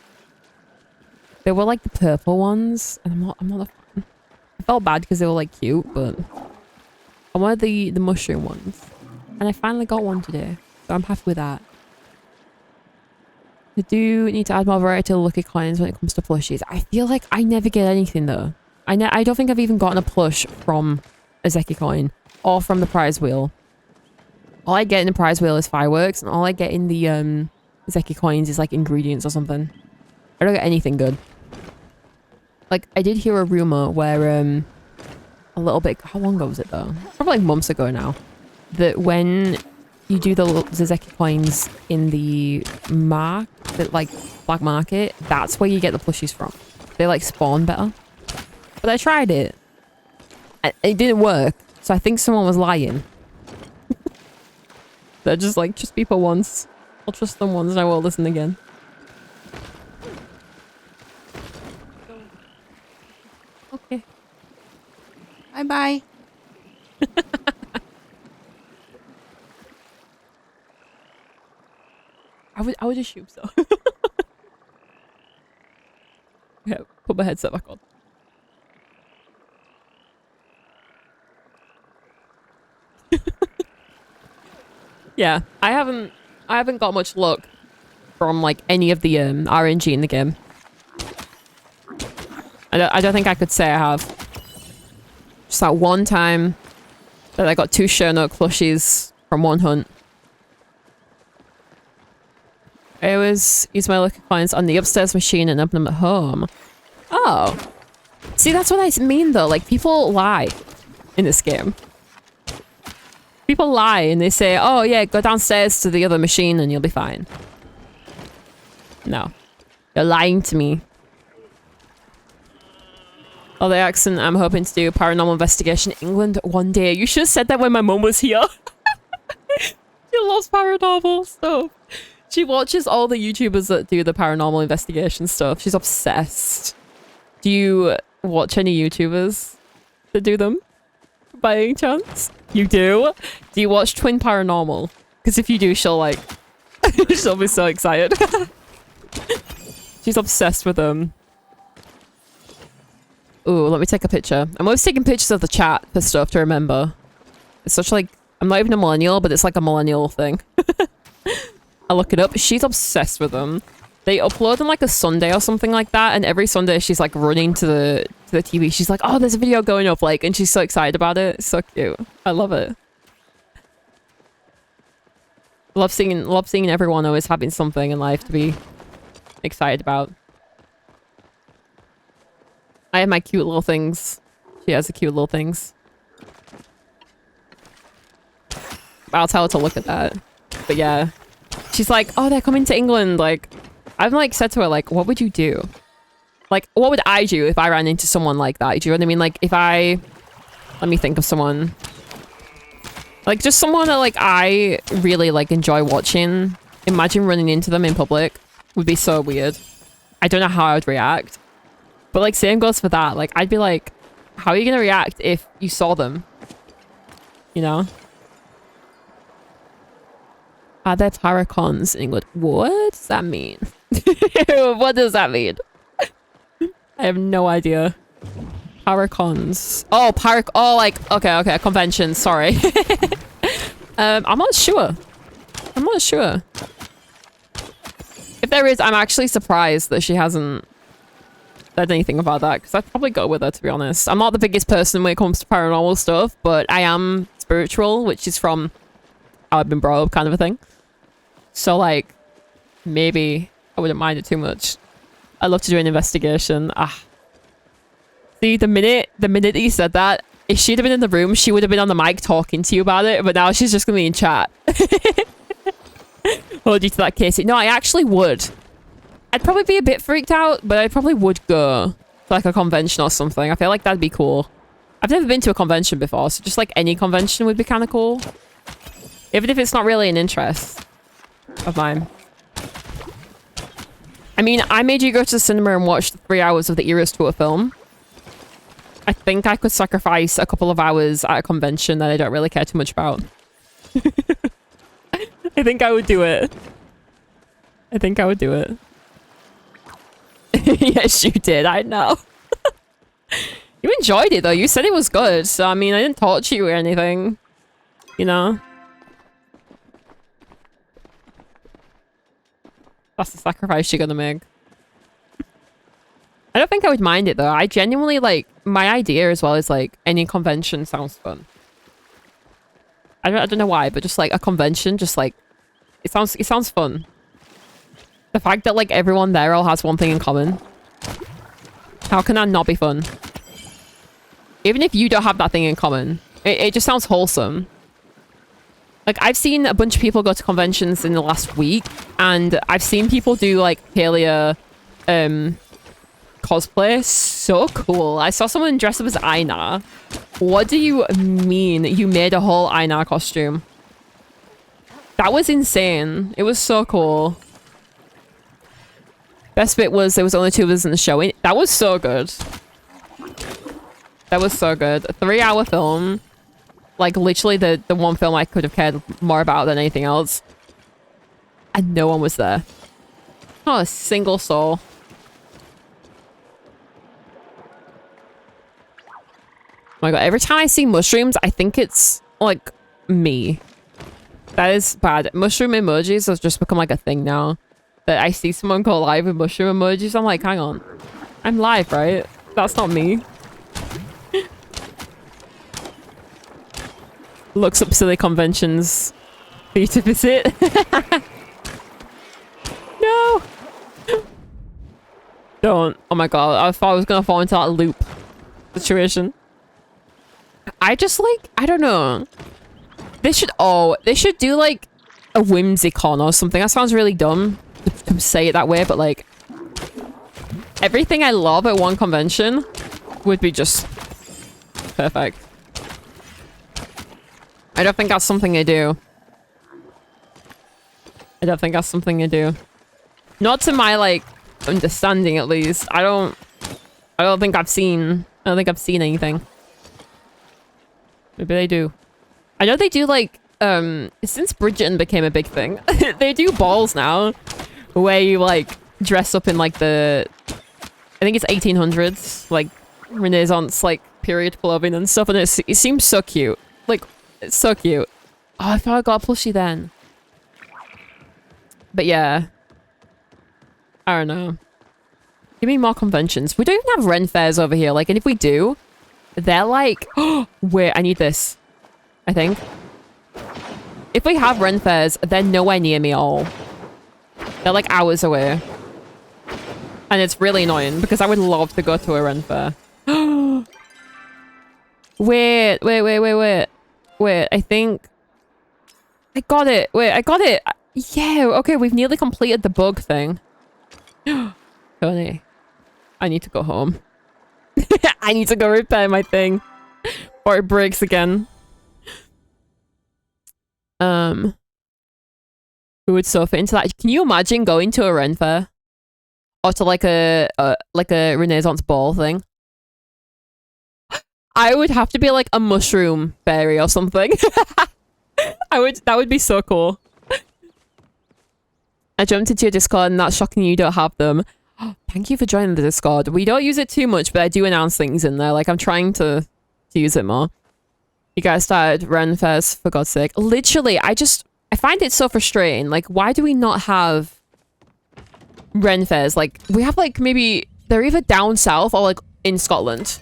They were like the purple ones, and I'm not a fan. I felt bad because they were like cute, but I wanted the mushroom ones. And I finally got one today, so I'm happy with that. I do need to add more variety to the lucky coins when it comes to plushies. I feel like I never get anything though. I don't think I've even gotten a plush from a Zeki coin or from the prize wheel. All I get in the prize wheel is fireworks, and all I get in the Zeki coins is like ingredients or something. I don't get anything good. Like, I did hear a rumor where a little bit, how long ago was it though? Probably like months ago now. That when you do the Zeki coins in the like black market, that's where you get the plushies from. They like spawn better. But I tried it. It didn't work. So I think someone was lying. They're just like, just people once. I'll trust them once and I won't listen again. Okay. Bye-bye. I would assume so. Yeah, put my headset back on. Yeah, I haven't got much luck from like any of the RNG in the game. I don't think I could say I have. Just that one time that I got 2 Shernock plushies from one hunt. I always use my lucky coins on the upstairs machine and open them at home. Oh. See, that's what I mean though. Like, people lie in this game. People lie and they say, oh yeah, go downstairs to the other machine and you'll be fine. No. You're lying to me. Oh, the accent, I'm hoping to do Paranormal Investigation England one day. You should have said that when my mum was here. She loves paranormal stuff. She watches all the YouTubers that do the paranormal investigation stuff. She's obsessed. Do you watch any YouTubers that do them? By any chance? You do? Do you watch Twin Paranormal? Because if you do, she'll like... she'll be so excited. She's obsessed with them. Ooh, let me take a picture. I'm always taking pictures of the chat for stuff to remember. It's such like... I'm not even a millennial, but it's like a millennial thing. I'll look it up. She's obsessed with them. They upload on like a Sunday or something like that, and every Sunday she's like running to the TV. She's like, oh, there's a video going up, like, and she's so excited about it. It's so cute. I love it. Love seeing everyone always having something in life to be excited about. I have my cute little things. She has the cute little things. I'll tell her to look at that. But yeah. She's like, oh, they're coming to England. Like, I've like said to her, like, what would you do? Like, what would I do if I ran into someone like that? Do you know what I mean? Like, if I... Let me think of someone. Like, just someone that, like, I really, like, enjoy watching. Imagine running into them in public. Would be so weird. I don't know how I would react. But, like, same goes for that. Like, I'd be like, how are you gonna react if you saw them? You know? Are there paracons in England? What does that mean? What does that mean? I have no idea. Paracons. Oh, oh, like, okay, conventions, sorry. I'm not sure. I'm not sure. If there is, I'm actually surprised that she hasn't said anything about that, because I'd probably go with her, to be honest. I'm not the biggest person when it comes to paranormal stuff, but I am spiritual, which is from how I've been brought up, kind of a thing. So, like, maybe I wouldn't mind it too much. I love to do an investigation. Ah. See, the minute that you said that, if she'd have been in the room, she would have been on the mic talking to you about it, but now she's just gonna be in chat. Hold you to that, Casey. No, I actually would. I'd probably be a bit freaked out, but I probably would go to, like, a convention or something. I feel like that'd be cool. I've never been to a convention before, so just, like, any convention would be kind of cool. Even if it's not really an interest of mine. I mean, I made you go to the cinema and watch the 3 hours of the Eras Tour film. I think I could sacrifice a couple of hours at a convention that I don't really care too much about. I think I would do it. I think I would do it. Yes, you did. I know. You enjoyed it, though. You said it was good. So, I mean, I didn't torture you or anything. You know? That's the sacrifice you're gonna make. I don't think I would mind it, though. I genuinely, like, my idea as well is, like, any convention sounds fun. I don't know why, but just, like, a convention, just, like, it sounds fun. The fact that, like, everyone there all has one thing in common. How can that not be fun? Even if you don't have that thing in common, it just sounds wholesome. Like, I've seen a bunch of people go to conventions in the last week, and I've seen people do, like, PALIA, cosplay. So cool. I saw someone dress up as Einar. What do you mean you made a whole Einar costume? That was insane. It was so cool. Best bit was there was only 2 of us in the show. That was so good. That was so good. A 3-hour film. Like, literally the one film I could have cared more about than anything else. And no one was there. Not a single soul. Oh my god, every time I see mushrooms, I think it's, like, me. That is bad. Mushroom emojis have just become, like, a thing now. That I see someone go live with mushroom emojis, I'm like, hang on. I'm live, right? That's not me. Looks up silly conventions for you to visit. No! Don't. Oh my god, I thought I was gonna fall into that loop situation. I just, like, I don't know. They should do, like, a whimsicon or something. That sounds really dumb to say it that way, but, like, everything I love at one convention would be just perfect. I don't think that's something they do. I don't think that's something they do. Not to my, like, understanding, at least. I don't think I've seen anything. Maybe they do. I know they do, like, since Bridgerton became a big thing, they do balls now where you, like, dress up in, like, I think it's 1800s, like, Renaissance, like, period clothing and stuff, and it seems so cute. Like, it's so cute. Oh, I thought I got a plushie then. But yeah. I don't know. Give me more conventions. We don't even have Ren fairs over here. Like, and if we do, they're like... Oh, wait, I need this. I think. If we have Ren fairs, they're nowhere near me at all. They're like hours away. And it's really annoying because I would love to go to a Ren fair. Wait, I think... I got it. Wait, I got it. Yeah, okay, we've nearly completed the bug thing. Tony, I need to go home. I need to go repair my thing. Or it breaks again. Who would so fit into that? Can you imagine going to a Ren fair? Or to like a Renaissance ball thing? I would have to be like a mushroom fairy or something. That would be so cool. I jumped into your Discord and that's shocking you don't have them. Thank you for joining the Discord. We don't use it too much, but I do announce things in there. Like, I'm trying to use it more. You guys started Ren fairs, for God's sake. Literally, I find it so frustrating. Like, why do we not have Ren fairs? Like, we have, like, maybe... They're either down south or, like, in Scotland.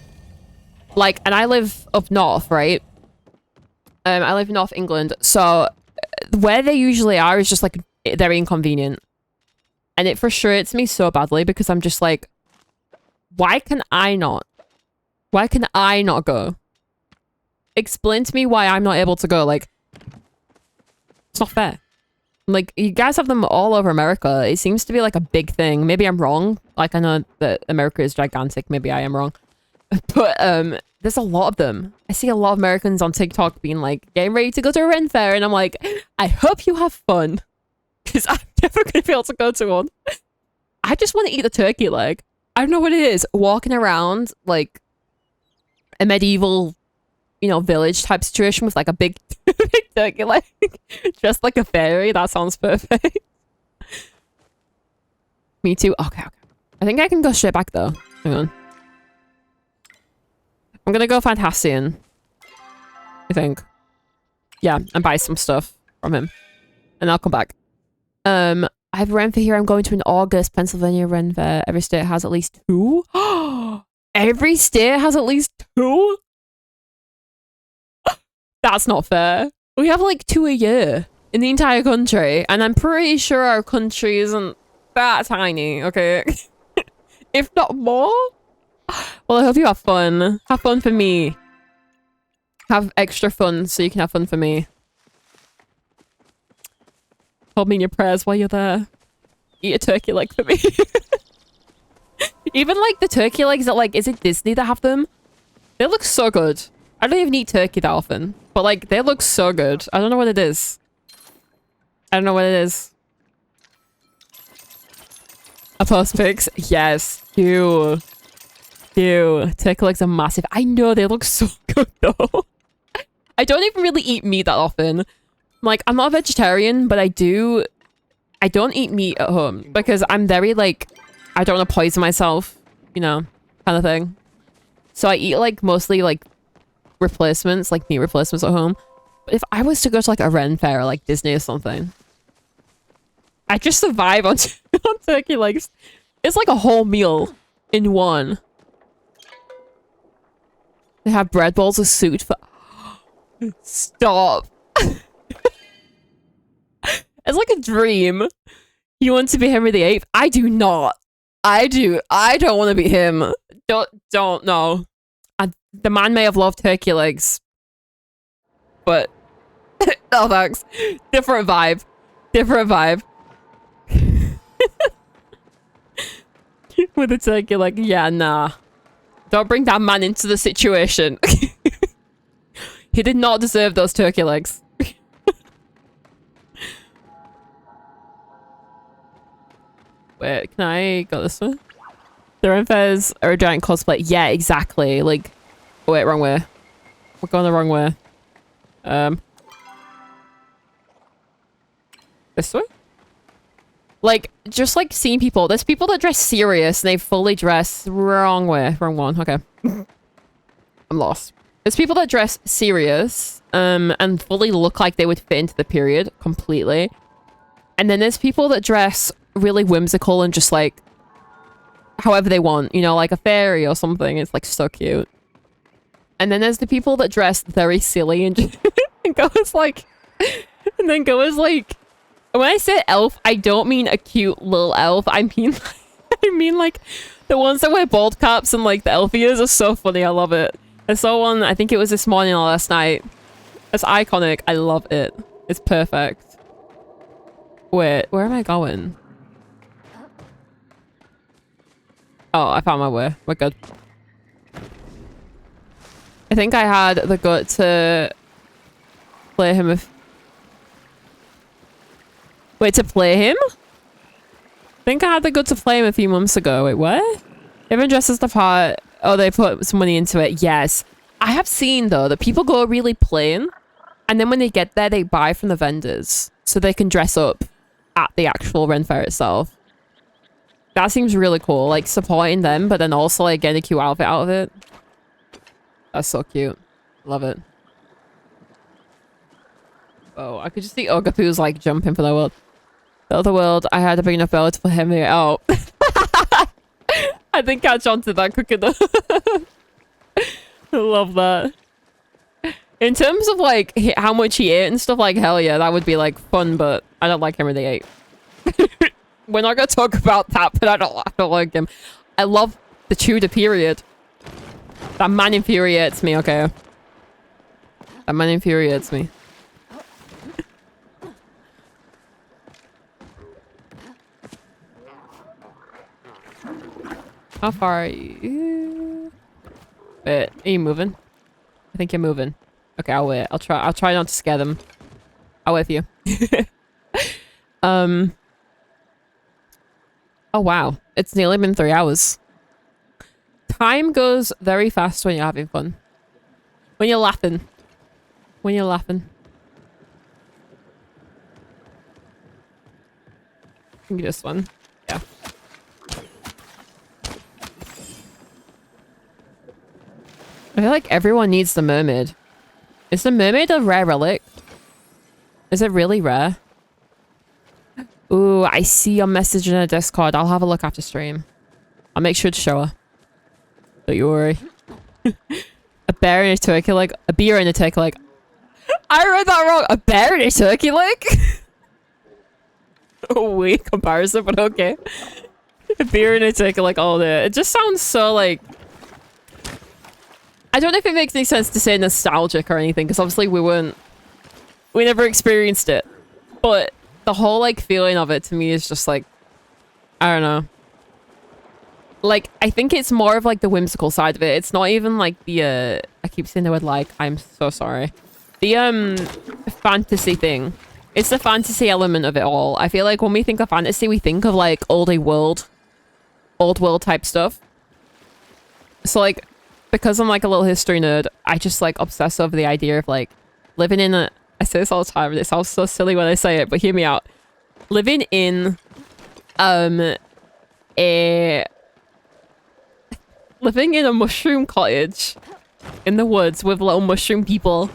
Like, and I live up north, right? I live in North England, so where they usually are is just, like, very inconvenient. And it frustrates me so badly because I'm just like, why can I not? Why can I not go? Explain to me why I'm not able to go. Like, it's not fair. Like, you guys have them all over America. It seems to be like a big thing. Maybe I'm wrong. Like, I know that America is gigantic. Maybe I am wrong. But, there's a lot of them. I see a lot of Americans on TikTok being like, getting ready to go to a Ren fair. And I'm like, I hope you have fun. Because I'm never going to be able to go to one. I just want to eat the turkey leg. I don't know what it is. Walking around, like, a medieval, you know, village type situation with, like, a big, big turkey leg. Just like a fairy. That sounds perfect. Me too. Okay. I think I can go straight back, though. Hang on. I'm going to go find Hassian. I think. Yeah, and buy some stuff from him. And I'll come back. I have a Ren fair here. I'm going to an August Pennsylvania Ren fair. Every state has at least 2. Every state has at least 2? That's not fair. We have like 2 a year in the entire country. And I'm pretty sure our country isn't that tiny, okay? If not more. Well, I hope you have fun. Have fun for me. Have extra fun so you can have fun for me. Hold me in your prayers while you're there. Eat a turkey leg for me. Even like the turkey legs that like, is it Disney that have them? They look so good. I don't even eat turkey that often. But like, they look so good. I don't know what it is. I don't know what it is. A post pics? Yes. Ew. Ew. Turkey legs are massive. I know, they look so good though. I don't even really eat meat that often. Like, I'm not a vegetarian, but I don't eat meat at home because I'm very like, I don't want to poison myself, you know, kind of thing. So I eat like mostly like replacements, like meat replacements at home. But if I was to go to like a Ren fair or like Disney or something, I just survive on, on turkey legs. It's like a whole meal in one. They have bread balls with suit for... Stop. It's like a dream. You want to be Henry VIII? I do not. I do. I don't want to be him. Don't know. The man may have loved turkey legs. But... oh, thanks. Different vibe. Different vibe. With a turkey leg. Yeah, nah. Don't bring that man into the situation. He did not deserve those turkey legs. Wait, can I go this way? The Ren fairs are a giant cosplay. Yeah, exactly. Like, oh, wait, wrong way. We're going the wrong way. This way? Like, just like seeing people. There's people that dress serious and they fully dress. Wrong way. Wrong one. Okay. I'm lost. There's people that dress serious and fully look like they would fit into the period completely. And then there's people that dress really whimsical and just like however they want, you know, like a fairy or something. It's like so cute. And then there's the people that dress very silly and, just and go as like, and then go as like, when I say elf, I don't mean a cute little elf. I mean, I mean like the ones that wear bald caps and like the elf ears are so funny. I love it. I saw one, I think it was this morning or last night. It's iconic. I love it. It's perfect. Wait, where am I going? Oh, I found my way. We're good. I think I had the gut to play him if... Wait, to play him? I think I had the gut to play him a few months ago. Wait, what? Everyone dresses the part... Oh, they put some money into it. Yes. I have seen, though, that people go really plain. And then when they get there, they buy from the vendors. So they can dress up at the actual Ren Fair itself. That seems really cool. Like, supporting them, but then also, like, getting a cute outfit out of it. That's so cute. Love it. Oh, I could just see Ogapoo's, like, jumping for the world. The other world, I had a big enough bell to put him here. Oh. I didn't catch on to that quick enough. I love that. In terms of, like, how much he ate and stuff, like, hell yeah, that would be, like, fun, but I don't like him when they ate. We're not gonna talk about that, but I don't like him. I love the Tudor period. That man infuriates me, okay? That man infuriates me. How far are you? Wait, are you moving? I think you're moving. Okay, I'll wait. I'll try not to scare them. I'll wait for you. Oh wow. It's nearly been 3 hours. Time goes very fast when you're having fun. When you're laughing. When you're laughing. I think this one. Yeah. I feel like everyone needs the mermaid. Is the mermaid a rare relic? Is it really rare? Ooh, I see your message in a Discord. I'll have a look after stream. I'll make sure to show her. Don't you worry. A bear in a turkey leg. A beer in a turkey leg. I read that wrong. A bear in a turkey leg? Oh, weird comparison, but okay. A beer in a turkey leg all day. It just sounds so like... I don't know if it makes any sense to say nostalgic or anything, because obviously we never experienced it. But the whole like feeling of it to me is just like, I don't know. Like, I think it's more of like the whimsical side of it. It's not even like the, I keep saying the word like, I'm so sorry. The fantasy thing. It's the fantasy element of it all. I feel like when we think of fantasy, we think of like old world type stuff. So like, because I'm like a little history nerd, I just like obsess over the idea of like living in a, I say this all the time and it sounds so silly when I say it, but hear me out. Living in living in a mushroom cottage in the woods with little mushroom people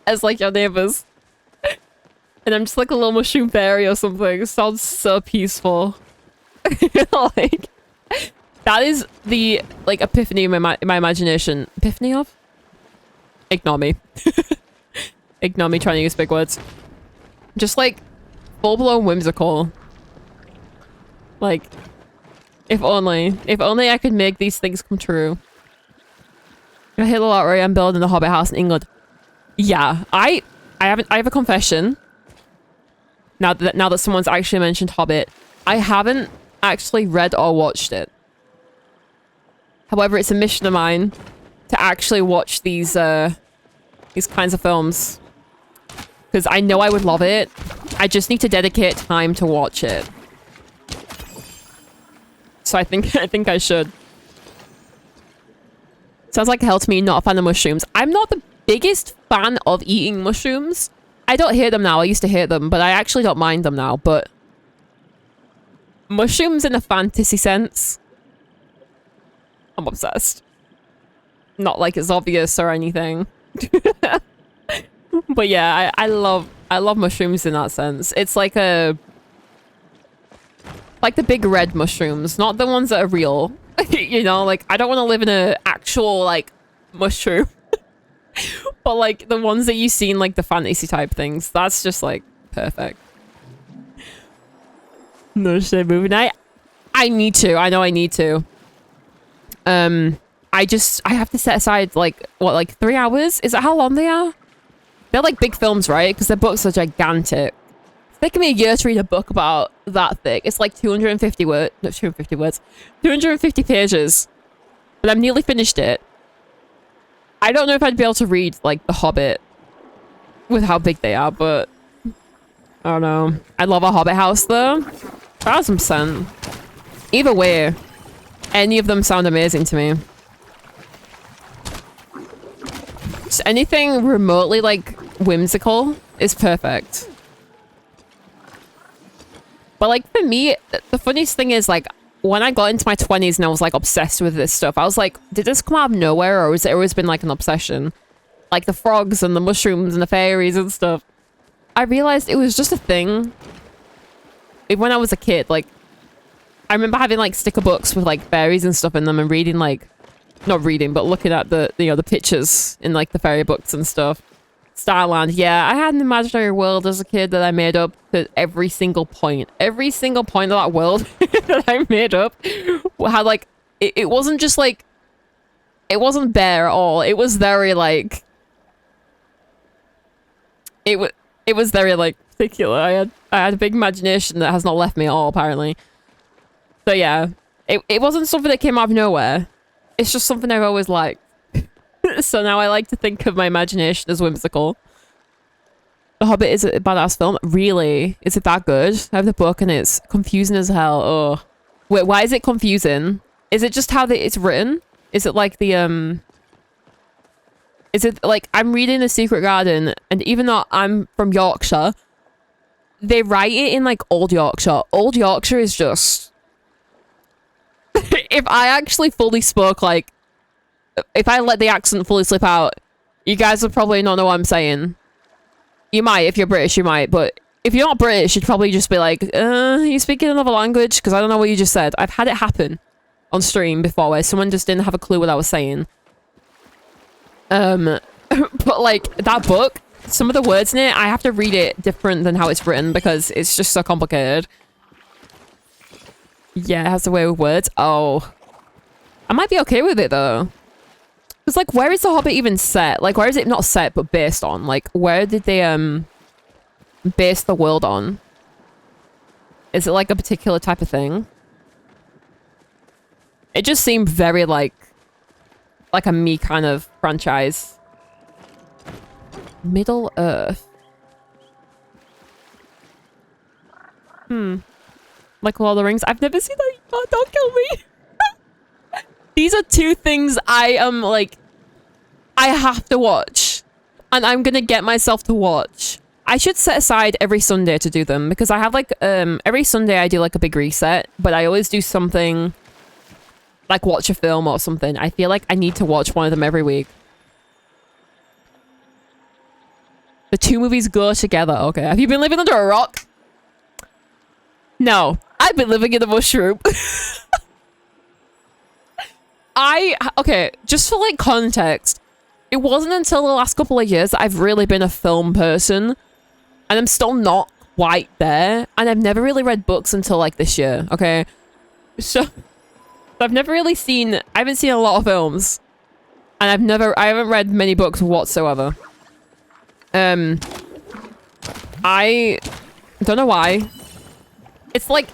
as like your neighbors. And I'm just like a little mushroom fairy or something. It sounds so peaceful. Like, that is the, like, epiphany in my imagination. Epiphany of? Ignore me. Ignore me trying to use big words. Just, like, full-blown whimsical. Like, if only I could make these things come true. I hit a lot right. I'm building a hobbit house in England. Yeah, I have a confession. Now that someone's actually mentioned Hobbit, I haven't actually read or watched it. However, it's a mission of mine to actually watch these kinds of films. Because I know I would love it. I just need to dedicate time to watch it. So I think I should. Sounds like hell to me, not a fan of mushrooms. I'm not the biggest fan of eating mushrooms. I don't hate them now. I used to hate them, but I actually don't mind them now. But mushrooms in a fantasy sense, I'm obsessed. not like it's obvious or anything. But yeah, I love mushrooms in that sense. It's like the big red mushrooms, not the ones that are real. You know, like I don't want to live in a actual like mushroom. But like the ones that you see in like the fantasy type things, that's just like perfect. No shit, movie night. I need to. I know I need to. I have to set aside like what, like 3 hours? Is that how long they are? They're like big films, right? Because their books are gigantic. It's taken me a year to read a book about that thick. It's like 250 words. No, 250 words. 250 pages. But I've nearly finished it. I don't know if I'd be able to read like The Hobbit with how big they are, but I don't know. I love a Hobbit house though. 1000%. Either way, any of them sound amazing to me. Just anything remotely like whimsical is perfect. But like for me, the funniest thing is like when I got into my 20s and I was like obsessed with this stuff, I was like, did this come out of nowhere or has it always been like an obsession? Like the frogs and the mushrooms and the fairies and stuff. I realized it was just a thing. When I was a kid, like I remember having like sticker books with like fairies and stuff in them and reading like, not reading, but looking at the, you know, the pictures in like the fairy books and stuff. Starland, yeah, I had an imaginary world as a kid that I made up to every single point. Every single point of that world that I made up had like, it wasn't just like, it wasn't bare at all. It was very like, it was very like particular. I had a big imagination that has not left me at all apparently. So yeah, it wasn't something that came out of nowhere. It's just something I've always liked. So now I like to think of my imagination as whimsical. The Hobbit is a badass film. Really? Is it that good? I have the book and it's confusing as hell. Oh. Wait, why is it confusing? Is it just how it's written? Is it like the, is it like, I'm reading The Secret Garden and even though I'm from Yorkshire, they write it in like Old Yorkshire. Old Yorkshire is just... If I actually fully spoke like... If I let the accent fully slip out, you guys would probably not know what I'm saying. You might, if you're British, you might, but if you're not British, you'd probably just be like, you speaking another language? Because I don't know what you just said. I've had it happen on stream before where someone just didn't have a clue what I was saying. But like, that book, some of the words in it, I have to read it different than how it's written because it's just so complicated. Yeah, it has a way with words. Oh. I might be okay with it though. Because, like, where is The Hobbit even set? Like, where is it not set, but based on? Like, where did they, base the world on? Is it, like, a particular type of thing? It just seemed very, like a me kind of franchise. Middle Earth. Like Lord of the Rings. I've never seen that. Oh, don't kill me. These are two things I am like, I have to watch. And I'm gonna get myself to watch. I should set aside every Sunday to do them because I have like, every Sunday I do like a big reset, but I always do something like watch a film or something. I feel like I need to watch one of them every week. The two movies go together. Okay. Have you been living under a rock? No. I've been living in a mushroom. Okay, just for like context, it wasn't until the last couple of years that I've really been a film person. And I'm still not quite there. And I've never really read books until like this year, okay? So, I've never really seen, I haven't seen a lot of films. And I haven't read many books whatsoever. I don't know why. It's like,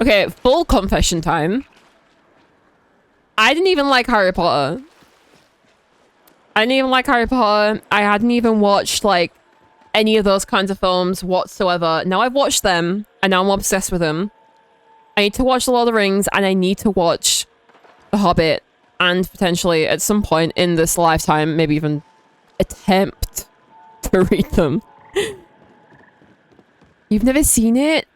okay, full confession time. I didn't even like Harry Potter. I didn't even like Harry Potter. I hadn't even watched, like, any of those kinds of films whatsoever. Now I've watched them, and now I'm obsessed with them. I need to watch The Lord of the Rings, and I need to watch The Hobbit, and potentially, at some point in this lifetime, maybe even attempt to read them. You've never seen it?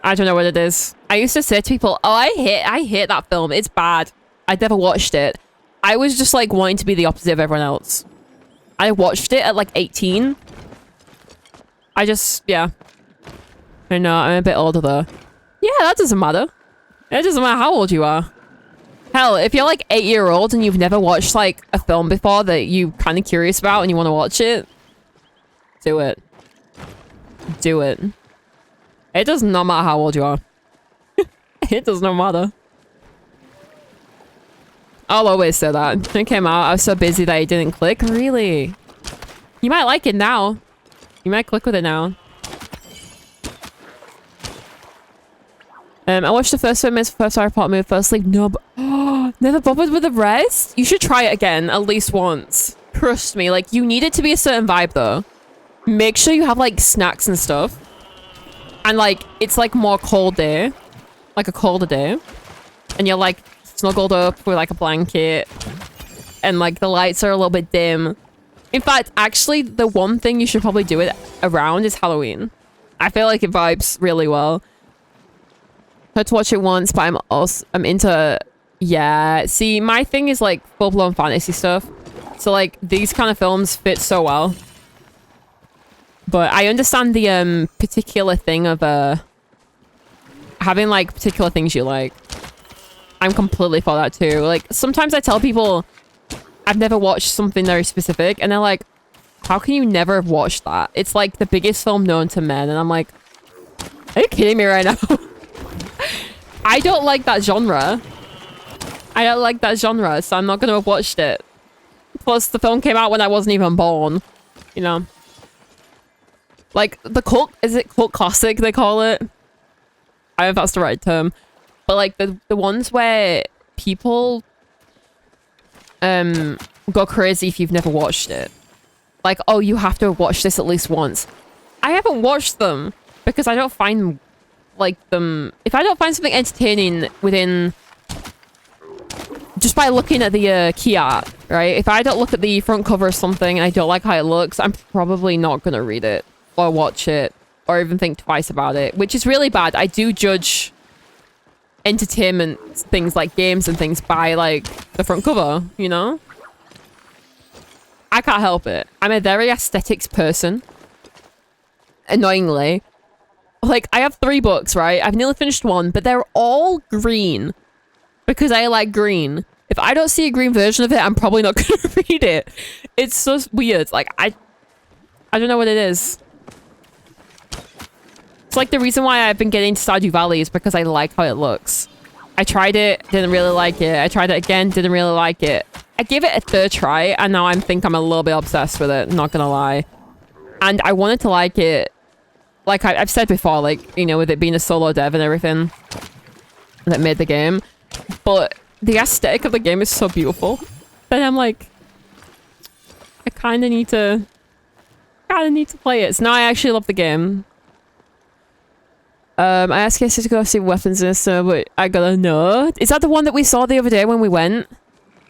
I don't know what it is. I used to say to people, oh, I hate that film. It's bad. I'd never watched it. I was just like wanting to be the opposite of everyone else. I watched it at like 18. Yeah. I know, I'm a bit older though. Yeah, that doesn't matter. It doesn't matter how old you are. Hell, if you're like 8-year-old and you've never watched like a film before that you're kind of curious about and you want to watch it, do it. Do it. It does not matter how old you are. It does not matter. I'll always say that. When it came out, I was so busy that it didn't click. Really? You might like it now. You might click with it now. I watched the first 5 minutes of the first Harry Potter movie, fell asleep. No, but never bothered with the rest? You should try it again, at least once. Trust me, like, you need it to be a certain vibe, though. Make sure you have, like, snacks and stuff. And, like, it's, like, more cold day. Like, a colder day. And you're, like, snuggled up with, like, a blanket. And, like, the lights are a little bit dim. In fact, actually, the one thing you should probably do it around is Halloween. I feel like it vibes really well. I had to watch it once, but I'm into... Yeah, see, my thing is, like, full-blown fantasy stuff. So, like, these kind of films fit so well. But I understand the, particular thing of, having, like, particular things you like. I'm completely for that, too. Like, sometimes I tell people I've never watched something very specific, and they're like, how can you never have watched that? It's, like, the biggest film known to men, and I'm like, are you kidding me right now? I don't like that genre. I don't like that genre, so I'm not gonna have watched it. Plus, the film came out when I wasn't even born. You know? Like, the cult... Is it cult classic, they call it? I don't know if that's the right term. But, like, the ones where people... go crazy if you've never watched it. Like, oh, you have to have watched this at least once. I haven't watched them because I don't find... like them if I don't find something entertaining within just by looking at the key art, right? If I don't look at the front cover of something and I don't like how it looks, I'm probably not gonna read it or watch it or even think twice about it, which is really bad. I do judge entertainment things like games and things by like the front cover, you know? I can't help it. I'm a very aesthetics person, annoyingly. Like, I have 3 books, right? I've nearly finished one, but they're all green. Because I like green. If I don't see a green version of it, I'm probably not going to read it. It's so weird. Like, I don't know what it is. It's like the reason why I've been getting to Stardew Valley is because I like how it looks. I tried it, didn't really like it. I tried it again, didn't really like it. I gave it a 3rd try, and now I think I'm a little bit obsessed with it, not gonna lie. And I wanted to like it. Like I've said before, like, you know, with it being a solo dev and everything that made the game. But the aesthetic of the game is so beautiful. But I'm like, I kind of need to play it. So now I actually love the game. I asked Casey to go see weapons in this, but I gotta know. Is that the one that we saw the other day when we went?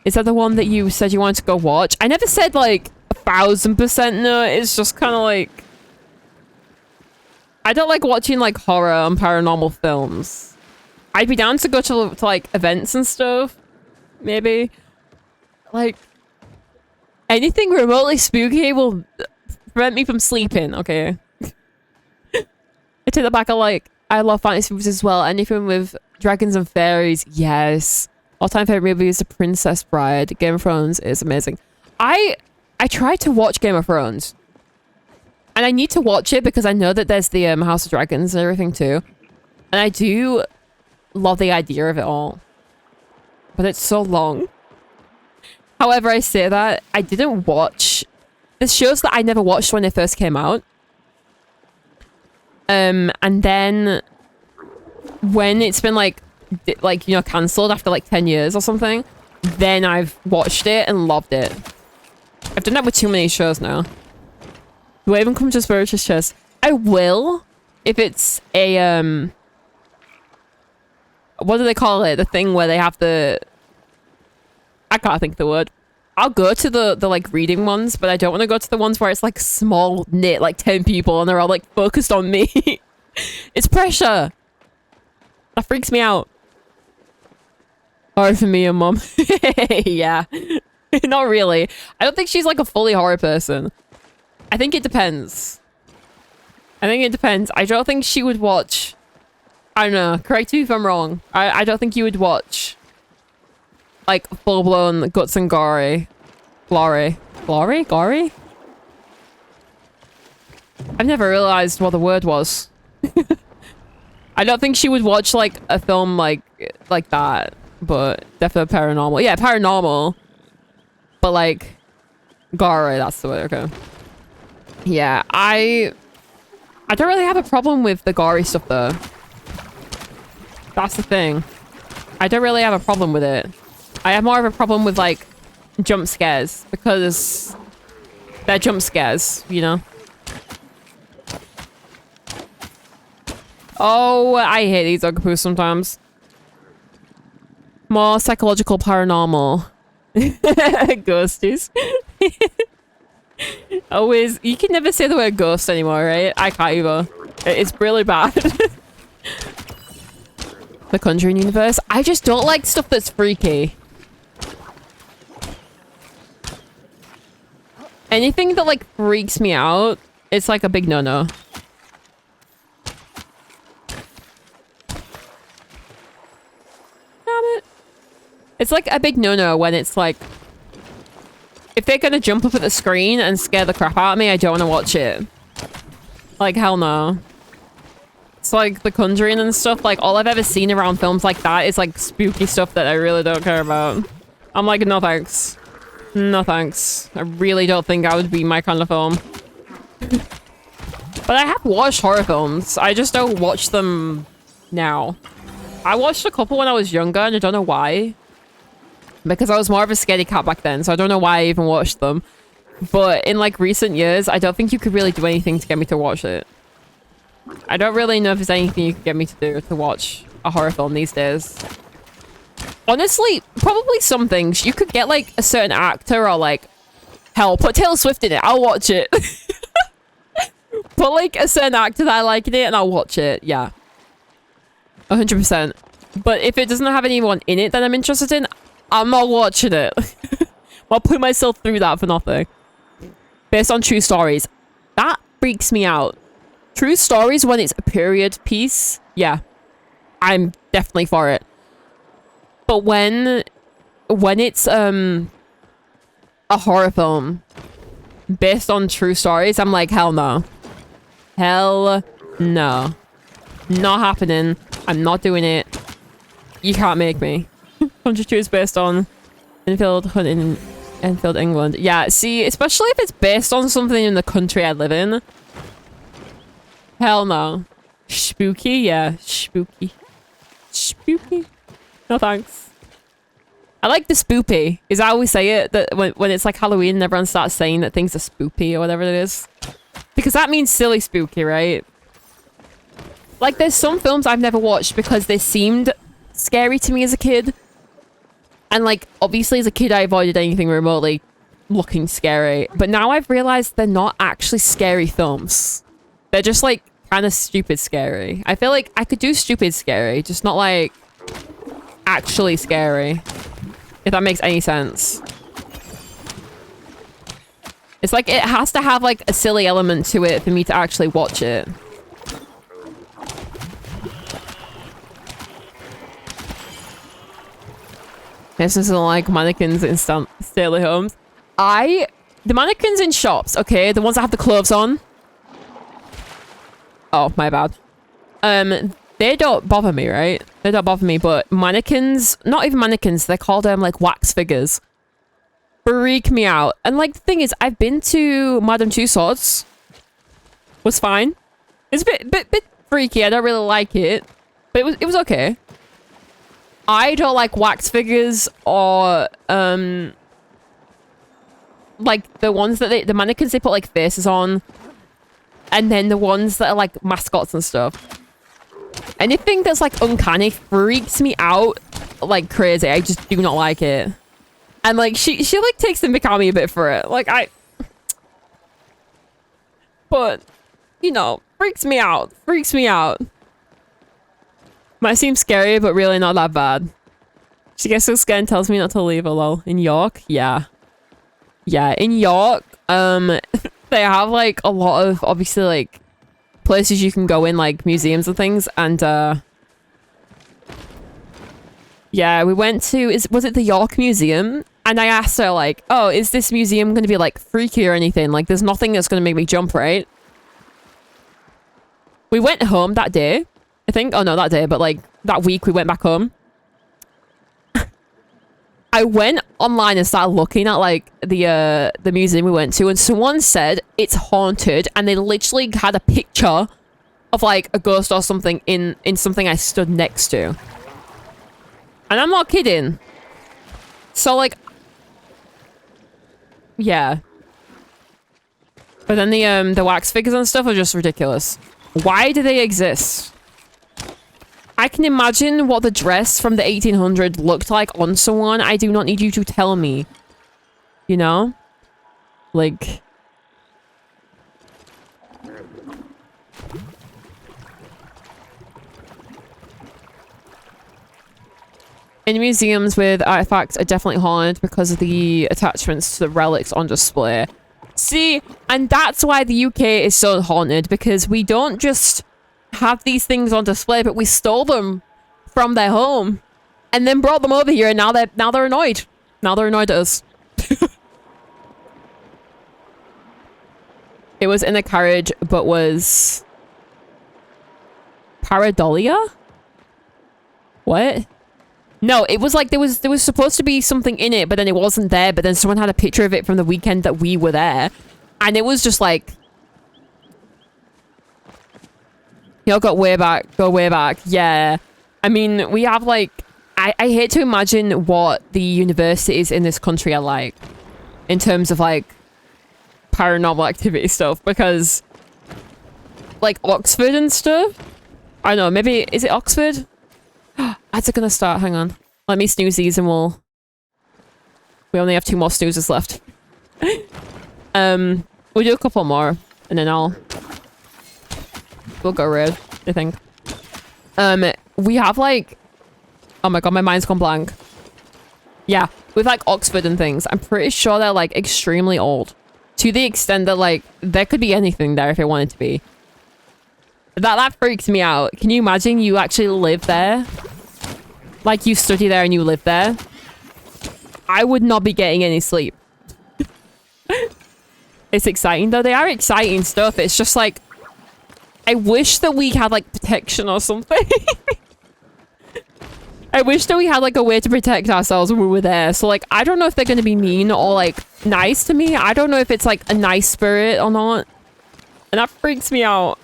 Is that the one that you said you wanted to go watch? I never said like 1000% no. It's just kind of like... I don't like watching like horror and paranormal films. I'd be down to go to like events and stuff. Maybe. Like, anything remotely spooky will prevent me from sleeping, okay? I take that back. I love fantasy movies as well. Anything with dragons and fairies, yes. All-time favorite movie is The Princess Bride. Game of Thrones is amazing. I tried to watch Game of Thrones. And I need to watch it because I know that there's the House of Dragons and everything too. And I do love the idea of it all. But it's so long. However, I say that, I didn't watch... There's shows that I never watched when they first came out. And then when it's been like, you know, cancelled after like 10 years or something, then I've watched it and loved it. I've done that with too many shows now. Do I even come to spiritual chess? I will, if it's a, what do they call it? The thing where they have the... I can't think of the word. I'll go to the like reading ones, but I don't want to go to the ones where it's like small knit, like 10 people and they're all like focused on me. It's pressure. That freaks me out. Horror for me and mom. Yeah. Not really. I don't think she's like a fully horror person. I think it depends. I don't think she would watch... I don't know. Correct me if I'm wrong. I don't think you would watch... like, full-blown guts and gory. Glory? Gory? I've never realized what the word was. I don't think she would watch, like, a film like that. But definitely paranormal. Yeah, paranormal. But, like, gory, that's the word, okay. Yeah, I don't really have a problem with the gory stuff, though. That's the thing. I don't really have a problem with it. I have more of a problem with, like, jump scares. Because they're jump scares, you know? Oh, I hate these octopus sometimes. More psychological paranormal. Ghosties. Always, you can never say the word ghost anymore, right? I can't either. It's really bad. The Conjuring universe. I just don't like stuff that's freaky. Anything that like freaks me out, it's like a big no-no. Damn it. It's like a big no-no when it's like, if they're gonna jump up at the screen and scare the crap out of me, I don't want to watch it. Like, hell no. It's like The Conjuring and stuff. Like, all I've ever seen around films like that is like spooky stuff that I really don't care about. I'm like, no thanks. No thanks. I really don't think that would be my kind of film. But I have watched horror films. I just don't watch them now. I watched a couple when I was younger and I don't know why. Because I was more of a scaredy cat back then, so I don't know why I even watched them. But in like recent years, I don't think you could really do anything to get me to watch it. I don't really know if there's anything you could get me to do to watch a horror film these days. Honestly, probably some things. You could get like a certain actor or like... Hell, put Taylor Swift in it. I'll watch it. Put like a certain actor that I like in it and I'll watch it. Yeah. 100%. But if it doesn't have anyone in it that I'm interested in, I'm not watching it. I'll put myself through that for nothing. Based on true stories. That freaks me out. True stories when it's a period piece. Yeah. I'm definitely for it. But when it's a horror film based on true stories, I'm like, hell no. Hell no. Not happening. I'm not doing it. You can't make me. Country 2 is based on Enfield, England. Yeah, see, especially if it's based on something in the country I live in. Hell no. Spooky? Yeah, spooky. Spooky? No thanks. I like the spoopy. Is I always say it, that when it's like Halloween and everyone starts saying that things are spoopy or whatever it is. Because that means silly spooky, right? Like, there's some films I've never watched because they seemed scary to me as a kid. And like, obviously as a kid I avoided anything remotely looking scary. But now I've realized they're not actually scary films. They're just like kind of stupid scary. I feel like I could do stupid scary, just not like actually scary. If that makes any sense. It's like it has to have like a silly element to it for me to actually watch it. This isn't like mannequins in stately homes. The mannequins in shops, okay, the ones that have the clothes on. Oh, my bad. They don't bother me, right? They don't bother me, but mannequins, not even mannequins, they're called like wax figures. Freak me out. And like the thing is, I've been to Madame Tussauds. Was fine. It's a bit freaky. I don't really like it, but it was okay. I don't like wax figures or like the ones that the mannequins they put like faces on, and then the ones that are like mascots and stuff. Anything that's like uncanny freaks me out like crazy. I just do not like it. And like she like takes the mick out of me a bit for it. Like but you know, freaks me out. Freaks me out. Might seem scary, but really not that bad. She gets so scared and tells me not to leave her, lol. In York? Yeah. Yeah, in York, they have, like, a lot of, obviously, like, places you can go in, like, museums and things, and, yeah, we went to, was it the York Museum? And I asked her, like, oh, is this museum going to be, like, freaky or anything? Like, there's nothing that's going to make me jump, right? We went home that day, I think. Oh, no, that day, but, like, that week we went back home. I went online and started looking at, like, the museum we went to, and someone said it's haunted, and they literally had a picture of, like, a ghost or something in something I stood next to. And I'm not kidding. So, like, yeah. But then the wax figures and stuff are just ridiculous. Why do they exist? I can imagine what the dress from the 1800s looked like on someone. I do not need you to tell me. You know? Like... In museums with artifacts are definitely haunted because of the attachments to the relics on display. See, and that's why the UK is so haunted, because we don't just have these things on display, but we stole them from their home and then brought them over here, and now they're annoyed. Now they're annoyed at us. It was in a carriage, but was pareidolia? What? No, it was like there was supposed to be something in it, but then it wasn't there. But then someone had a picture of it from the weekend that we were there, and it was just like, y'all go way back. Yeah, I mean, we have like, I hate to imagine what the universities in this country are like in terms of like paranormal activity stuff, because like Oxford and stuff. I don't know, maybe is it Oxford? How's it gonna start? Hang on. Let me snooze these and we only have 2 more snoozes left. We'll do a couple more and then we'll go red, I think. We have like, oh my god, my mind's gone blank. Yeah, with like Oxford and things, I'm pretty sure they're like extremely old. To the extent that like, there could be anything there if it wanted to be. That freaks me out. Can you imagine you actually live there? Like you study there and you live there? I would not be getting any sleep. It's exciting though. They are exciting stuff. It's just like, I wish that we had like protection or something. I wish that we had like a way to protect ourselves when we were there. So like, I don't know if they're going to be mean or like nice to me. I don't know if it's like a nice spirit or not. And that freaks me out.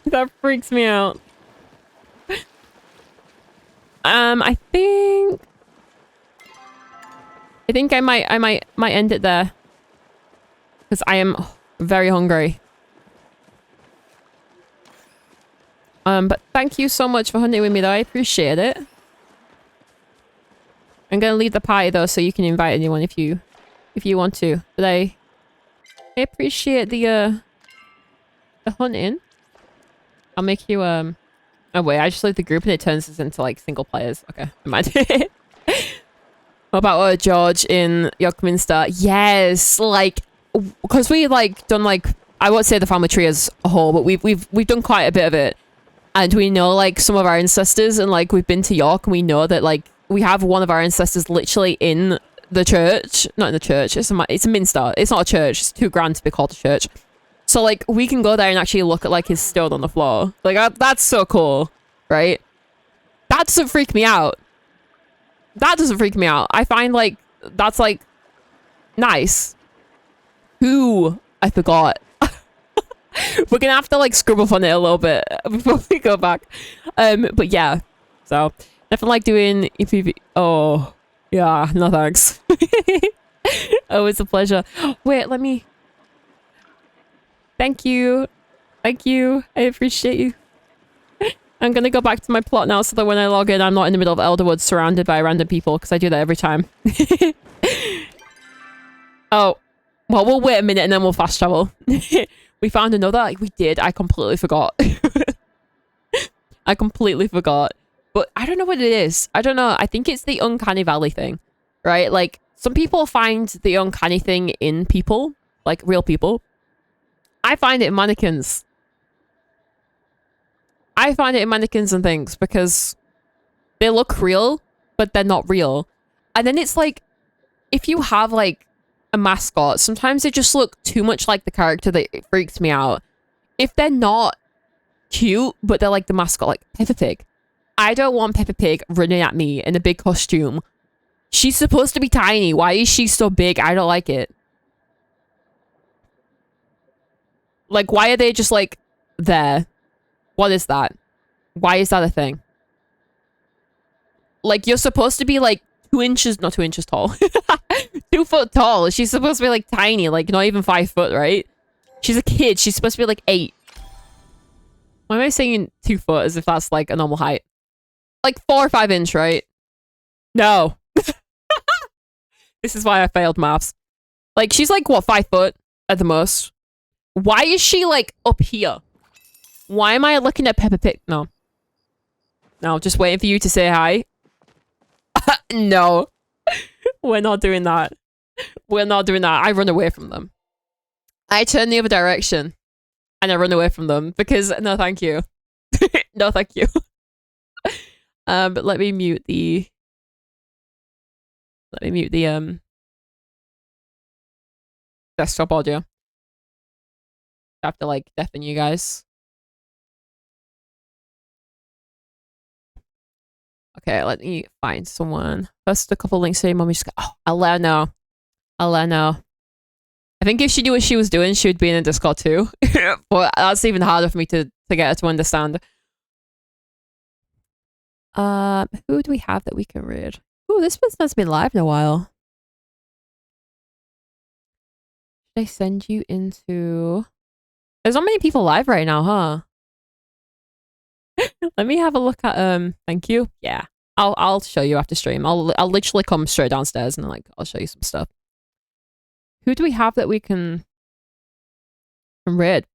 That freaks me out. I think I might end it there. Because I am very hungry. But thank you so much for hunting with me though. I appreciate it. I'm gonna leave the party though, so you can invite anyone if you want to. But I appreciate the hunting. I'll make you oh wait, I just leave the group and it turns us into like single players. Okay, imagine. What about George in Yorkminster? Yes, like because we like done like, I won't say the family tree as a whole, but we've done quite a bit of it, and we know like some of our ancestors, and like we've been to York and we know that like we have one of our ancestors literally in the church. Not in the church, it's a minster. It's not a church, it's too grand to be called a church. So like we can go there and actually look at like his stone on the floor. Like that's so cool, right? That doesn't freak me out. That doesn't freak me out. I find like that's like nice. Who I forgot. We're gonna have to like scrub up on it a little bit before we go back. But yeah, so definitely like doing EPV. Oh yeah, no thanks. Oh, it's a pleasure. Wait, let me. Thank you. Thank you. I appreciate you. I'm gonna go back to my plot now so that when I log in, I'm not in the middle of Elderwood surrounded by random people, because I do that every time. Oh, well, we'll wait a minute and then we'll fast travel. We found another. We did. I completely forgot. I completely forgot. But I don't know what it is. I don't know. I think it's the uncanny valley thing, right? Like, some people find the uncanny thing in people, like real people. I find it in mannequins. I find it in mannequins and things because they look real, but they're not real. And then it's like, if you have like a mascot, sometimes they just look too much like the character that it freaks me out. If they're not cute, but they're like the mascot, like Peppa Pig. I don't want Peppa Pig running at me in a big costume. She's supposed to be tiny. Why is she so big? I don't like it. Like, why are they just like there? What is that? Why is that a thing? Like, you're supposed to be like 2 inches, not 2 inches tall. 2 foot tall. She's supposed to be like tiny, like not even 5 foot, right? She's a kid. She's supposed to be like 8. Why am I saying 2 foot as if that's like a normal height? Like 4 or 5 inch, right? No. This is why I failed maths. Like, she's like, what, 5 foot at the most? Why is she like up here? Why am I looking at Peppa Pig? No. No, just waiting for you to say hi. No. We're not doing that. We're not doing that. I run away from them. I turn the other direction. And I run away from them. Because, no thank you. No thank you. But let me mute the... desktop audio. I have to, like, deafen you guys. Okay, let me find someone. First, a couple links to your mom. Just go, oh, I'll let her know. I'll let her know. I think if she knew what she was doing, she would be in a Discord too. But that's even harder for me to get her to understand. Who do we have that we can read? Oh, this person has been live in a while. Should I send you into... There's not many people live right now, huh? Let me have a look at thank you. Yeah. I'll show you after stream. I'll literally come straight downstairs and like I'll show you some stuff. Who do we have that we can read?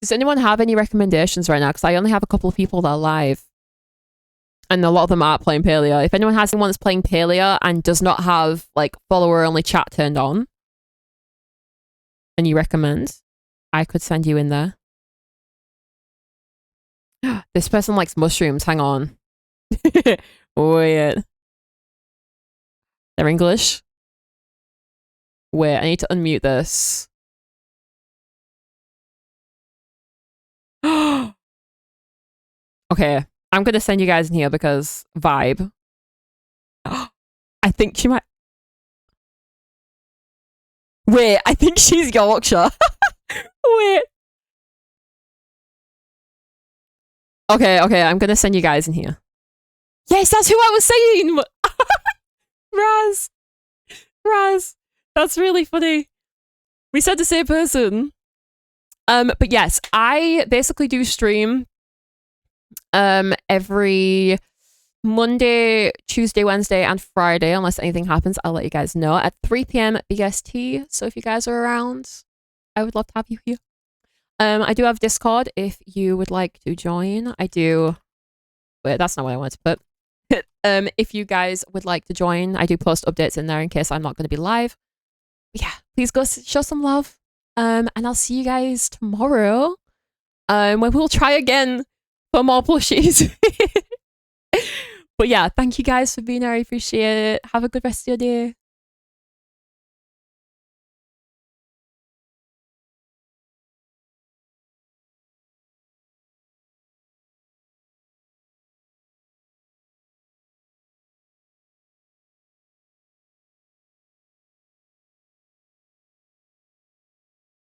Does anyone have any recommendations right now? Because I only have a couple of people that are live. And a lot of them aren't playing PALIA. If anyone has anyone that's playing PALIA and does not have like follower only chat turned on and you recommend, I could send you in there. This person likes mushrooms. Hang on. Wait. They're English. Wait, I need to unmute this. Okay, I'm gonna send you guys in here because vibe. I think she might... Wait, I think she's Yorkshire. Wait. Okay, I'm gonna send you guys in here. Yes, that's who I was saying! Raz. That's really funny. We said the same person. But yes, I basically do stream every Monday, Tuesday, Wednesday, and Friday, unless anything happens. I'll let you guys know at 3 p.m. BST. So if you guys are around, I would love to have you here. I do have Discord if you would like to join. I do. Wait, that's not what I wanted to put. If you guys would like to join, I do post updates in there in case I'm not going to be live. But yeah, please go show some love. And I'll see you guys tomorrow. When we'll try again for more plushies. But yeah, thank you guys for being here. I appreciate it. Have a good rest of your day.